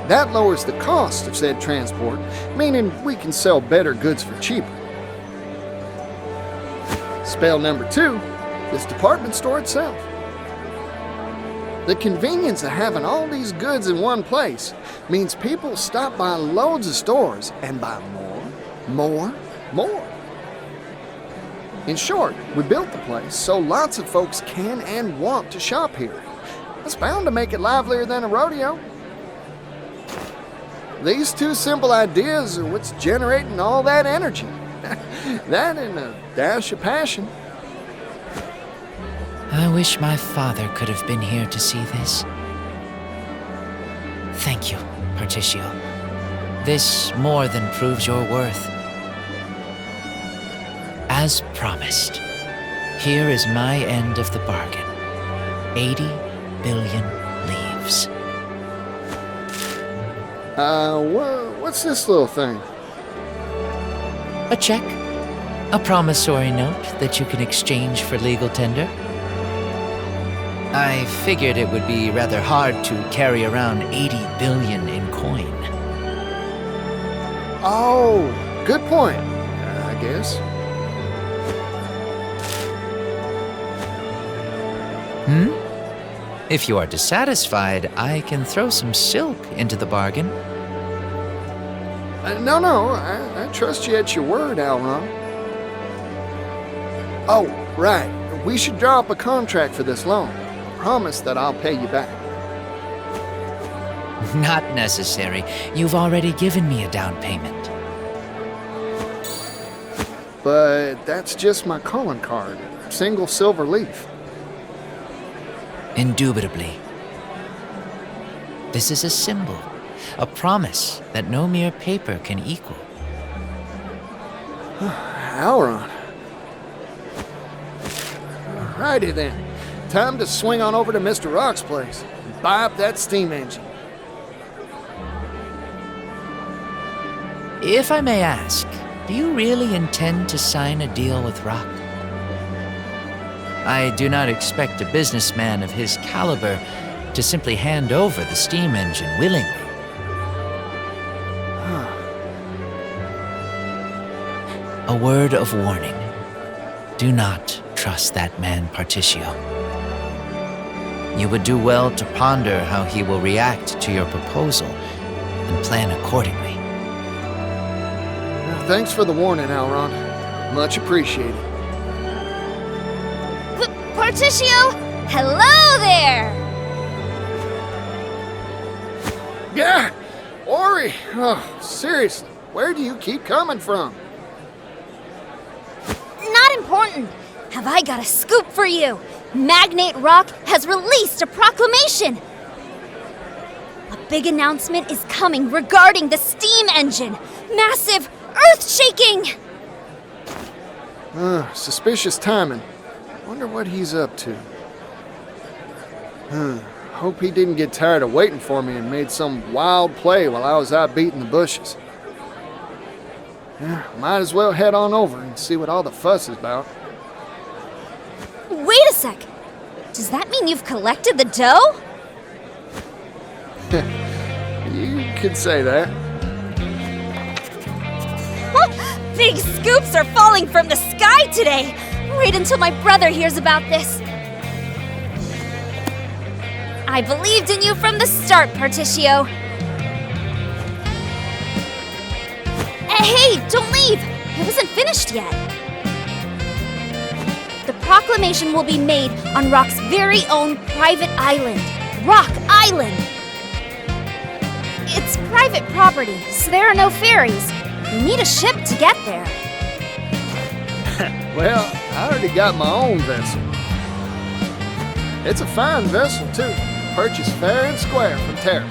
S1: That lowers the cost of said transport, meaning we can sell better goods for cheaper. Spell number 2, this department store itself. The convenience of having all these goods in one place means people stop by loads of stores and buy more. In short, we built the place so lots of folks can and want to shop here. It's bound to make it livelier than a rodeo. These 2 simple ideas are what's generating all that energy. That and a dash of passion.
S17: I wish my father could have been here to see this. Thank you, Partitio. This more than proves your worth. As promised, here is my end of the bargain. 80 billion leaves.
S1: What's this little thing?
S17: A check. A promissory note that you can exchange for legal tender. I figured it would be rather hard to carry around 80 billion in coin.
S1: Oh, good point, I guess.
S17: If you are dissatisfied, I can throw some silk into the bargain.
S1: No, I trust you at your word, Alron. Oh, right. We should draw up a contract for this loan. Promise that I'll pay you back.
S17: Not necessary. You've already given me a down payment.
S1: But that's just my calling card. Single silver leaf.
S17: Indubitably. This is a symbol, a promise that no mere paper can equal.
S1: Alron. Righty then. Time to swing on over to Mr. Rock's place and buy up that steam engine.
S17: If I may ask, do you really intend to sign a deal with Rock? I do not expect a businessman of his caliber to simply hand over the steam engine willingly. A word of warning. Do not trust that man, Partitio. You would do well to ponder how he will react to your proposal and plan accordingly.
S1: Thanks for the warning, Alron. Much appreciated.
S12: Partitio, hello there!
S1: Yeah! Ori! Oh, seriously, where do you keep coming from?
S12: Not important. Have I got a scoop for you? Magnate Rock has released a proclamation. A big announcement is coming regarding the steam engine. Massive, earth-shaking!
S1: Suspicious timing. Wonder what he's up to. Hope he didn't get tired of waiting for me and made some wild play while I was out beating the bushes. Might as well head on over and see what all the fuss is about.
S12: Wait a sec. Does that mean you've collected the dough?
S1: You could say that.
S12: Big scoops are falling from the sky today. Wait until my brother hears about this. I believed in you from the start, Partitio. Hey, don't leave! It wasn't finished yet. The proclamation will be made on Rock's very own private island, Rock Island. It's private property, so there are no ferries. You need a ship to get there.
S1: Well, I already got my own vessel. It's a fine vessel, too. Purchased fair and square from Terra.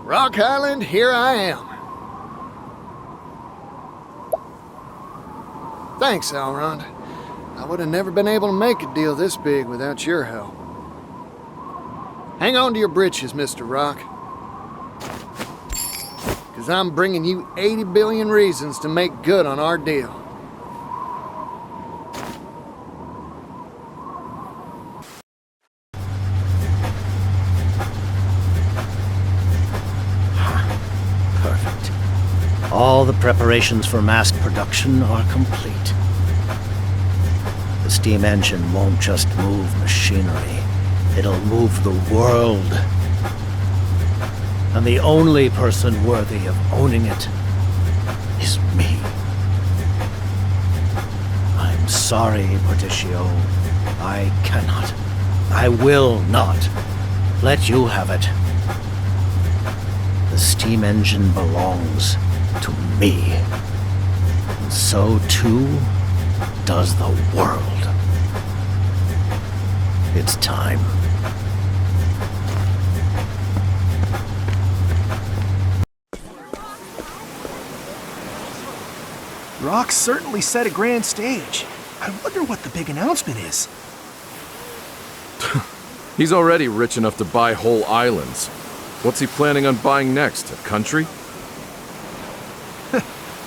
S1: Rock Island, here I am. Thanks, Alron. I would have never been able to make a deal this big without your help. Hang on to your britches, Mr. Rock. Because I'm bringing you 80 billion reasons to make good on our deal.
S15: All the preparations for mass production are complete. The steam engine won't just move machinery, it'll move the world. And the only person worthy of owning it is me. I'm sorry, Partitio. I cannot, I will not let you have it. The steam engine belongs to me. And so too does the world. It's time.
S7: Rock certainly set a grand stage. I wonder what the big announcement is.
S6: He's already rich enough to buy whole islands. What's he planning on buying next? A country?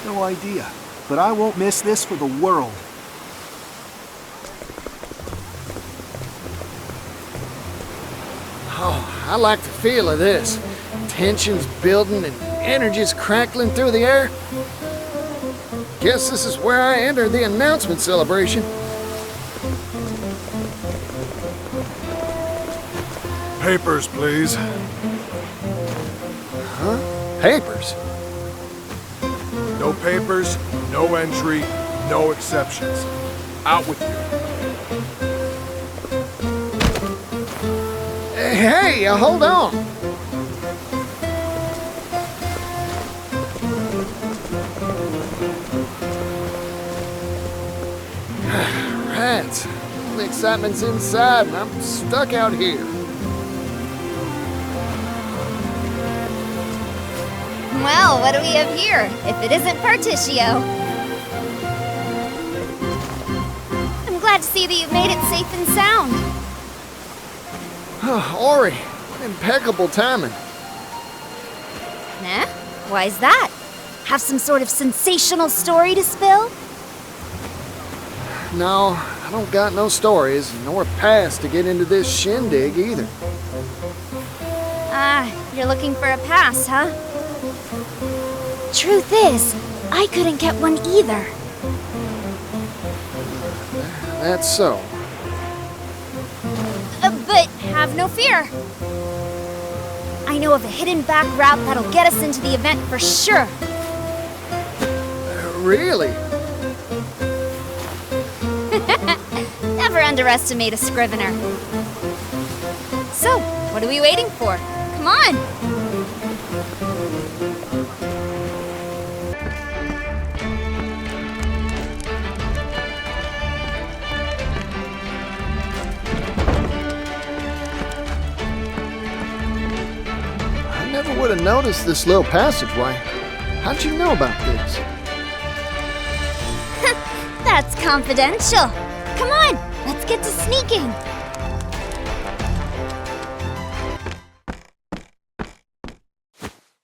S7: No idea. But I won't miss this for the world.
S1: Oh, I like the feel of this. Tension's building and energy's crackling through the air. Guess this is where I enter the announcement celebration.
S13: Papers, please.
S1: Huh? Papers?
S13: No papers, no entry, no exceptions. Out with you.
S1: Hey, hold on. Rats. The excitement's inside and I'm stuck out here.
S12: Well, what do we have here, if it isn't Partitio? I'm glad to see that you made it safe and sound.
S1: Ori, impeccable timing.
S12: Nah? Why's that? Have some sort of sensational story to spill?
S1: No, I don't got no stories, nor pass to get into this shindig either.
S12: Ah, you're looking for a pass, huh? Truth is, I couldn't get one either.
S1: That's so.
S12: But have no fear. I know of a hidden back route that'll get us into the event for sure.
S1: Really?
S12: Never underestimate a scrivener. So, what are we waiting for? Come on!
S1: I never would have noticed this little passageway. How'd you know about this?
S12: That's confidential. Come on, let's get to sneaking.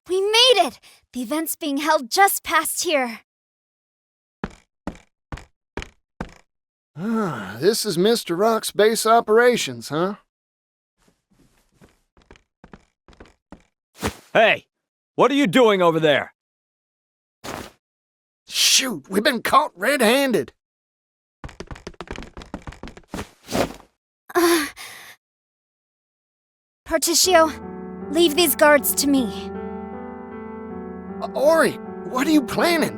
S12: We made it! The event's being held just past here.
S1: Ah, this is Mr. Rock's base operations, huh?
S5: Hey, what are you doing over there?
S1: Shoot, we've been caught red-handed.
S12: Partitio, leave these guards to me.
S1: Ori, what are you planning?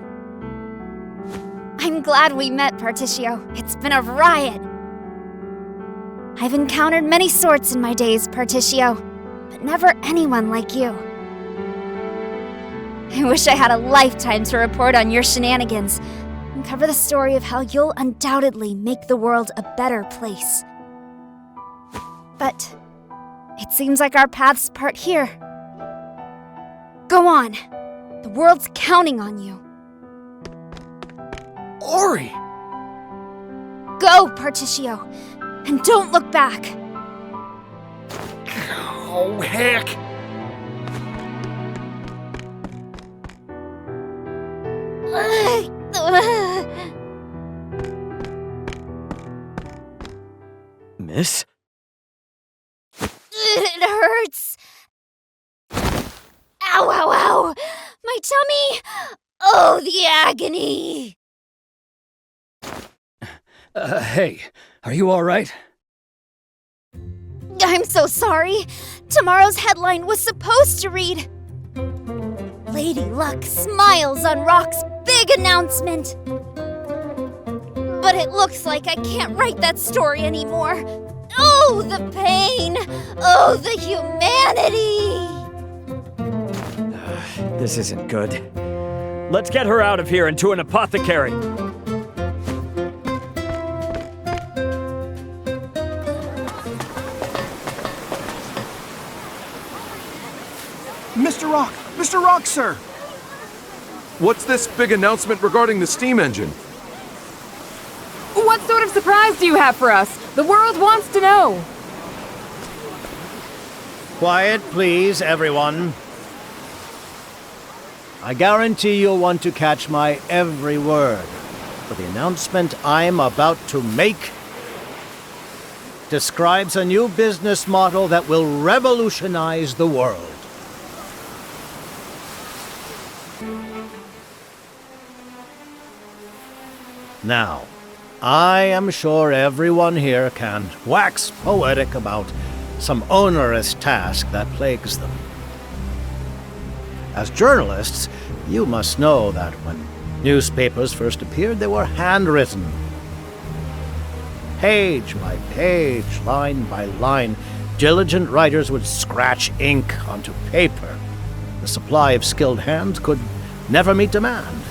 S12: I'm glad we met, Partitio. It's been a riot. I've encountered many sorts in my days, Partitio, but never anyone like you. I wish I had a lifetime to report on your shenanigans and cover the story of how you'll undoubtedly make the world a better place. But it seems like our paths part here. Go on. The world's counting on you.
S1: Ori!
S12: Go, Partitio, and don't look back.
S1: Oh, heck!
S5: Miss?
S12: It hurts. Ow, ow, ow! My tummy! Oh, the agony!
S5: Hey, are you alright?
S12: I'm so sorry. Tomorrow's headline was supposed to read Lady Luck smiles on Rock's big announcement. But it looks like I can't write that story anymore. Oh, the pain! Oh, the humanity!
S5: This isn't good. Let's get her out of here and to an apothecary.
S7: Mr. Rock! Mr. Rock, sir!
S6: What's this big announcement regarding the steam engine?
S8: What sort of surprise do you have for us? The world wants to know.
S15: Quiet, please, everyone. I guarantee you'll want to catch my every word, for the announcement I'm about to make describes a new business model that will revolutionize the world. Now, I am sure everyone here can wax poetic about some onerous task that plagues them. As journalists, you must know that when newspapers first appeared, they were handwritten. Page by page, line by line, diligent writers would scratch ink onto paper. The supply of skilled hands could never meet demand.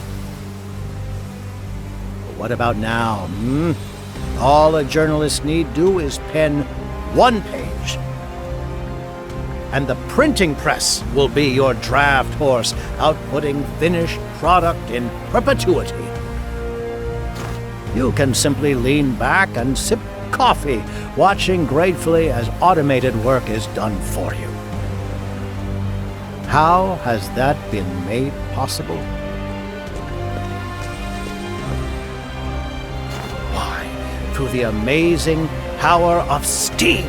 S15: But what about now? All a journalist need do is pen one page, and the printing press will be your draft horse, outputting finished product in perpetuity. You can simply lean back and sip coffee, watching gratefully as automated work is done for you. How has that been made possible? Why, through the amazing power of steam.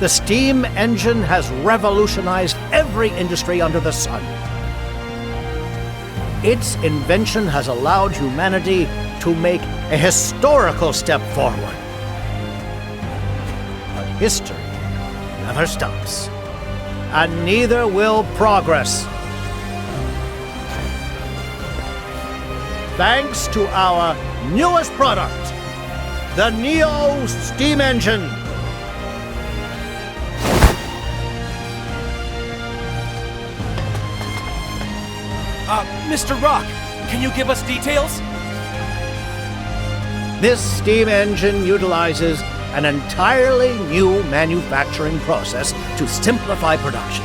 S15: The steam engine has revolutionized every industry under the sun. Its invention has allowed humanity to make a historical step forward. But history never stops, and neither will progress. Thanks to our newest product, the Neo Steam Engine.
S14: Mr. Rock, can you give us details?
S15: This steam engine utilizes an entirely new manufacturing process to simplify production.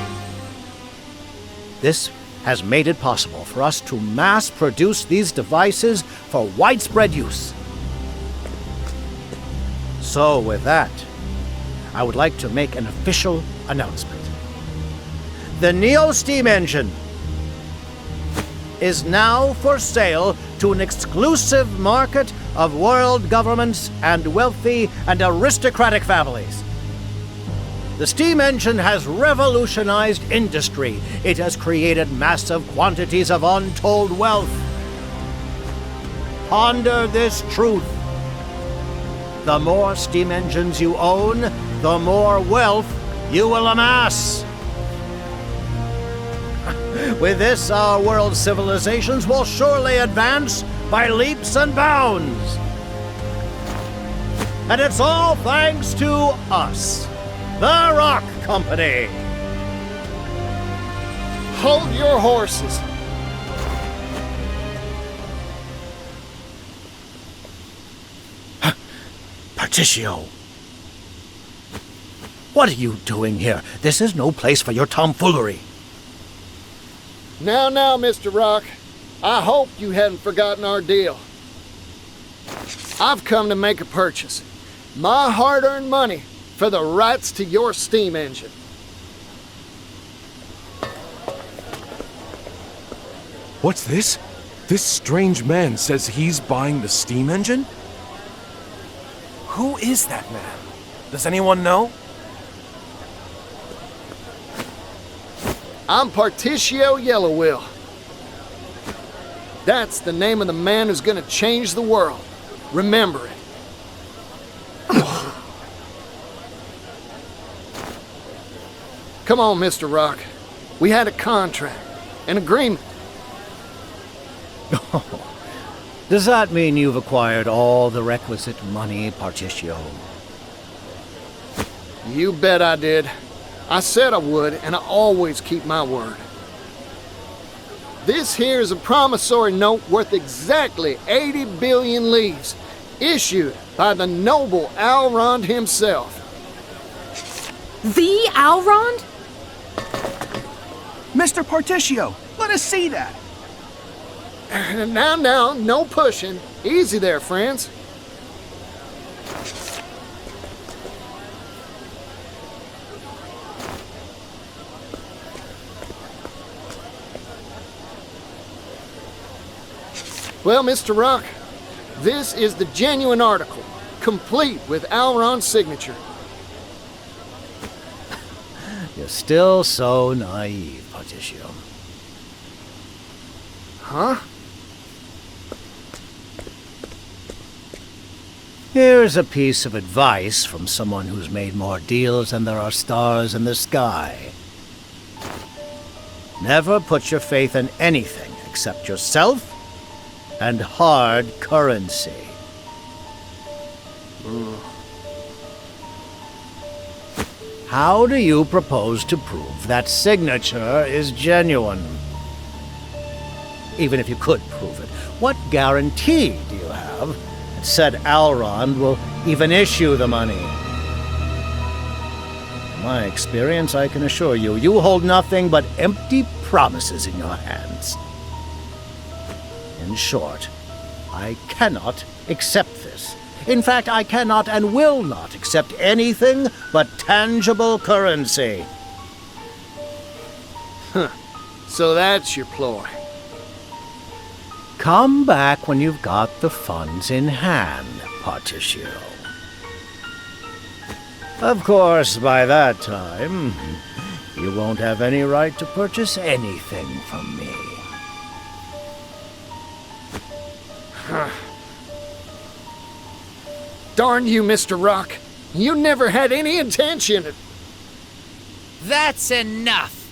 S15: This has made it possible for us to mass produce these devices for widespread use. So with that, I would like to make an official announcement. The Neo Steam Engine is now for sale to an exclusive market of world governments and wealthy and aristocratic families. The steam engine has revolutionized industry. It has created massive quantities of untold wealth. Ponder this truth. The more steam engines you own, the more wealth you will amass. With this, our world's civilizations will surely advance by leaps and bounds. And it's all thanks to us, the Rock Company.
S1: Hold your horses.
S15: Partitio. What are you doing here? This is no place for your tomfoolery.
S1: Now, Mr. Rock, I hope you hadn't forgotten our deal. I've come to make a purchase. My hard-earned money for the rights to your steam engine.
S6: What's this? This strange man says he's buying the steam engine?
S14: Who is that man? Does anyone know?
S1: I'm Partitio Yellowwill. That's the name of the man who's gonna change the world. Remember it. Come on, Mr. Rock. We had a contract, an agreement.
S15: Does that mean you've acquired all the requisite money, Partitio?
S1: You bet I did. I said I would, and I always keep my word. This here is a promissory note worth exactly 80 billion leaves, issued by the noble Alrond himself.
S8: The Alrond?
S7: Mr. Partitio, let us see that.
S1: Now, no pushing. Easy there, friends. Well, Mr. Rock, this is the genuine article, complete with Alron's signature.
S15: You're still so naive, Partitio.
S1: Huh?
S15: Here's a piece of advice from someone who's made more deals than there are stars in the sky. Never put your faith in anything except yourself and hard currency. How do you propose to prove that signature is genuine? Even if you could prove it, what guarantee do you have that said Alrond will even issue the money? In my experience, I can assure you, you hold nothing but empty promises in your hands. In short, I cannot accept this. In fact, I cannot and will not accept anything but tangible currency.
S1: Huh. So that's your ploy.
S15: Come back when you've got the funds in hand, Partitio. Of course, by that time, you won't have any right to purchase anything from me.
S1: Darn you, Mr. Rock. You never had any intention of...
S17: That's enough.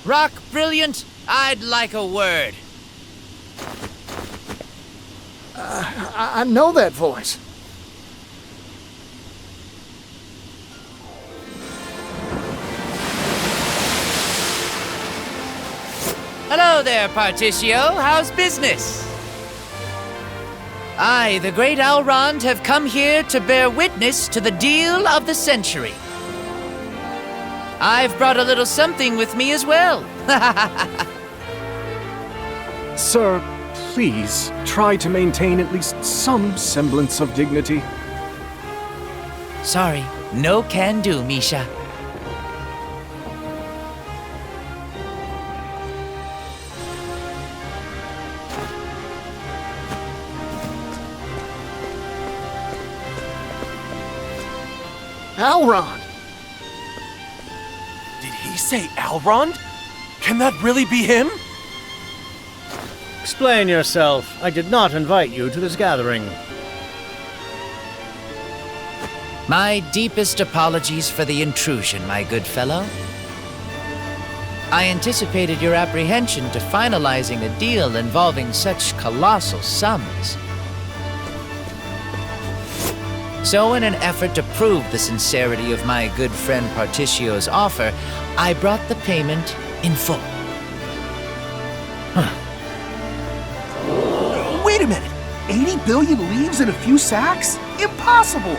S17: Rock Brilliant, I'd like a word.
S1: I know that voice.
S17: Hello there, Partitio. How's business? I, the great Alrond, have come here to bear witness to the deal of the century. I've brought a little something with me as well.
S6: Sir, please try to maintain at least some semblance of dignity.
S17: Sorry, no can do, Misha.
S1: Alrond!
S7: Did he say Alrond? Can that really be him?
S15: Explain yourself. I did not invite you to this gathering.
S17: My deepest apologies for the intrusion, my good fellow. I anticipated your apprehension to finalizing a deal involving such colossal sums. So in an effort to prove the sincerity of my good friend Partitio's offer, I brought the payment in full.
S7: Wait a minute! 80 billion leaves in a few sacks? Impossible!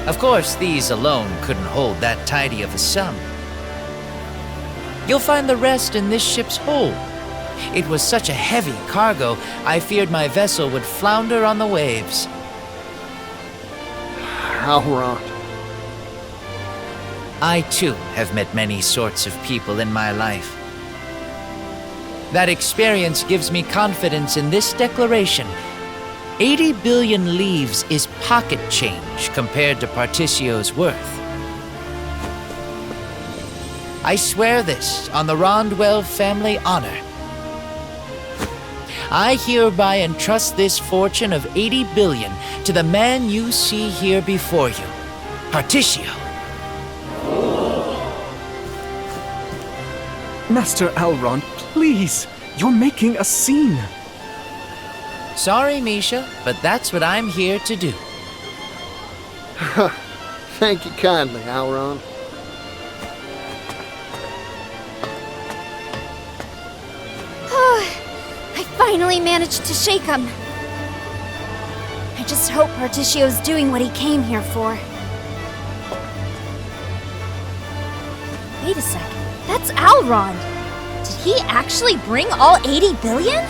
S17: Of course, these alone couldn't hold that tidy of a sum. You'll find the rest in this ship's hold. It was such a heavy cargo, I feared my vessel would flounder on the waves.
S1: Alrond.
S17: I, too, have met many sorts of people in my life. That experience gives me confidence in this declaration. 80 billion leaves is pocket change compared to Partitio's worth. I swear this on the Rondwell family honor. I hereby entrust this fortune of 80 billion to the man you see here before you, Partitio.
S14: Master Elrond, please! You're making a scene!
S17: Sorry, Misha, but that's what I'm here to do.
S1: Thank you kindly, Elrond.
S12: I finally managed to shake him. I just hope Partitio's doing what he came here for. Wait a second. That's Elrond. Did he actually bring all 80 billion?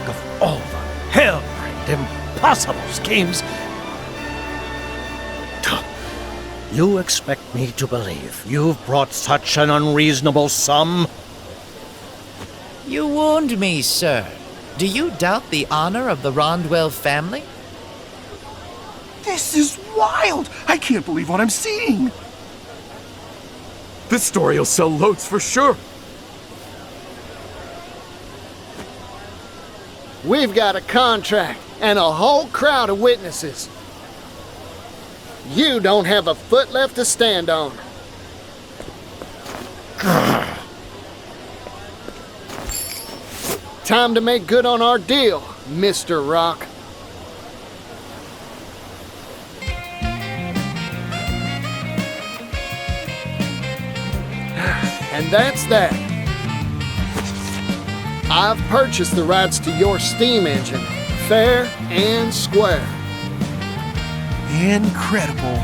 S15: Of all the hell-brained, impossible schemes, you expect me to believe you've brought such an unreasonable sum?
S17: You warned me, sir. Do you doubt the honor of the Rondwell family?
S7: This is wild! I can't believe what I'm seeing!
S6: This story will sell loads for sure.
S1: We've got a contract and a whole crowd of witnesses. You don't have a foot left to stand on. Time to make good on our deal, Mr. Rock. And that's that. I've purchased the rights to your steam engine, fair and square.
S7: Incredible.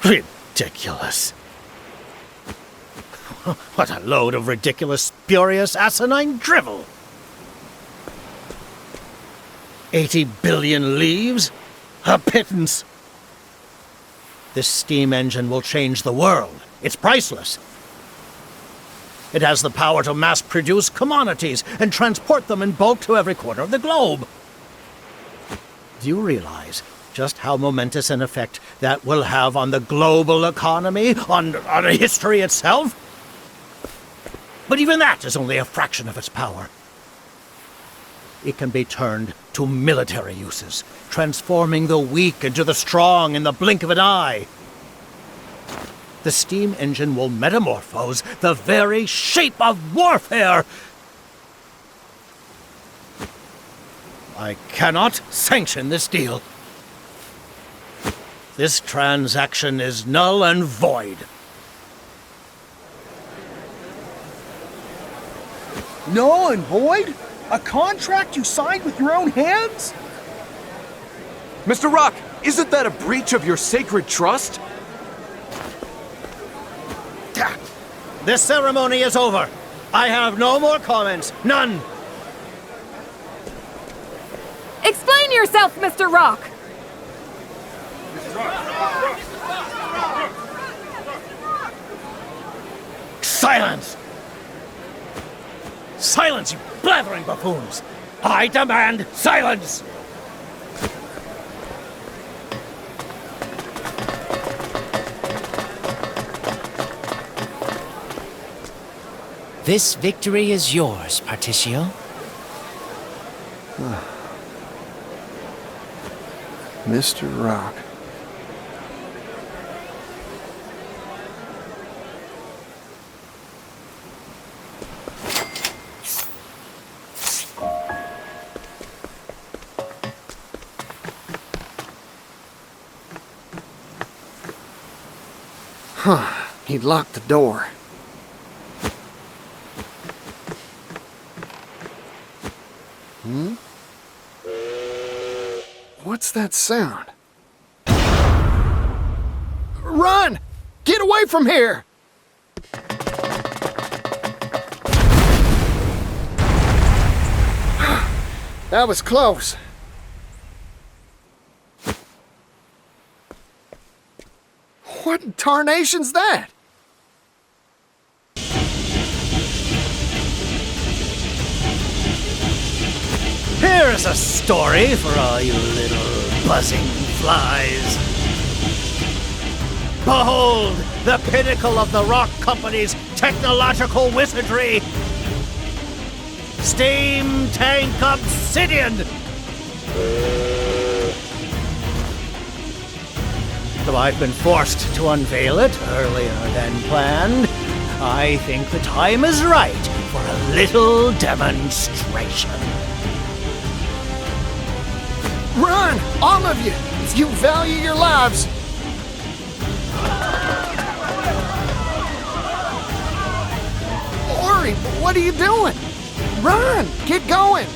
S15: Ridiculous. What a load of ridiculous, spurious, asinine drivel. 80 billion leaves? A pittance. This steam engine will change the world. It's priceless. It has the power to mass-produce commodities and transport them in bulk to every corner of the globe. Do you realize just how momentous an effect that will have on the global economy, on history itself? But even that is only a fraction of its power. It can be turned to military uses, transforming the weak into the strong in the blink of an eye. The steam engine will metamorphose the very shape of warfare. I cannot sanction this deal. This transaction is null and void.
S7: Null and void? A contract you signed with your own hands?
S6: Mr. Rock, isn't that a breach of your sacred trust?
S15: This ceremony is over. I have no more comments. None.
S8: Explain yourself, Mr. Rock!
S15: Silence! Silence, you blathering buffoons! I demand silence!
S17: This victory is yours, Partitio.
S1: Mr. Rock. He'd locked the door. What's that sound? Run! Get away from here! That was close. What in tarnation's that?
S15: us a story for all you little buzzing flies. Behold, the pinnacle of the Rock Company's technological wizardry! Steam Tank Obsidian! Though I've been forced to unveil it earlier than planned, I think the time is right for a little demonstration.
S1: Run, all of you, if you value your lives. Ori, what are you doing? Run, get going.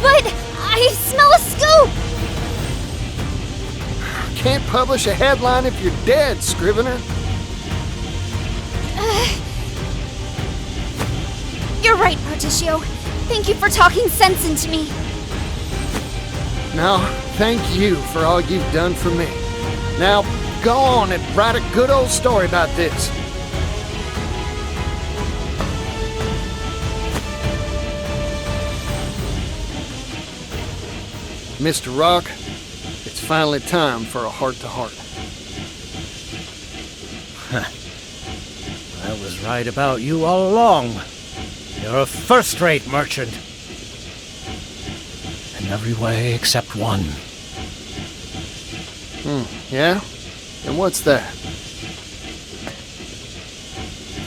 S12: But I smell a scoop!
S1: Can't publish a headline if you're dead, Scrivener.
S12: You're right, Partitio. Thank you for talking sense into me.
S1: No, thank you for all you've done for me. Now, go on and write a good old story about this. Mr. Rock, it's finally time for a heart-to-heart.
S15: I was right about you all along. You're a first-rate merchant. In every way except one.
S1: Yeah? And what's that?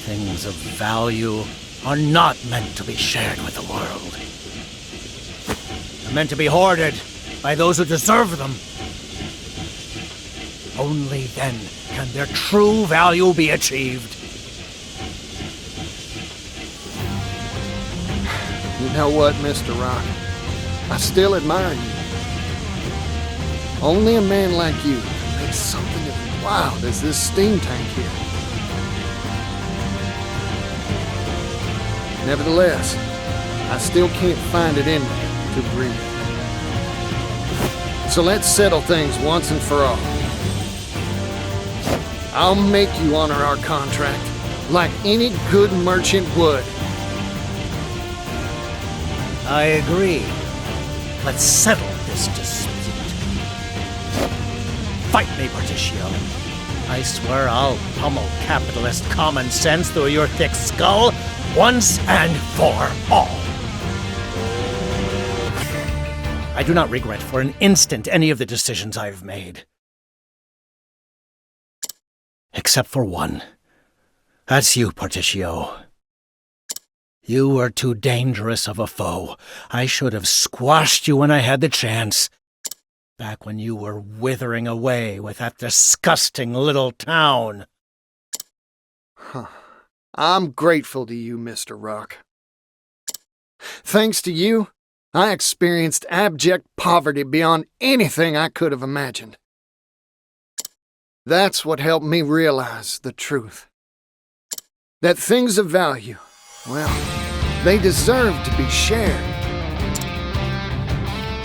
S15: Things of value are not meant to be shared with the world. They're meant to be hoarded by those who deserve them. Only then can their true value be achieved.
S1: You know what, Mr. Rock? I still admire you. Only a man like you can make something as wild as this steam tank here. Nevertheless, I still can't find it in me to breathe. So let's settle things once and for all. I'll make you honor our contract, like any good merchant would.
S15: I agree. Let's settle this dispute. Fight me, Partitio. I swear I'll pummel capitalist common sense through your thick skull once and for all. I do not regret for an instant any of the decisions I've made. Except for one. That's you, Partitio. You were too dangerous of a foe. I should have squashed you when I had the chance. Back when you were withering away with that disgusting little town.
S1: Huh. I'm grateful to you, Mr. Rock. Thanks to you, I experienced abject poverty beyond anything I could have imagined. That's what helped me realize the truth. That things of value, well, they deserve to be shared.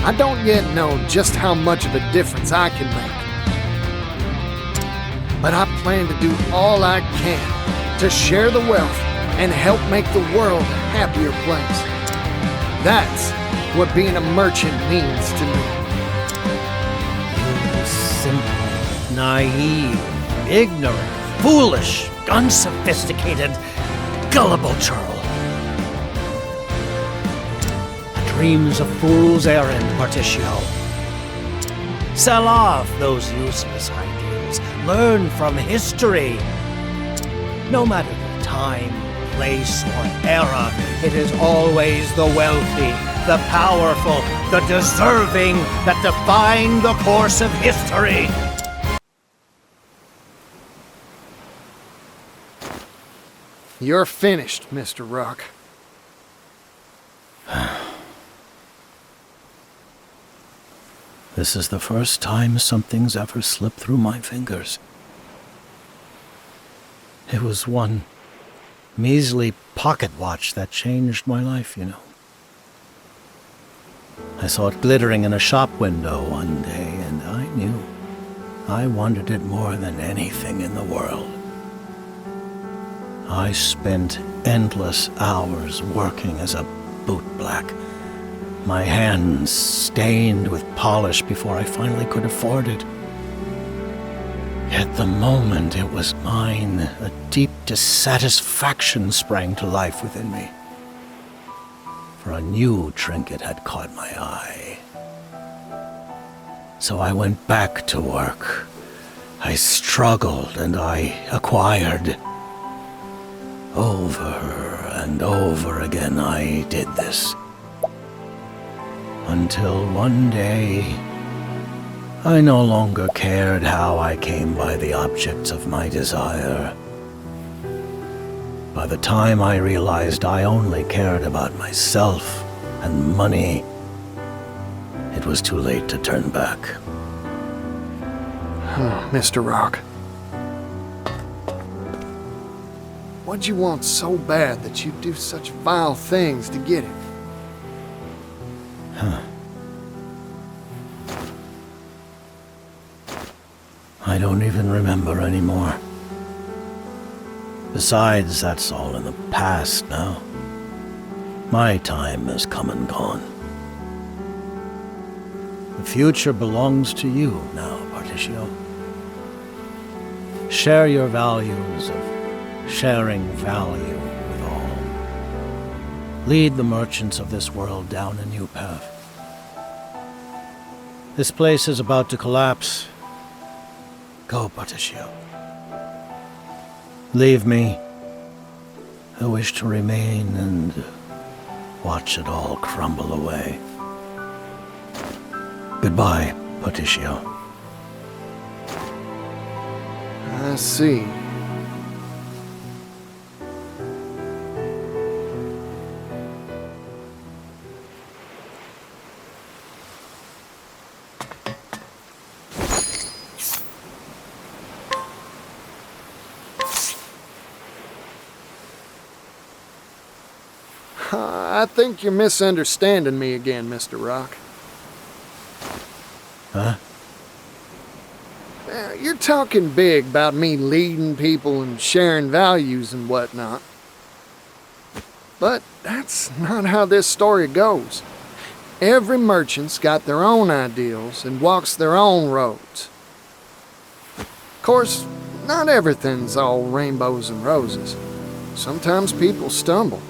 S1: I don't yet know just how much of a difference I can make. But I plan to do all I can to share the wealth and help make the world a happier place. That's what being a merchant means to me.
S15: You simple, naive, ignorant, foolish, unsophisticated, gullible churl. A dream's a fool's errand, Partitio. Sell off those useless ideals. Learn from history. No matter the time, place, or era, it is always the wealthy, the powerful, the deserving that define the course of history.
S1: You're finished, Mr. Rock.
S15: This is the first time something's ever slipped through my fingers. It was one measly pocket watch that changed my life, you know. I saw it glittering in a shop window one day, and I knew I wanted it more than anything in the world. I spent endless hours working as a bootblack, my hands stained with polish before I finally could afford it. Yet the moment it was mine, a deep dissatisfaction sprang to life within me. For a new trinket had caught my eye. So I went back to work. I struggled and I acquired. Over and over again I did this. Until one day, I no longer cared how I came by the objects of my desire. By the time I realized I only cared about myself and money, it was too late to turn back.
S1: Mr. Rock. What'd you want so bad that you'd do such vile things to get it?
S15: I don't even remember anymore. Besides, that's all in the past now. My time has come and gone. The future belongs to you now, Partitio. Share your values of sharing value with all. Lead the merchants of this world down a new path. This place is about to collapse. Go, Partitio. Leave me. I wish to remain and watch it all crumble away. Goodbye, Partitio.
S1: I see. I think you're misunderstanding me again, Mr. Rock.
S15: Huh?
S1: You're talking big about me leading people and sharing values and whatnot. But that's not how this story goes. Every merchant's got their own ideals and walks their own roads. Of course, not everything's all rainbows and roses. Sometimes people stumble.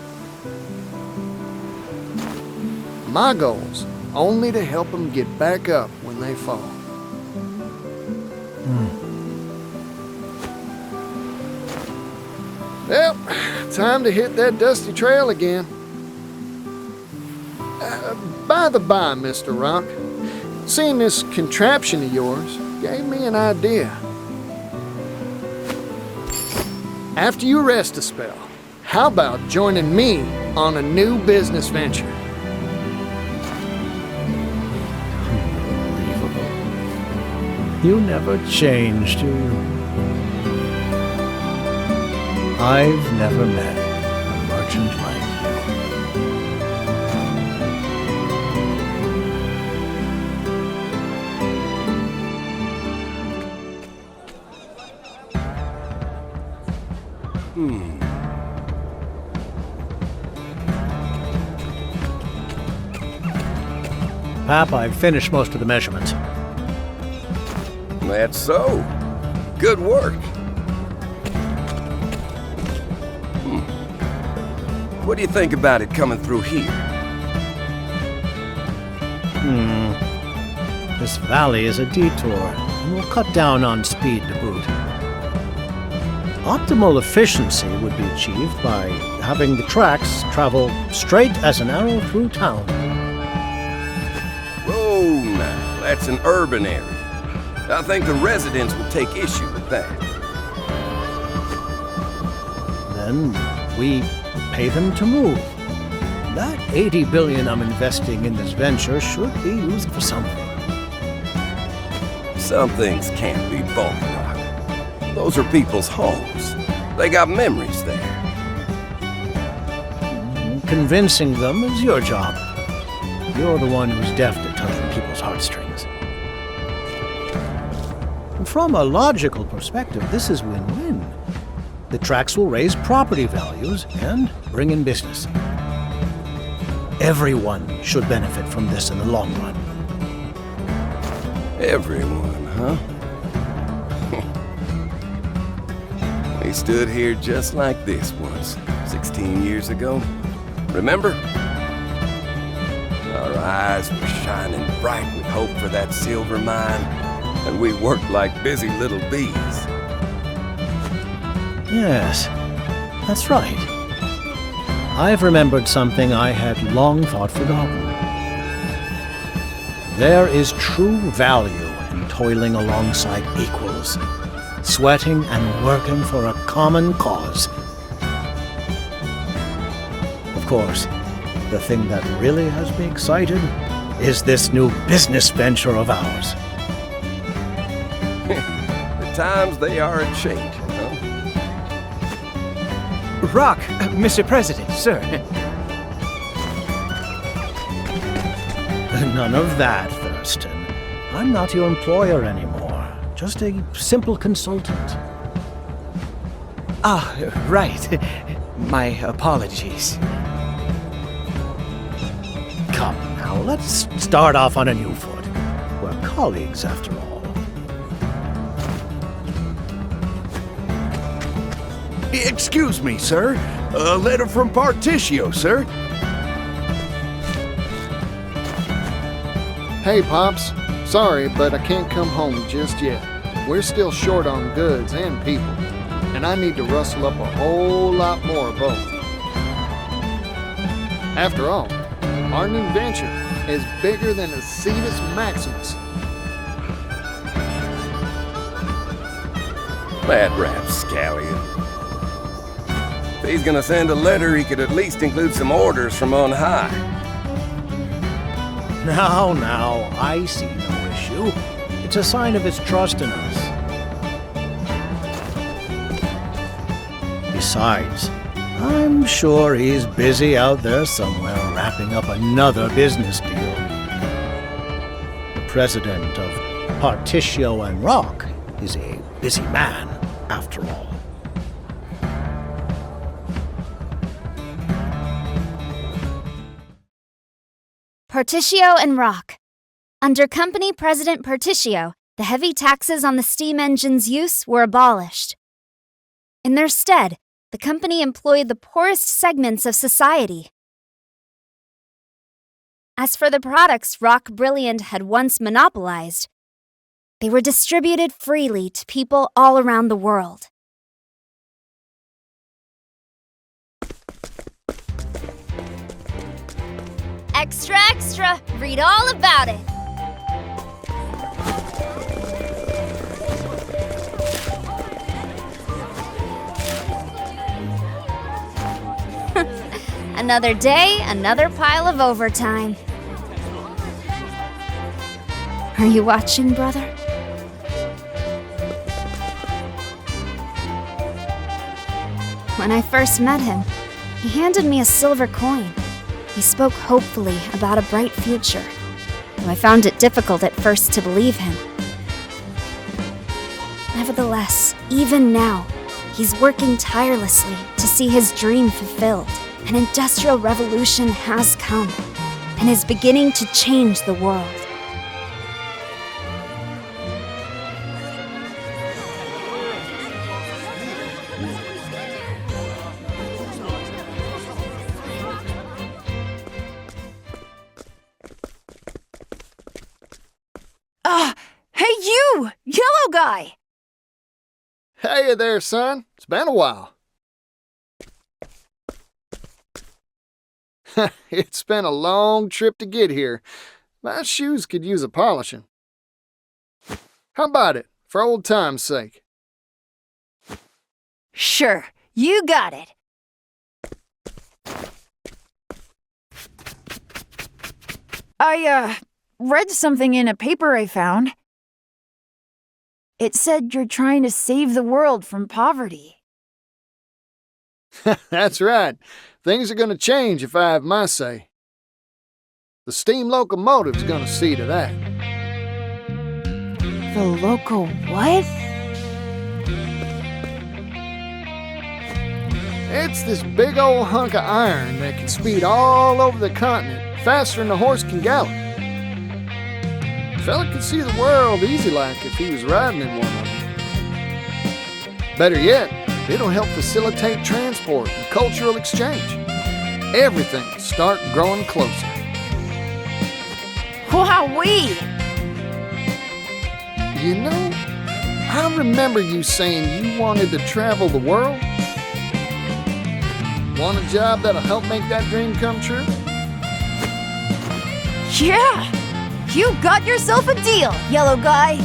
S1: My goal's only to help them get back up when they fall. Well, time to hit that dusty trail again. By the by, Mr. Rock, seeing this contraption of yours gave me an idea. After you rest a spell, how about joining me on a new business venture?
S15: You never change, do you? I've never met a merchant like you. Pap, I've finished most of the measurements.
S2: That's so. Good work. What do you think about it coming through here?
S15: This valley is a detour, and will cut down on speed to boot. Optimal efficiency would be achieved by having the tracks travel straight as an arrow through town.
S2: Whoa, now, that's an urban area. I think the residents will take issue with that.
S15: Then we pay them to move. That $80 billion I'm investing in this venture should be used for something.
S2: Some things can't be bought, Rock. Those are people's homes. They got memories there.
S15: Convincing them is your job. You're the one who's deft at tugging people's heartstrings. From a logical perspective, this is win-win. The tracks will raise property values and bring in business. Everyone should benefit from this in the long run.
S2: Everyone, huh? We stood here just like this once, 16 years ago. Remember? Our eyes were shining bright with hope for that silver mine, and we worked like busy little bees.
S15: Yes, that's right. I've remembered something I had long thought forgotten. There is true value in toiling alongside equals, sweating and working for a common cause. Of course, the thing that really has me excited is this new business venture of ours.
S2: The times they are a change, huh?
S4: Rock, Mr. President, sir.
S15: None of that, Thurston. I'm not your employer anymore. Just a simple consultant.
S4: Ah, right. My apologies.
S15: Come now, let's start off on a new foot. We're colleagues, after all.
S21: Excuse me, sir. A letter from Partitio, sir.
S1: Hey, Pops. Sorry, but I can't come home just yet. We're still short on goods and people, and I need to rustle up a whole lot more of both. After all, our new venture is bigger than a Cetus Maximus.
S2: That rapscallion. If he's gonna send a letter, he could at least include some orders from on high.
S15: Now, I see no issue. It's a sign of his trust in us. Besides, I'm sure he's busy out there somewhere wrapping up another business deal. The president of Partitio and Rock is a busy man, after all.
S12: Partitio and Rock. Under Company President Partitio, the heavy taxes on the steam engine's use were abolished. In their stead, the company employed the poorest segments of society. As for the products Rock Brilliant had once monopolized, they were distributed freely to people all around the world. Extra, extra! Read all about it! Another day, another pile of overtime. Are you watching, brother? When I first met him, he handed me a silver coin. He spoke hopefully about a bright future, though I found it difficult at first to believe him. Nevertheless, even now, he's working tirelessly to see his dream fulfilled. An industrial revolution has come and is beginning to change the world.
S8: Hey you! Yellow guy!
S1: Hey there, son. It's been a while. It's been a long trip to get here. My shoes could use a polishing. How about it, for old time's sake?
S8: Sure, you got it. I, read something in a paper I found. It said you're trying to save the world from poverty.
S1: That's right. Things are gonna change if I have my say. The steam locomotive's gonna see to that.
S8: The local what?
S1: It's this big old hunk of iron that can speed all over the continent faster than a horse can gallop. A fella could see the world easy like if he was riding in one of them. Better yet, it'll help facilitate transport and cultural exchange. Everything will start growing closer.
S8: Wowee!
S1: You know, I remember you saying you wanted to travel the world. Want a job that'll help make that dream come true?
S8: Yeah! You got yourself a deal, yellow guy!